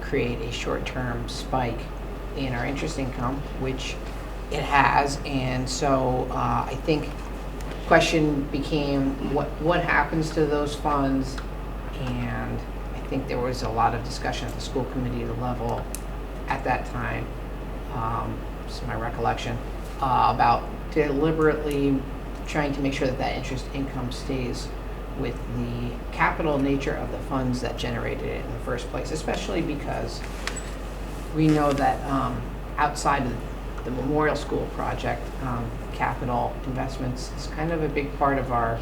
F: create a short-term spike in our interest income, which it has. And so I think the question became what happens to those funds, and I think there was a lot of discussion at the school committee level at that time, this is my recollection, about deliberately trying to make sure that that interest income stays with the capital nature of the funds that generated it in the first place, especially because we know that outside of the Memorial School project, capital investments is kind of a big part of our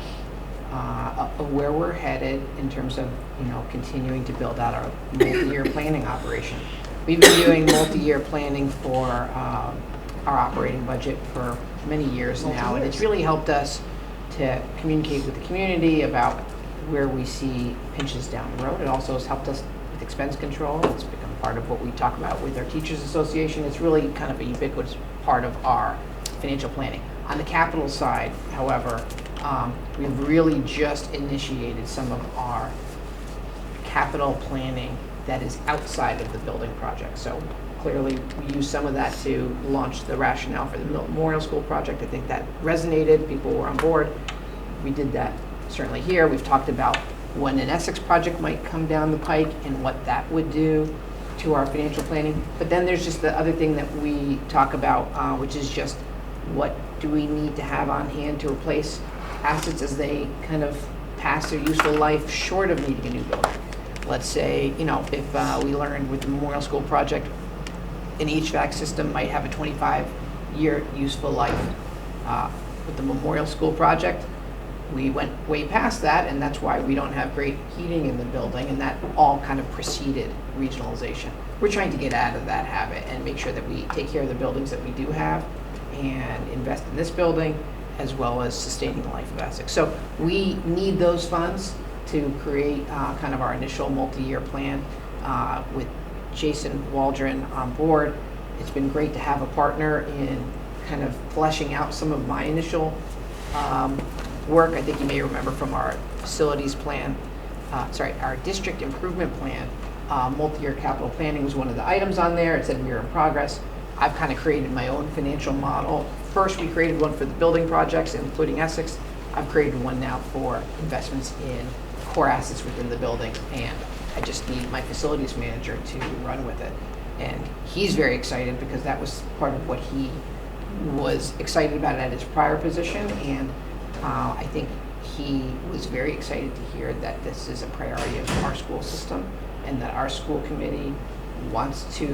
F: of where we're headed in terms of continuing to build out our multi-year planning operation. We've been doing multi-year planning for our operating budget for many years now, and it's really helped us to communicate with the community about where we see pinches down the road. It also has helped us with expense control. It's become part of what we talk about with our Teachers Association. It's really kind of a ubiquitous part of our financial planning. On the capital side, however, we've really just initiated some of our capital planning that is outside of the building project. So clearly we used some of that to launch the rationale for the Memorial School project. I think that resonated, people were on board. We did that certainly here. We've talked about when an Essex project might come down the pike and what that would do to our financial planning. But then there's just the other thing that we talk about, which is just what do we need to have on hand to replace assets as they kind of pass their useful life short of needing a new building. Let's say, if we learned with the Memorial School project, an HVAC system might have a 25-year useful life. With the Memorial School project, we went way past that, and that's why we don't have great heating in the building, and that all kind of preceded regionalization. We're trying to get out of that habit and make sure that we take care of the buildings that we do have and invest in this building, as well as sustaining the life of Essex. So we need those funds to create kind of our initial multi-year plan with Jason Waldron on board. It's been great to have a partner in kind of fleshing out some of my initial work. I think you may remember from our facilities plan, our district improvement plan, multi-year capital planning was one of the items on there. It said we were in progress. I've kind of created my own financial model. First, we created one for the building projects, including Essex. I've created one now for investments in core assets within the building, and I just need my facilities manager to run with it. And he's very excited because that was part of what he was excited about at his prior position, and I think he was very excited to hear that this is a priority of our school system and that our school committee wants to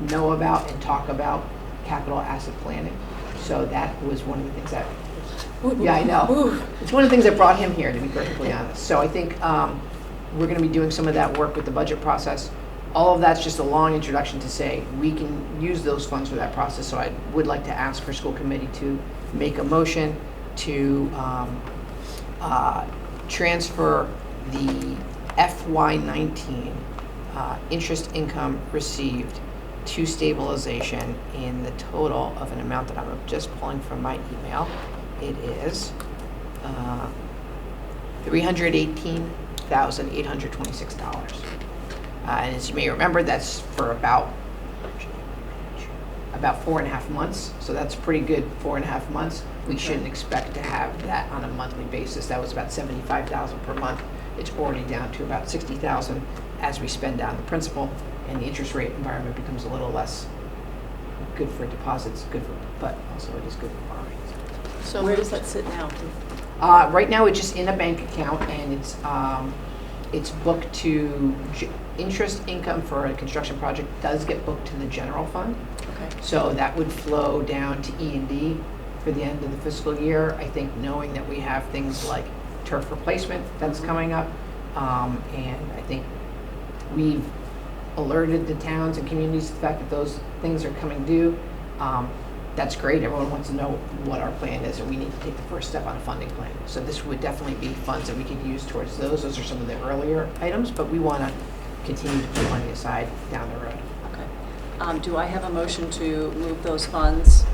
F: know about and talk about capital asset planning. So that was one of the things that, yeah, I know. It's one of the things that brought him here, to be perfectly honest. So I think we're going to be doing some of that work with the budget process. All of that's just a long introduction to say we can use those funds for that process. So I would like to ask for school committee to make a motion to transfer the FY19 interest income received to stabilization in the total of an amount that I'm just pulling from my email. It is $318,826. And as you may remember, that's for about 4.5 months. So that's pretty good, 4.5 months. We shouldn't expect to have that on a monthly basis. That was about $75,000 per month. It's already down to about $60,000 as we spend down the principal, and the interest rate environment becomes a little less good for deposits, but also it is good for borrowings.
E: So where does that sit now?
F: Right now, it's just in a bank account, and it's booked to interest income for a construction project does get booked to the general fund.
E: Okay.
F: So that would flow down to E&D for the end of the fiscal year. I think knowing that we have things like turf replacement that's coming up, and I think we've alerted the towns and communities to the fact that those things are coming due. That's great. Everyone wants to know what our plan is, and we need to take the first step on a funding plan. So this would definitely be funds that we could use towards those. Those are some of the earlier items, but we want to continue to put money aside down the road.
A: Okay. Do I have a motion to move those funds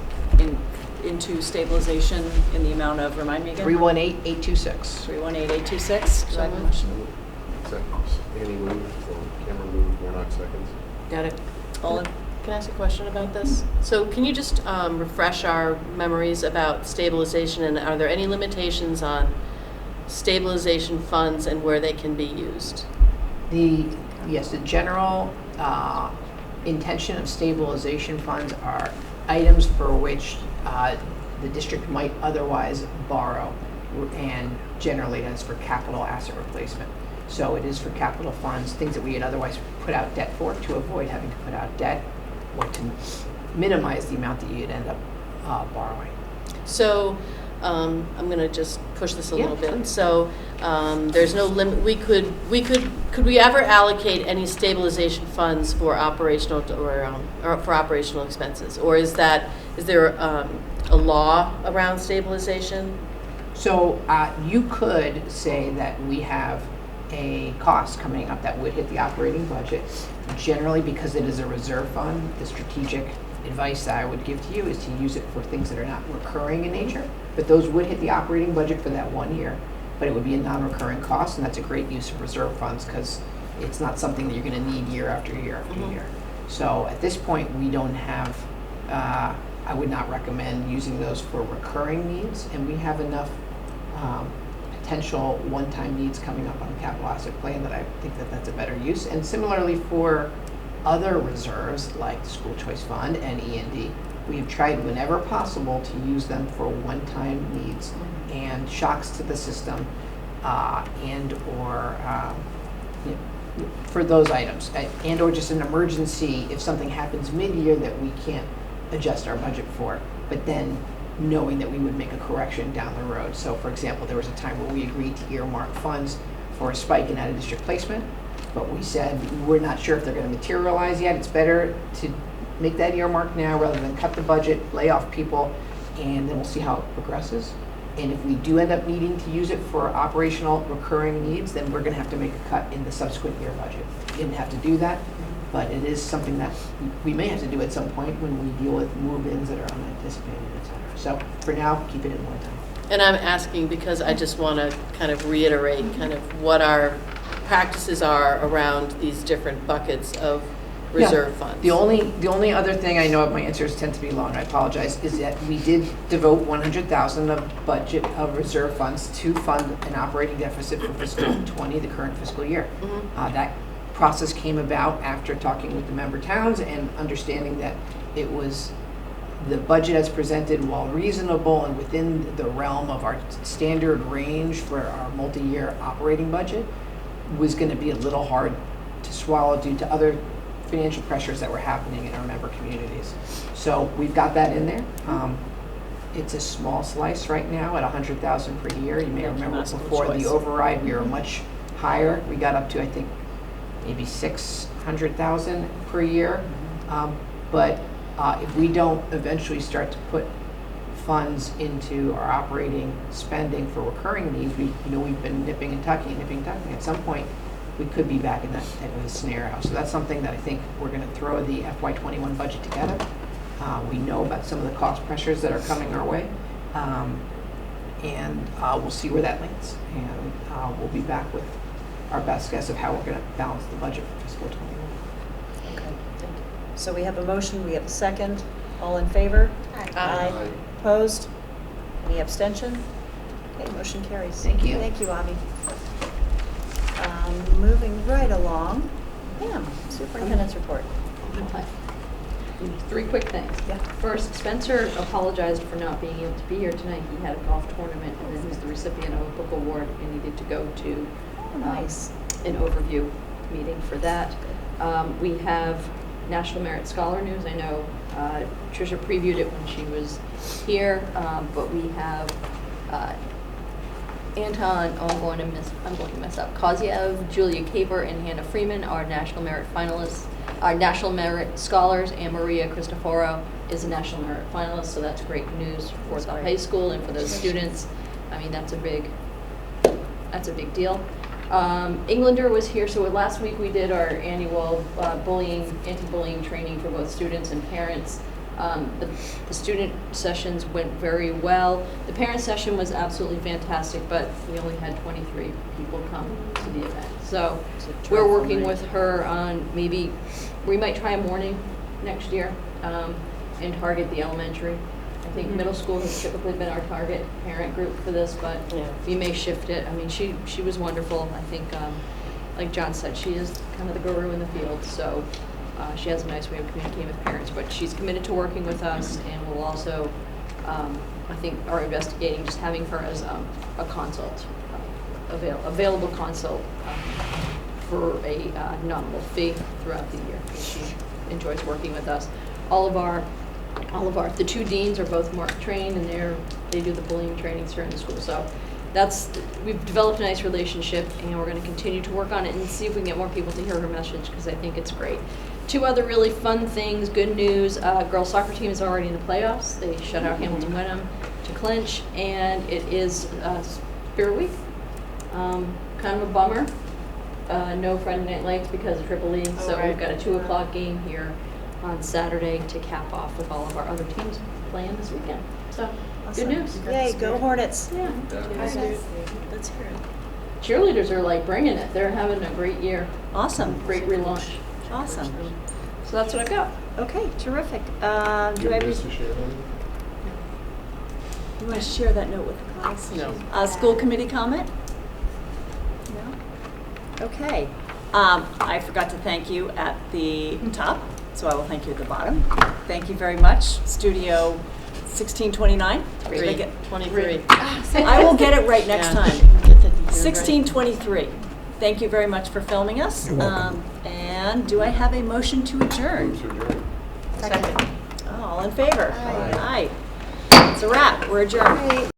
A: into stabilization in the amount of, remind me again?
F: 318,826.
A: 318,826. Do I have a motion?
G: Seconds. Annie moved, Cameron moved, Warnock seconds.
E: Got it.
A: All in,
E: Can I ask a question about this? So can you just refresh our memories about stabilization, and are there any limitations on stabilization funds and where they can be used?
F: Yes, the general intention of stabilization funds are items for which the district might otherwise borrow, and generally that's for capital asset replacement. So it is for capital funds, things that we had otherwise put out debt for, to avoid having to put out debt or to minimize the amount that you'd end up borrowing.
E: So I'm going to just push this a
F: Yeah,
E: little bit.
F: please.
E: So there's no limit. Could we ever allocate any stabilization funds for operational or for operational expenses, or is there a law around stabilization?
F: So you could say that we have a cost coming up that would hit the operating budget. Generally, because it is a reserve fund, the strategic advice that I would give to you is to use it for things that are not recurring in nature, but those would hit the operating budget for that 1 year, but it would be a non-recurring cost, and that's a great use of reserve funds because it's not something that you're going to need year after year after year. So at this point, we don't have, I would not recommend using those for recurring needs, and we have enough potential one-time needs coming up on the capital asset plan that I think that that's a better use. And similarly for other reserves like the school choice fund and E&D, we have tried whenever possible to use them for one-time needs and shocks to the system and or for those items, and or just an emergency if something happens mid-year that we can't adjust our budget for, but then knowing that we would make a correction down the road. So for example, there was a time where we agreed to earmark funds for a spike in out-of-district placement, but we said we're not sure if they're going to materialize yet. It's better to make that earmark now rather than cut the budget, lay off people, and then we'll see how it progresses. And if we do end up needing to use it for operational recurring needs, then we're going to have to make a cut in the subsequent year budget. We didn't have to do that, but it is something that we may have to do at some point when we deal with move-ins that are unanticipated, et cetera. So for now, keep it in one time.
E: And I'm asking because I just want to kind of reiterate kind of what our practices are around these different buckets of reserve funds.
F: The only other thing, I know my answers tend to be long, I apologize, is that we did devote $100,000 of budget of reserve funds to fund an operating deficit for fiscal 20, the current fiscal year. That process came about after talking with the member towns and understanding that it was the budget as presented, while reasonable and within the realm of our standard range for our multi-year operating budget, was going to be a little hard to swallow due to other financial pressures that were happening in our member communities. So we've got that in there. It's a small slice right now at $100,000 per year. You may remember before the override, we were much higher. We got up to, I think, maybe $600,000 per year. But if we don't eventually start to put funds into our operating spending for recurring needs, we've been nipping and tucking. At some point, we could be back in that type of a scenario. So that's something that I think we're going to throw the FY21 budget together. We know about some of the cost pressures that are coming our way, and we'll see where that lands. And we'll be back with our best guess of how we're going to balance the budget for fiscal 21.
A: Okay, thank you. So we have a motion, we have a second. All in favor?
J: Aye.
A: Opposed? Any abstention? Okay, motion carries.
F: Thank you.
A: Thank you, Avi. Moving right along, Pam, Superintendent's report.
B: Okay. 3 quick things.
A: Yeah.
B: First, Spencer apologized for not being able to be here tonight. He had a golf tournament and then he was the recipient of a book award and needed to go to
A: Nice.
B: an overview meeting for that. We have National Merit Scholar News. I know Tricia previewed it when she was here, but we have Anton, I'm going to mess up, Koziev, Julia Kaper, and Hannah Freeman are National Merit finalists, are National Merit Scholars, and Maria Cristoforo is a National Merit finalist, so that's great news for the high school and for those students. I mean, that's a big deal. Englander was here, so last week we did our annual anti-bullying training for both students and parents. The student sessions went very well. The parent session was absolutely fantastic, but we only had 23 people come to the event. So we're working with her on maybe, we might try a morning next year and target the elementary. I think middle school has typically been our target parent group for this, but we may shift it. I mean, she was wonderful. I think, like John said, she is kind of the guru in the field, so she has a nice way of communicating with parents, but she's committed to working with us, and we'll also, I think, are investigating just having her as a consult, available consult for a nominal fee throughout the year, because she enjoys working with us. The 2 deans are both MARC trained, and they do the bullying trainings here in the school. So we've developed a nice relationship, and we're going to continue to work on it and see if we can get more people to hear her message, because I think it's great. 2 other really fun things, good news. Girls soccer team is already in the playoffs. They shut out Hamilton Wenham to clinch, and it is Spirit Week. Kind of a bummer. No Friday night lights because of Triple E, so we've got a 2 o'clock game here on Saturday to cap off with all of our other teams playing this weekend. So,
A: Awesome.
B: Good news.
A: Yay, go Hornets.
B: Yeah.
A: Let's hear it.
B: Cheerleaders are like bringing it. They're having a great year.
A: Awesome.
B: Great relaunch.
A: Awesome.
B: So that's what I've got.
A: Okay, terrific. Do I
L: Just to share them.
A: you want to share that note with the class?
E: No.
A: School committee comment? No? Okay. I forgot to thank you at the top, so I will thank you at the bottom. Thank you very much. Studio 1629?
E: 23.
A: I will get it right next
E: Yeah.
A: time.
E: Get the-
A: 1623. Thank you very much for filming us.
K: You're welcome.
A: And do I have a motion to adjourn?
G: Move to adjourn.
J: Second.
A: All in favor?
J: Aye.
A: Aye. It's a wrap. We're adjourned.